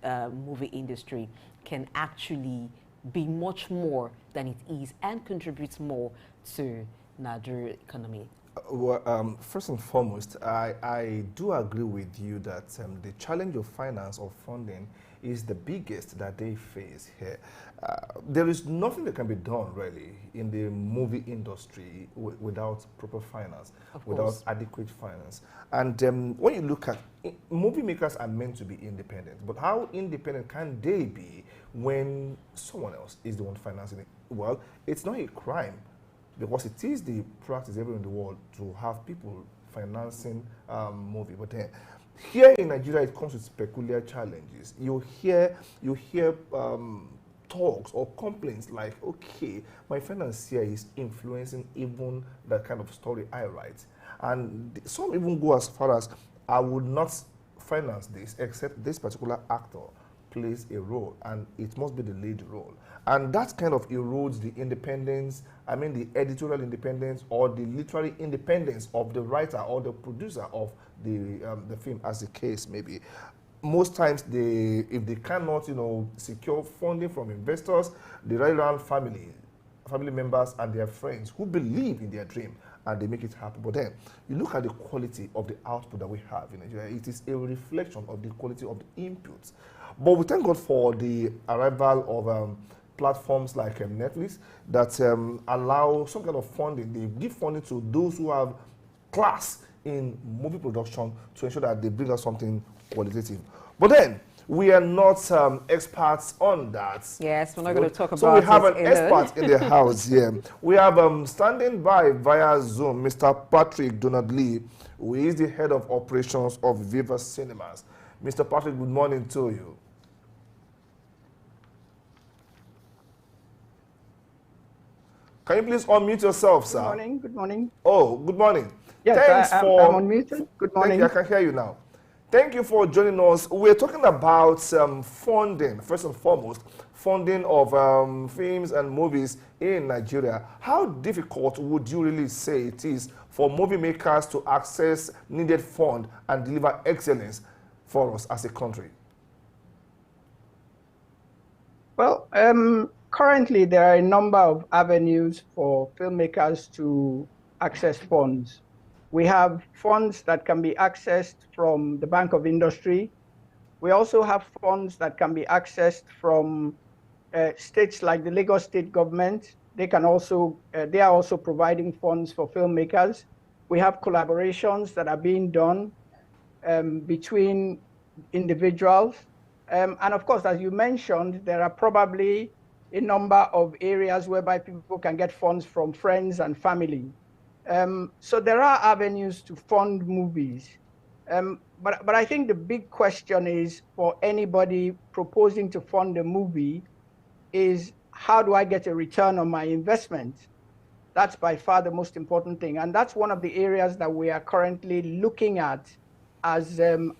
movie industry can actually be much more than it is and contribute more to Nigerian economy? Well, first and foremost, I do agree with you that the challenge of finance or funding is the biggest that they face here. There is nothing that can be done really in the movie industry without proper finance, without adequate finance. And when you look at movie makers are meant to be independent, but how independent can they be when someone else is the one financing it? Well, it's not a crime because it is the practice everywhere in the world to have people financing movie. But then here in Nigeria, it comes with peculiar challenges. You hear talks or complaints like, okay, my financier is influencing even the kind of story I write. And some even go as far as, I would not finance this except this particular actor plays a role and it must be the lead role. And that kind of erodes the independence, I mean the editorial independence or the literary independence of the writer or the producer of the film, as the case may be. Most times, if they cannot, secure funding from investors, they rely around family members and their friends who believe in their dream and they make it happen. But then, you look at the quality of the output that we have in Nigeria, it is a reflection of the quality of the inputs. But we thank God for the arrival of platforms like Netflix that allow some kind of funding. They give funding to those who have class in movie production to ensure that they bring us something qualitative. But then, we are not experts on that. Yes, we're not going to talk about it. So we have an expert in the house here. We have standing by via Zoom, Mr. Patrick Donald-Lee, who is the head of operations of Viva Cinemas. Mr. Patrick, good morning to you. Can you please unmute yourself, sir? Good morning. Good morning. Oh, good morning. Yes, I'm unmuted. Good morning. Thank you. I can hear you now. Thank you for joining us. We're talking about funding, first and foremost, funding of films and movies in Nigeria. How difficult would you really say it is for movie makers to access needed fund and deliver excellence for us as a country? Well, currently there are a number of avenues for filmmakers to access funds. We have funds that can be accessed from the Bank of Industry. We also have funds that can be accessed from states like the Lagos State government. They are also providing funds for filmmakers. We have collaborations that are being done between individuals. And of course, as you mentioned, there are probably a number of areas whereby people can get funds from friends and family. So there are avenues to fund movies. But I think the big question is for anybody proposing to fund a movie is, how do I get a return on my investment? That's by far the most important thing. And that's one of the areas that we are currently looking at as an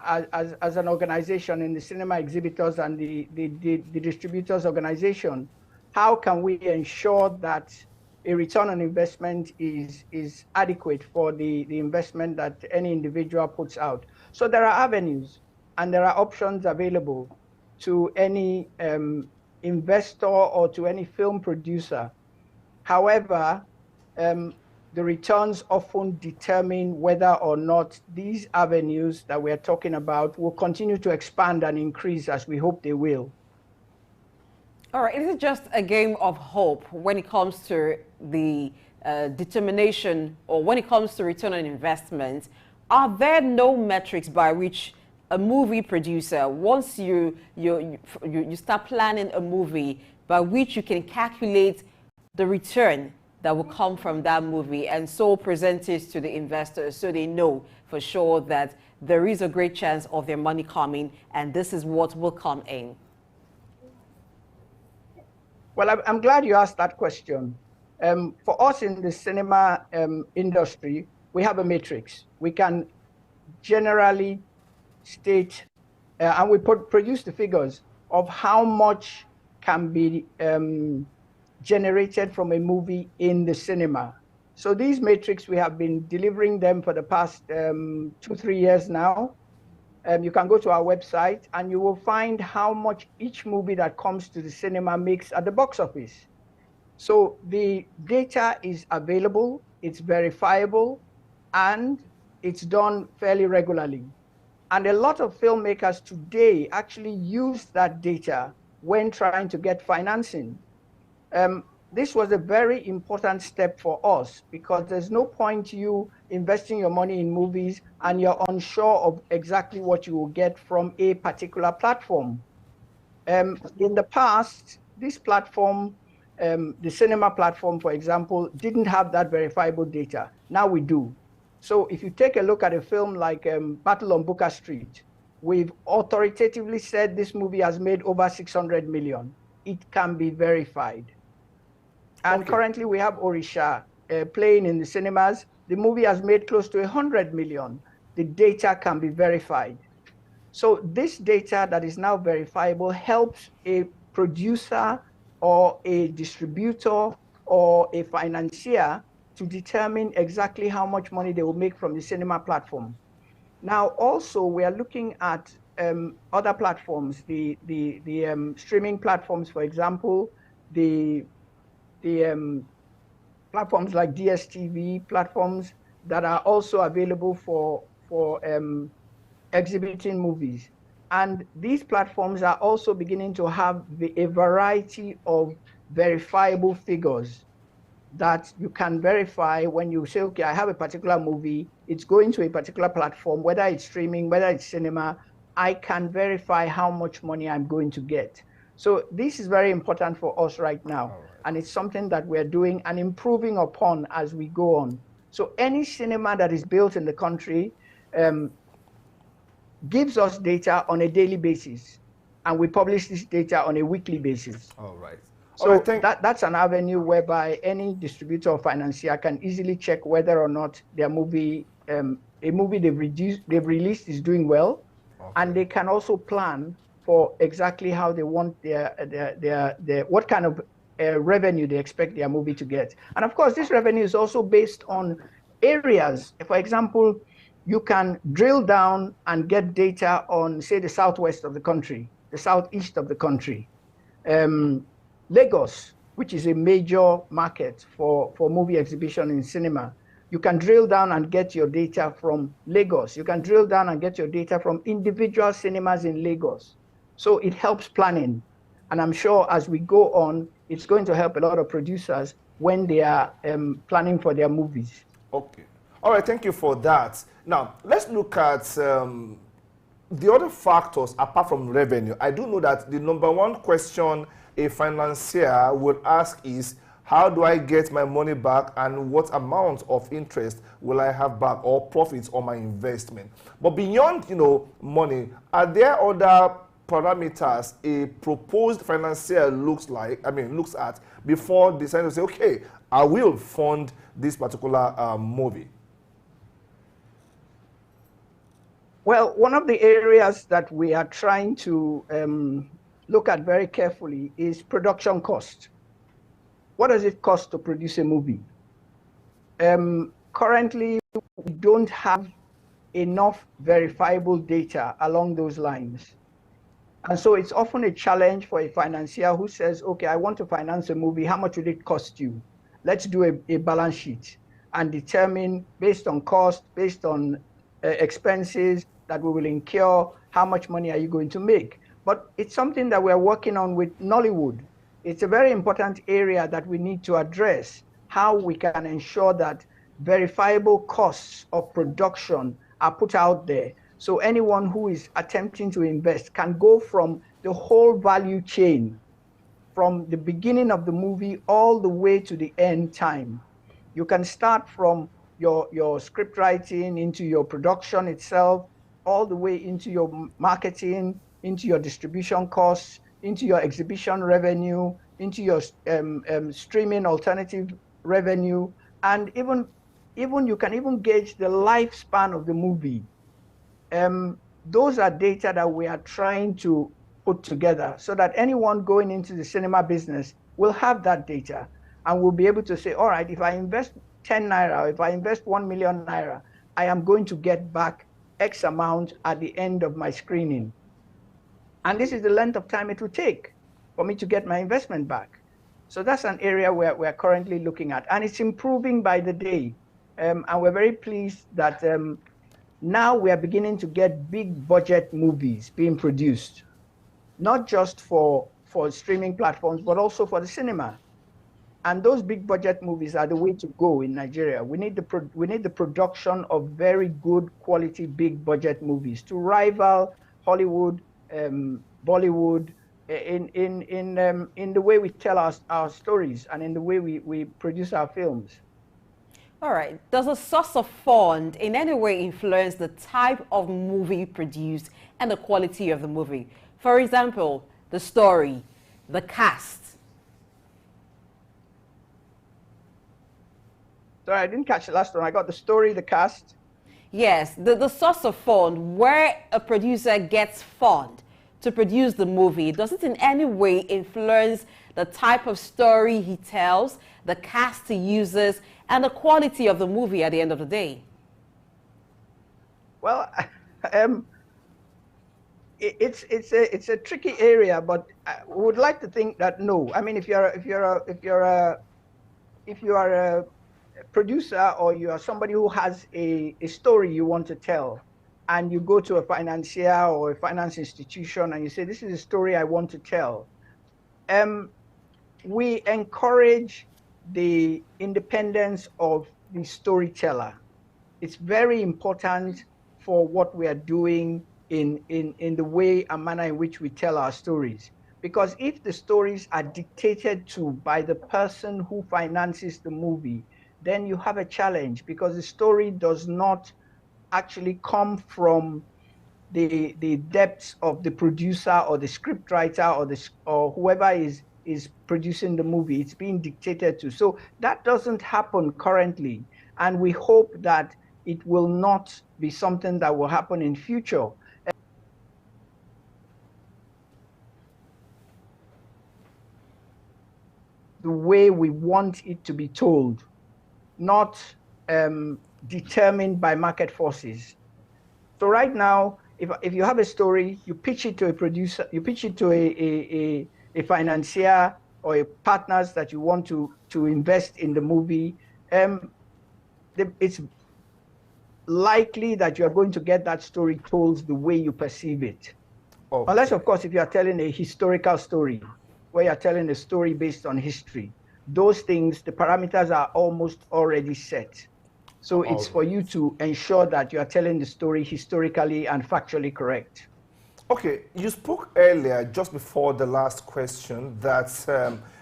organization in the Cinema Exhibitors and the Distributors Organization. How can we ensure that a return on investment is adequate for the investment that any individual puts out? So there are avenues and there are options available to any investor or to any film producer. However, the returns often determine whether or not these avenues that we're talking about will continue to expand and increase, as we hope they will. All right, is it just a game of hope when it comes to the determination, or when it comes to return on investment? Are there no metrics by which a movie producer, once you start planning a movie, by which you can calculate the return that will come from that movie and so present it to the investors so they know for sure that there is a great chance of their money coming and this is what will come in? Well, I'm glad you asked that question. For us in the cinema industry, we have a matrix. We can generally state, and we produce the figures of how much can be generated from a movie in the cinema. So these metrics, we have been delivering them for the past 2-3 years now. You can go to our website and you will find how much each movie that comes to the cinema makes at the box office. So the data is available, it's verifiable, and it's done fairly regularly. And a lot of filmmakers today actually use that data when trying to get financing. This was a very important step for us because there's no point you investing your money in movies and you're unsure of exactly what you will get from a particular platform. In the past, this platform the cinema platform, for example, didn't have that verifiable data. Now we do. So if you take a look at a film like Battle on Booker Street, we've authoritatively said this movie has made over 600 million. It can be verified. And currently we have Orisha playing in the cinemas. The movie has made close to 100 million. The data can be verified. So this data that is now verifiable helps a producer or a distributor or a financier to determine exactly how much money they will make from the cinema platform. Now, also, we are looking at other platforms, the streaming platforms, for example, the platforms like DSTV, platforms that are also available for exhibiting movies. And these platforms are also beginning to have a variety of verifiable figures that you can verify when you say, okay, I have a particular movie, it's going to a particular platform, whether it's streaming, whether it's cinema, I can verify how much money I'm going to get. So this is very important for us right now. And it's something that we're doing and improving upon as we go on. So any cinema that is built in the country gives us data on a daily basis, and we publish this data on a weekly basis. All right. So that's an avenue whereby any distributor or financier can easily check whether or not their movie, a movie they've released is doing well, and they can also plan for exactly how they want their what kind of revenue they expect their movie to get. And of course, this revenue is also based on areas. For example, you can drill down and get data on, say, the southwest of the country, the southeast of the country. Lagos, which is a major market for movie exhibition in cinema, you can drill down and get your data from Lagos. You can drill down and get your data from individual cinemas in Lagos. So it helps planning. And I'm sure as we go on, it's going to help a lot of producers when they are planning for their movies. Okay. All right, thank you for that. Now, let's look at the other factors apart from revenue. I do know that the number one question a financier would ask is, how do I get my money back and what amount of interest will I have back or profits on my investment? But beyond, money, are there other parameters a proposed financier looks at before deciding to say, okay, I will fund this particular movie? Well, one of the areas that we are trying to look at very carefully is production cost. What does it cost to produce a movie? Currently, we don't have enough verifiable data along those lines. And so it's often a challenge for a financier who says, okay, I want to finance a movie. How much will it cost you? Let's do a balance sheet and determine based on cost, based on expenses that we will incur, how much money are you going to make? But it's something that we're working on with Nollywood. It's a very important area that we need to address, how we can ensure that verifiable costs of production are put out there. So anyone who is attempting to invest can go from the whole value chain, from the beginning of the movie all the way to the end time. You can start from your script writing into your production itself, all the way into your marketing, into your distribution costs, into your exhibition revenue, into your streaming alternative revenue, and even you can even gauge the lifespan of the movie. Those are data that we are trying to put together so that anyone going into the cinema business will have that data and will be able to say, all right, if I invest 10 naira, if I invest 1 million naira, I am going to get back X amount at the end of my screening. And this is the length of time it will take for me to get my investment back. So that's an area where we're currently looking at, and it's improving by the day. And we're very pleased that now we are beginning to get big budget movies being produced, not just for streaming platforms, but also for the cinema. And those big budget movies are the way to go in Nigeria. We need the production of very good quality big budget movies to rival Hollywood, Bollywood, in the way we tell our stories and in the way we produce our films. All right. Does a source of fund in any way influence the type of movie produced and the quality of the movie? For example, the story, the cast. Sorry, I didn't catch the last one. I got the story, the cast. Yes, the source of fund, where a producer gets fund to produce the movie, does it in any way influence the type of story he tells, the cast he uses, and the quality of the movie at the end of the day? Well, it's a tricky area, but I would like to think that no. I mean, if you are a producer or you are somebody who has a story you want to tell, and you go to a financier or a finance institution and you say, this is a story I want to tell, we encourage the independence of the storyteller. It's very important for what we are doing in the way and manner in which we tell our stories. Because if the stories are dictated to by the person who finances the movie, then you have a challenge, because the story does not actually come from the depths of the producer or the scriptwriter or whoever is producing the movie. It's being dictated to. So that doesn't happen currently, and we hope that it will not be something that will happen in future. The way we want it to be told, not determined by market forces. So right now, if you have a story, you pitch it to a producer, you pitch it to a financier or a partners that you want to invest in the movie, it's likely that you are going to get that story told the way you perceive it. Okay. Unless, of course, if you are telling a historical story, where you're telling a story based on history, those things, the parameters are almost already set. So it's for you to ensure that you are telling the story historically and factually correct. Okay, you spoke earlier, just before the last question, that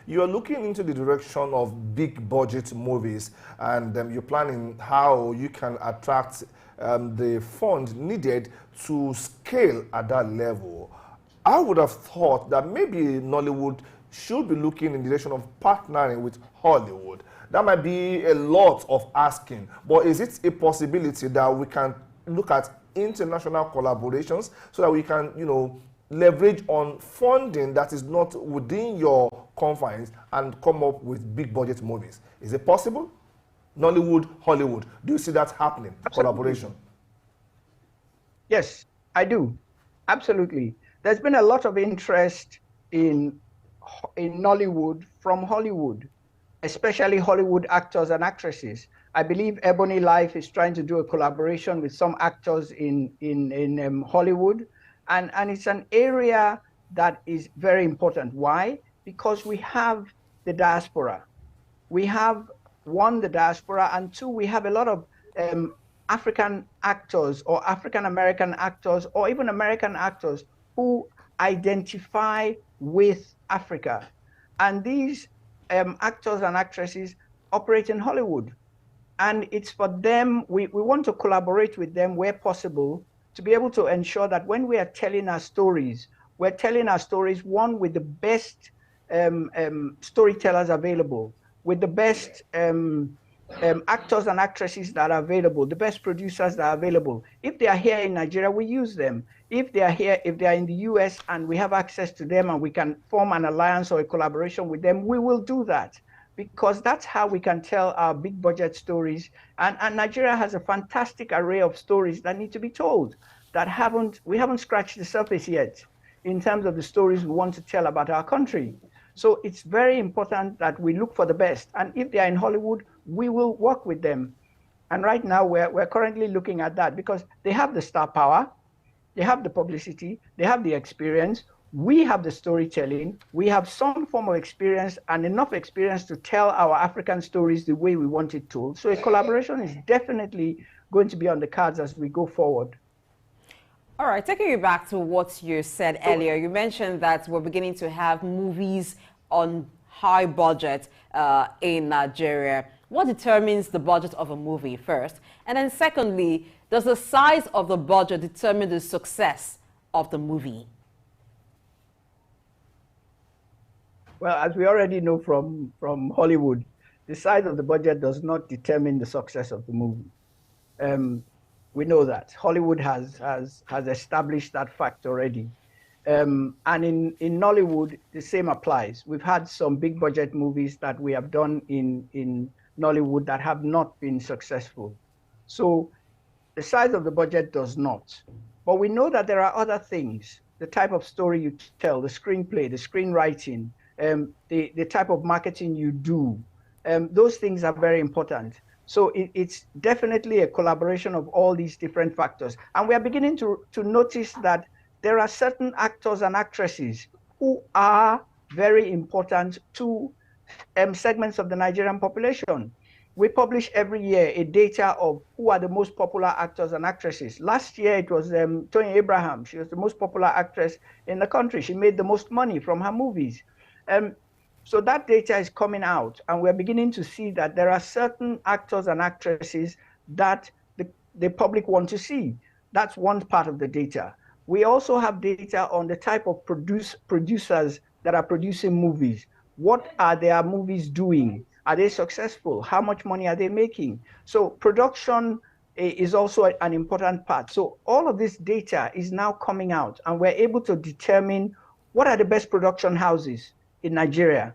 you are looking into the direction of big budget movies, and you're planning how you can attract the fund needed to scale at that level. I would have thought that maybe Nollywood should be looking in the direction of partnering with Hollywood. That might be a lot of asking, but is it a possibility that we can look at international collaborations so that we can, leverage on funding that is not within your confines and come up with big budget movies? Is it possible? Nollywood, Hollywood, do you see that happening? Absolutely. Collaboration? Yes, I do. Absolutely. There's been a lot of interest in Nollywood from Hollywood, especially Hollywood actors and actresses. I believe Ebony Life is trying to do a collaboration with some actors in Hollywood. And it's an area that is very important. Why? Because we have the diaspora. We have, one, the diaspora, and two, we have a lot of African actors or African-American actors or even American actors who identify with Africa. And these actors and actresses operate in Hollywood. And it's for them, we want to collaborate with them where possible to be able to ensure that when we are telling our stories, we're telling our stories, one, with the best storytellers available, with the best actors and actresses that are available, the best producers that are available. If they are here in Nigeria, we use them. If they are here, if they are in the US and we have access to them and we can form an alliance or a collaboration with them, we will do that, because that's how we can tell our big budget stories. And Nigeria has a fantastic array of stories that need to be told, that we haven't scratched the surface yet in terms of the stories we want to tell about our country. So it's very important that we look for the best. And if they are in Hollywood, we will work with them. And right now we're currently looking at that because they have the star power, they have the publicity, they have the experience. We have the storytelling. We have some form of experience and enough experience to tell our African stories the way we want it told. So a collaboration is definitely going to be on the cards as we go forward. All right, taking you back to what you said earlier, you mentioned that we're beginning to have movies on high budget in Nigeria. What determines the budget of a movie first? And then secondly, does the size of the budget determine the success of the movie? Well, as we already know from Hollywood, the size of the budget does not determine the success of the movie. We know that Hollywood has established that fact already. And in Nollywood, the same applies. We've had some big budget movies that we have done in Nollywood that have not been successful. So the size of the budget does not. But we know that there are other things, the type of story you tell, the screenplay, the screenwriting, the type of marketing you do. Those things are very important. So it's definitely a collaboration of all these different factors. And we are beginning to notice that there are certain actors and actresses who are very important to segments of the Nigerian population. We publish every year a data of who are the most popular actors and actresses. Last year, it was Tony Abraham. She was the most popular actress in the country. She made the most money from her movies. So that data is coming out, and we're beginning to see that there are certain actors and actresses that the public want to see. That's one part of the data. We also have data on the type of producers that are producing movies. What are their movies doing? Are they successful? How much money are they making? So production is also an important part. So all of this data is now coming out, and we're able to determine what are the best production houses in Nigeria.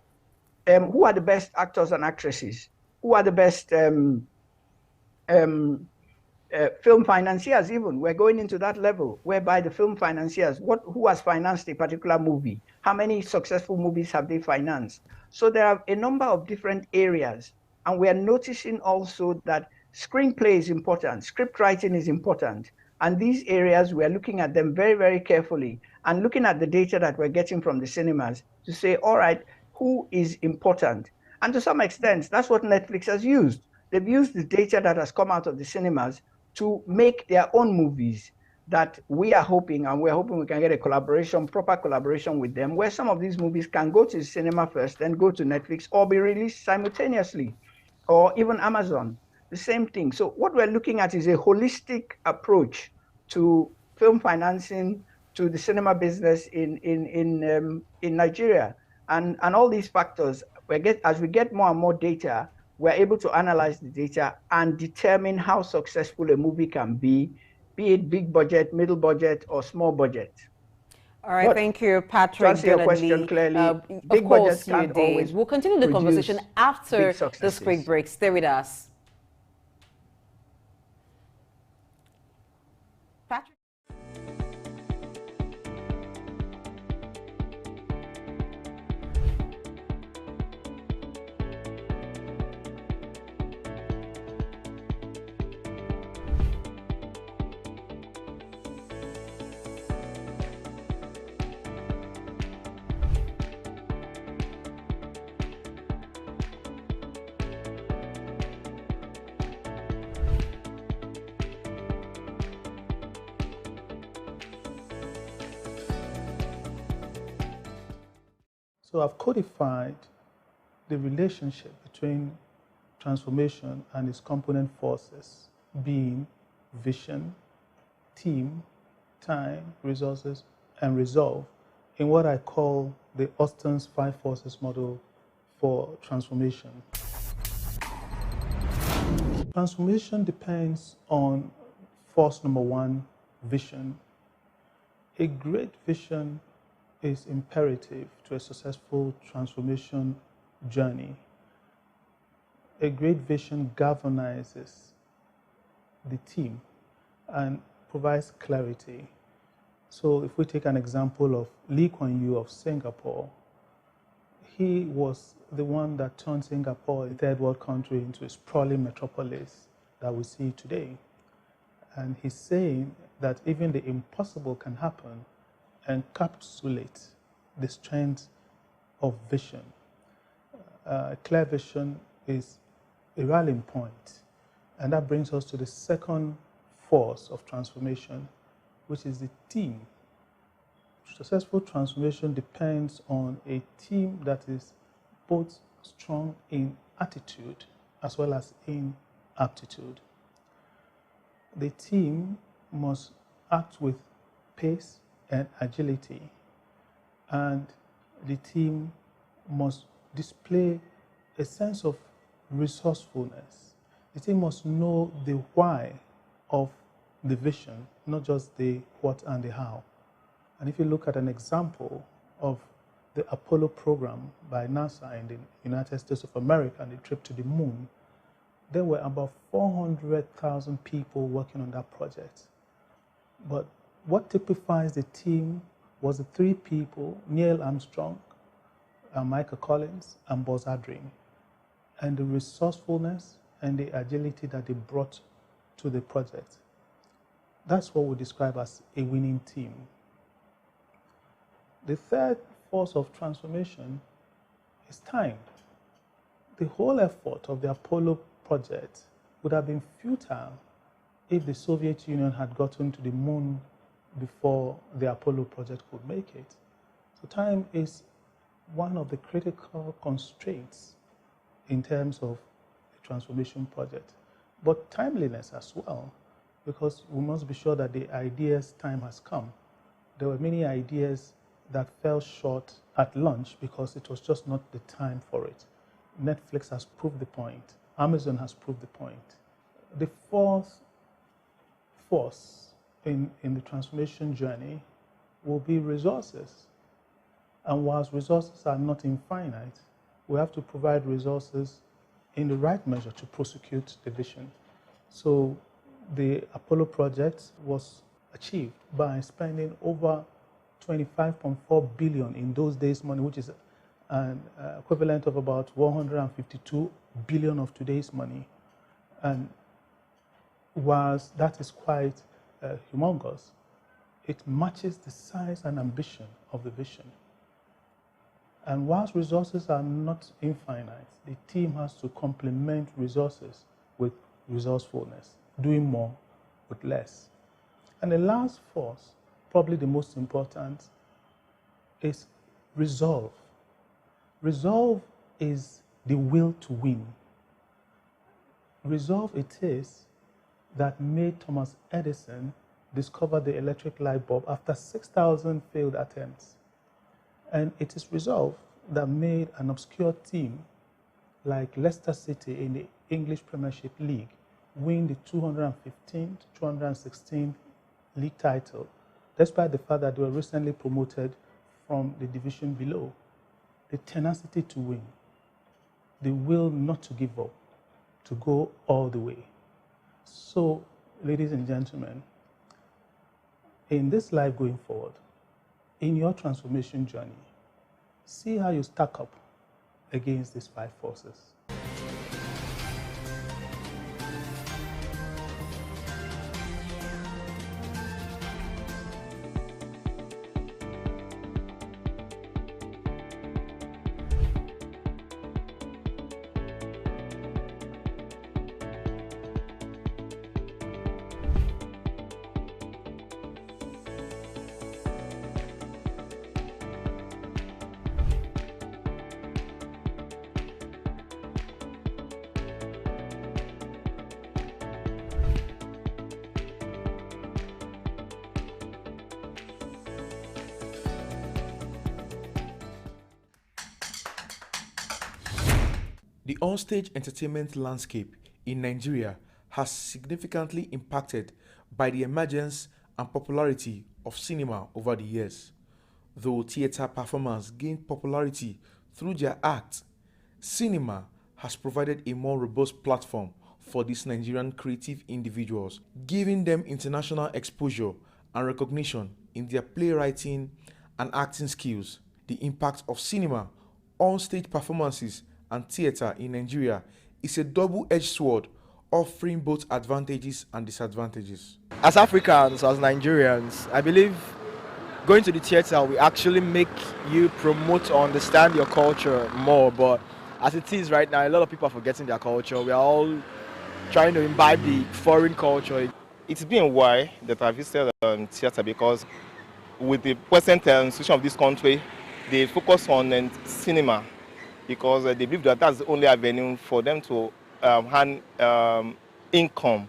Who are the best actors and actresses? Who are the best film financiers even? We're going into that level whereby the film financiers, who has financed a particular movie? How many successful movies have they financed? So there are a number of different areas. And we are noticing also that screenplay is important, script writing is important. And these areas, we are looking at them very, very carefully and looking at the data that we're getting from the cinemas to say, all right, who is important? And to some extent, that's what Netflix has used. They've used the data that has come out of the cinemas to make their own movies that we are hoping, and we're hoping we can get a proper collaboration with them, where some of these movies can go to the cinema first, then go to Netflix, or be released simultaneously, or even Amazon, the same thing. So what we're looking at is a holistic approach to film financing, to the cinema business in Nigeria. And all these factors, as we get more and more data, we're able to analyze the data and determine how successful a movie can be it big budget, middle budget, or small budget. All right, thank you, Patrick. To answer your question clearly, big of course you did. We'll continue the conversation after this quick break. Stay with us. Patrick. So I've codified the relationship between transformation and its component forces, being vision, team, time, resources, and resolve, in what I call the Austin's 5 forces model for transformation. Transformation depends on force number 1, vision. A great vision is imperative to a successful transformation journey. A great vision galvanizes the team and provides clarity. So if we take an example of Lee Kuan Yew of Singapore, he was the one that turned Singapore, a third world country, into a sprawling metropolis that we see today. And he's saying that even the impossible can happen, encapsulate the strength of vision. Clear vision is a rallying point, and that brings us to the second force of transformation, which is the team. Successful transformation depends on a team that is both strong in attitude as well as in aptitude. The team must act with pace and agility, and the team must display a sense of resourcefulness. The team must know the why of the vision, not just the what and the how. And if you look at an example of the Apollo program by NASA in the United States of America and the trip to the moon, there were about 400,000 people working on that project. But what typifies the team was the three people, Neil Armstrong, Michael Collins, and Buzz Aldrin, and the resourcefulness and the agility that they brought to the project. That's what we describe as a winning team. The third force of transformation is time. The whole effort of the Apollo project would have been futile if the Soviet Union had gotten to the moon before the Apollo project could make it. So time is one of the critical constraints in terms of the transformation project, but timeliness as well, because we must be sure that the ideas' time has come. There were many ideas that fell short at launch because it was just not the time for it. Netflix has proved the point. Amazon has proved the point. The fourth force in the transformation journey will be resources. And whilst resources are not infinite, we have to provide resources in the right measure to prosecute the vision. So the Apollo project was achieved by spending over 25.4 billion in those days' money, which is an equivalent of about 152 billion of today's money. And whilst that is quite humongous, it matches the size and ambition of the vision. And whilst resources are not infinite, the team has to complement resources with resourcefulness, doing more with less. And the last force, probably the most important, is resolve. Resolve is the will to win. Resolve it is that made Thomas Edison discover the electric light bulb after 6,000 failed attempts. And it is resolve that made an obscure team like Leicester City in the English Premiership League win the 215th, 216th league title, despite the fact that they were recently promoted from the division below. The tenacity to win, the will not to give up, to go all the way. So, ladies and gentlemen, in this life going forward, in your transformation journey, see how you stack up against these five forces. The onstage entertainment landscape in Nigeria has significantly impacted by the emergence and popularity of cinema over the years. Though theatre performers gained popularity through their acts, cinema has provided a more robust platform for these Nigerian creative individuals, giving them international exposure and recognition in their playwriting and acting skills. The impact of cinema, on-stage performances, and theatre in Nigeria is a double-edged sword, offering both advantages and disadvantages. As Africans, as Nigerians, I believe going to the theatre will actually make you promote or understand your culture more. But as it is right now, a lot of people are forgetting their culture. We are all trying to imbibe the foreign culture. It's been why that I visited theater, because with the present situation of this country, they focus on cinema, because they believe that that's the only avenue for them to earn income.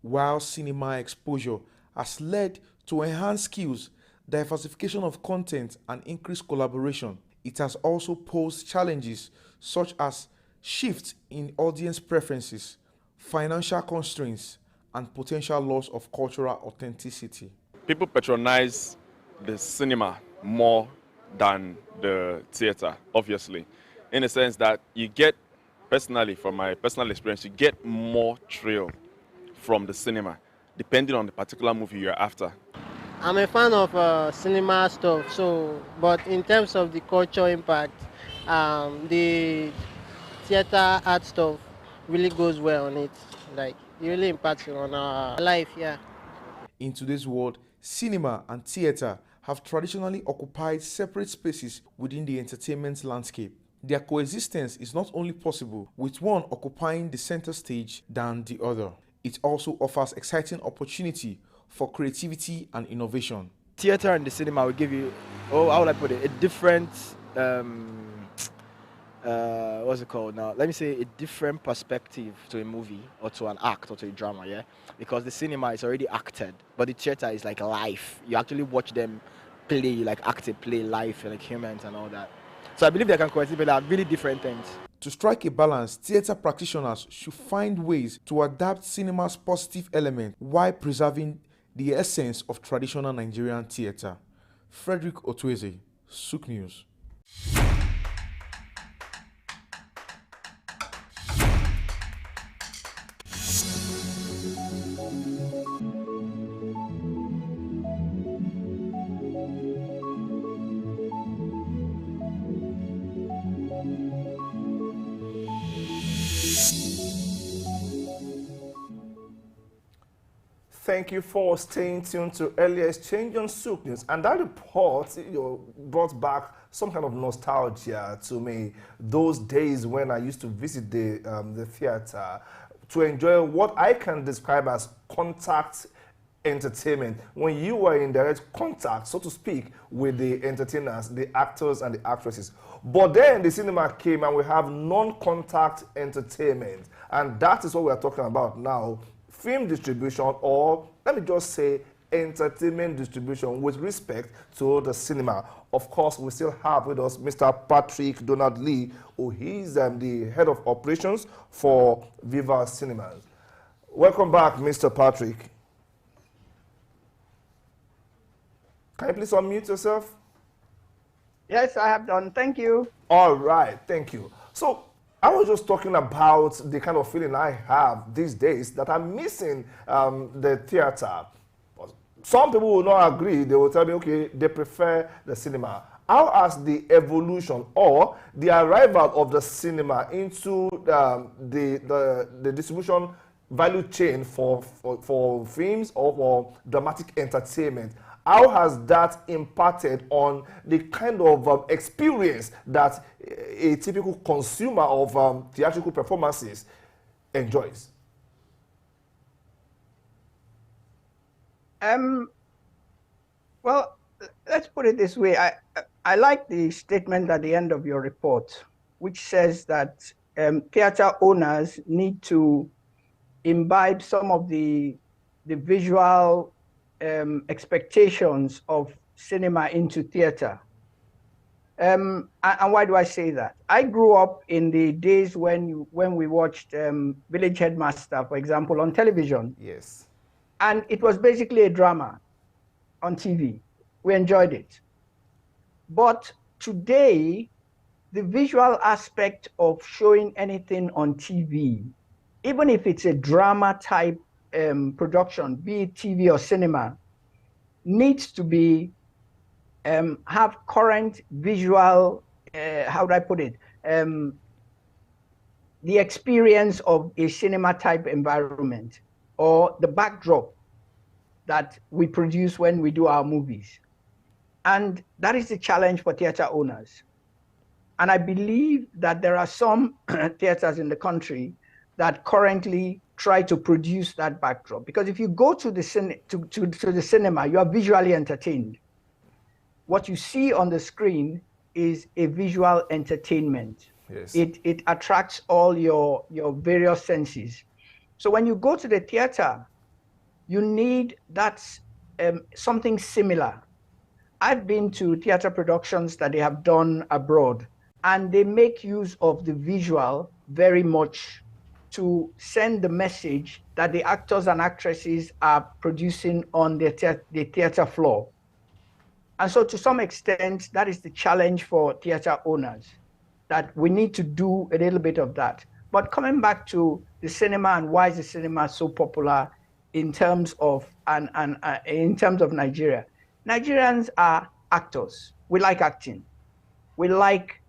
While cinema exposure has led to enhanced skills, diversification of content, and increased collaboration, it has also posed challenges such as shifts in audience preferences, financial constraints, and potential loss of cultural authenticity. People patronize the cinema more than the theater, obviously, in the sense that you get, personally, from my personal experience, you get more thrill from the cinema, depending on the particular movie you're after. I'm a fan of cinema stuff, so, but in terms of the culture impact, the theater art stuff really goes well on it. Like, it really impacts on our life, yeah. In today's world, cinema and theater have traditionally occupied separate spaces within the entertainment landscape. Their coexistence is not only possible with one occupying the center stage than the other, it also offers exciting opportunity for creativity and innovation. Theater and the cinema will give you, oh, how would I put it, a different, what's it called now? Let me say a different perspective to a movie or to an act or to a drama, yeah? Because the cinema is already acted, but the theater is like live. You actually watch them play, like acted play live, like humans and all that. So I believe they can coexist, but they are really different things. To strike a balance, theater practitioners should find ways to adapt cinema's positive element while preserving the essence of traditional Nigerian theater. Frederick Otweze, Souk News. Thank you for staying tuned to Earlier Exchange on Souk News. And that report brought back some kind of nostalgia to me. Those days when I used to visit the theater to enjoy what I can describe as contact entertainment, when you were in direct contact, so to speak, with the entertainers, the actors and the actresses. But then the cinema came and we have non-contact entertainment. And that is what we are talking about now. Film distribution, or let me just say entertainment distribution with respect to the cinema. Of course, we still have with us Mr. Patrick Donald Lee, who is the head of operations for Viva Cinemas. Welcome back, Mr. Patrick. Can you please unmute yourself? Yes, I have done. Thank you. All right, thank you. So, I was just talking about the kind of feeling I have these days that I'm missing the theater. Some people will not agree. They will tell me, okay, they prefer the cinema. How has the evolution or the arrival of the cinema into the distribution value chain for films or for dramatic entertainment, how has that impacted on the kind of experience that a typical consumer of theatrical performances enjoys? Well, let's put it this way. I like the statement at the end of your report, which says that theater owners need to imbibe some of the visual expectations of cinema into theater. And why do I say that? I grew up in the days when we watched Village Headmaster, for example, on television. Yes. And it was basically a drama on TV. We enjoyed it. But today, the visual aspect of showing anything on TV, even if it's a drama type production, be it TV or cinema, needs to be have current visual, how do I put it, the experience of a cinema type environment or the backdrop that we produce when we do our movies. And that is the challenge for theater owners. And I believe that there are some theaters in the country that currently try to produce that backdrop. Because if you go to the cinema, you are visually entertained. What you see on the screen is a visual entertainment. Yes. It attracts all your various senses. So when you go to the theater, you need something similar. I've been to theater productions that they have done abroad, and they make use of the visual very much to send the message that the actors and actresses are producing on the theater floor. And so to some extent, that is the challenge for theater owners, that we need to do a little bit of that. But coming back to the cinema and why is the cinema so popular in terms of in terms of Nigeria. Nigerians are actors. We like acting. We like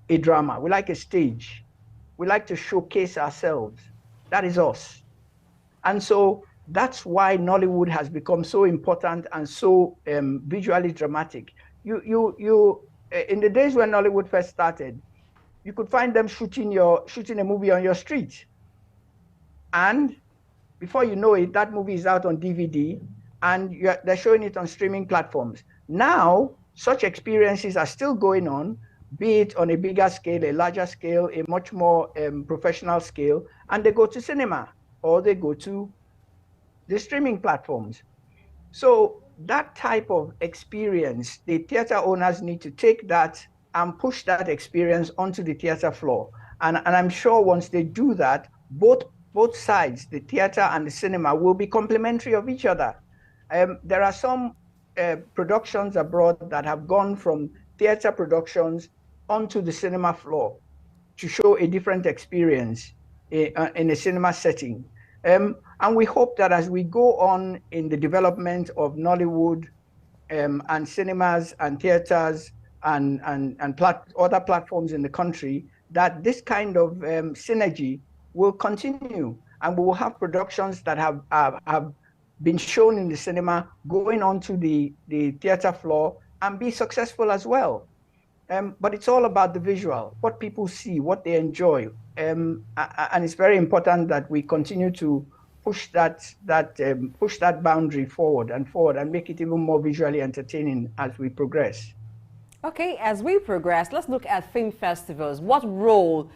a drama. We like a stage. We like to showcase ourselves. That is us. And so that's why Nollywood has become so important and so visually dramatic. In the days when Nollywood first started, you could find them shooting a movie on your street. And before you know it, that movie is out on DVD and they're showing it on streaming platforms. Now, such experiences are still going on, be it on a bigger scale, a larger scale, a much more professional scale, and they go to cinema or they go to the streaming platforms. So that type of experience, the theater owners need to take that and push that experience onto the theater floor. And I'm sure once they do that, both sides, the theater and the cinema, will be complementary of each other. There are some productions abroad that have gone from theater productions onto the cinema floor to show a different experience in a cinema setting. And we hope that as we go on in the development of Nollywood and cinemas and theaters and other platforms in the country, that this kind of synergy will continue, and we will have productions that have been shown in the cinema going onto the theater floor and be successful as well. But it's all about the visual, what people see, what they enjoy. And it's very important that we continue to push that boundary forward and make it even more visually entertaining as we progress. Okay, as we progress, let's look at film festivals. What role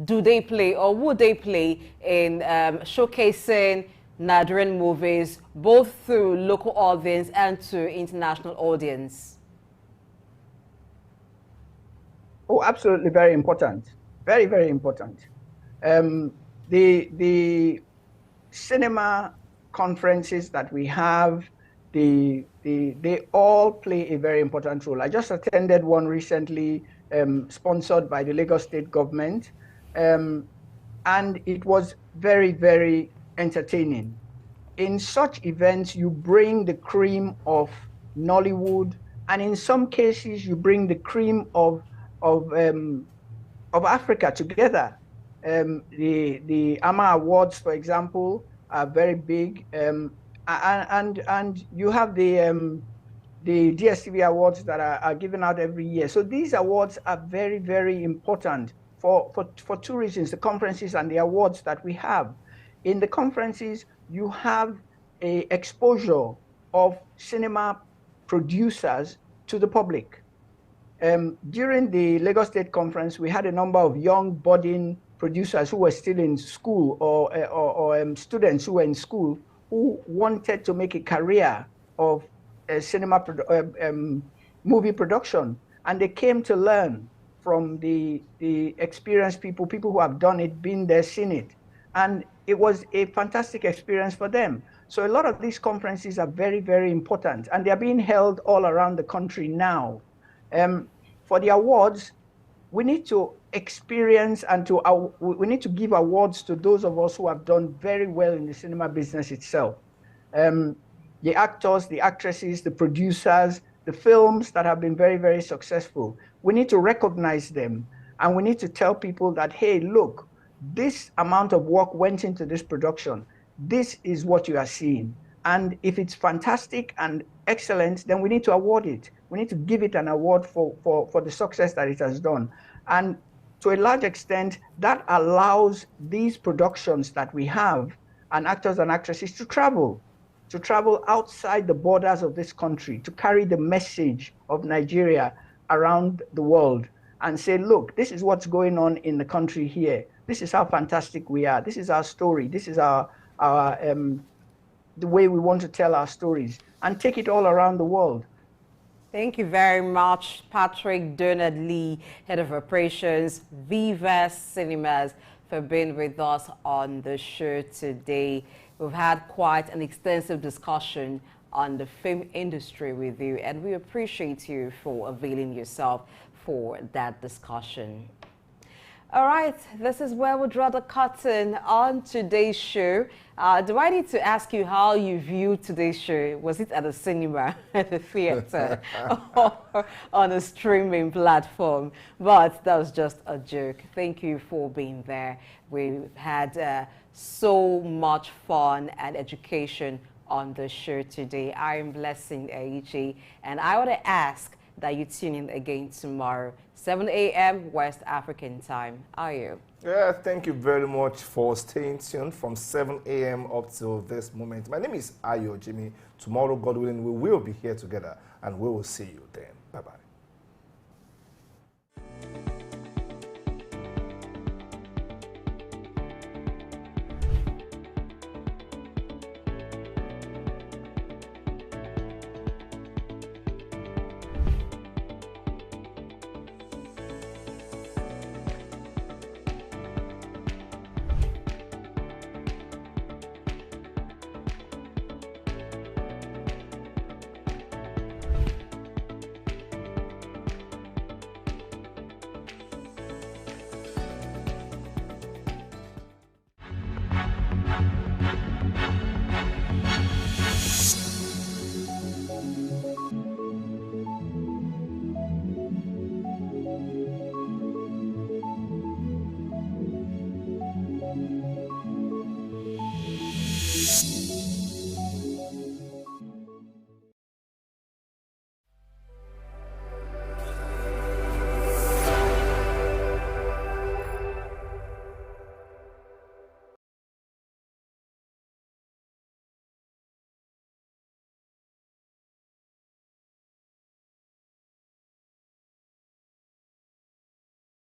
do they play or would they play in showcasing Nigerian movies, both through local audience and to international audience? Oh, absolutely, very important. Very, very important. The cinema conferences that we have, they all play a very important role. I just attended one recently, sponsored by the Lagos State government, and it was very, very entertaining. In such events, you bring the cream of Nollywood, and in some cases, you bring the cream of Africa together. The AMA Awards, for example, are very big, and you have the DSTV Awards that are given out every year. So these awards are very, very important for two reasons: the conferences and the awards that we have. In the conferences, you have a exposure of cinema producers to the public. During the Lagos State Conference, we had a number of young budding producers who were still in school or students who were in school who wanted to make a career of movie production. And they came to learn from the experienced people who have done it, been there, seen it. And it was a fantastic experience for them. So a lot of these conferences are very, very important, and they're being held all around the country now. For the awards, we need to experience and we need to give awards to those of us who have done very well in the cinema business itself. The actors, the actresses, the producers, the films that have been very, very successful. We need to recognize them, and we need to tell people that, hey, look, this amount of work went into this production. This is what you are seeing. And if it's fantastic and excellent, then we need to award it. We need to give it an award for the success that it has done. And to a large extent, that allows these productions that we have and actors and actresses to travel outside the borders of this country, to carry the message of Nigeria around the world and say, look, this is what's going on in the country here. This is how fantastic we are. This is our story. This is our the way we want to tell our stories, and take it all around the world. Thank you very much, Patrick Donald Lee, Head of Operations, Viva Cinemas, for being with us on the show today. We've had quite an extensive discussion on the film industry with you, and we appreciate you for availing yourself for that discussion. All right, this is where we'll draw the curtain on today's show. Do I need to ask you how you viewed today's show? Was it at a cinema, at a theater, or on a streaming platform? But that was just a joke. Thank you for being there. We've had so much fun and education on the show today. I am Blessing Aichi, and I want to ask that you tune in again tomorrow, 7 a.m. West African time. Are you? Yeah, thank you very much for staying tuned from 7 a.m. up till this moment. My name is Ayo Jimmy. Tomorrow, God willing, we will be here together, and we will see you then.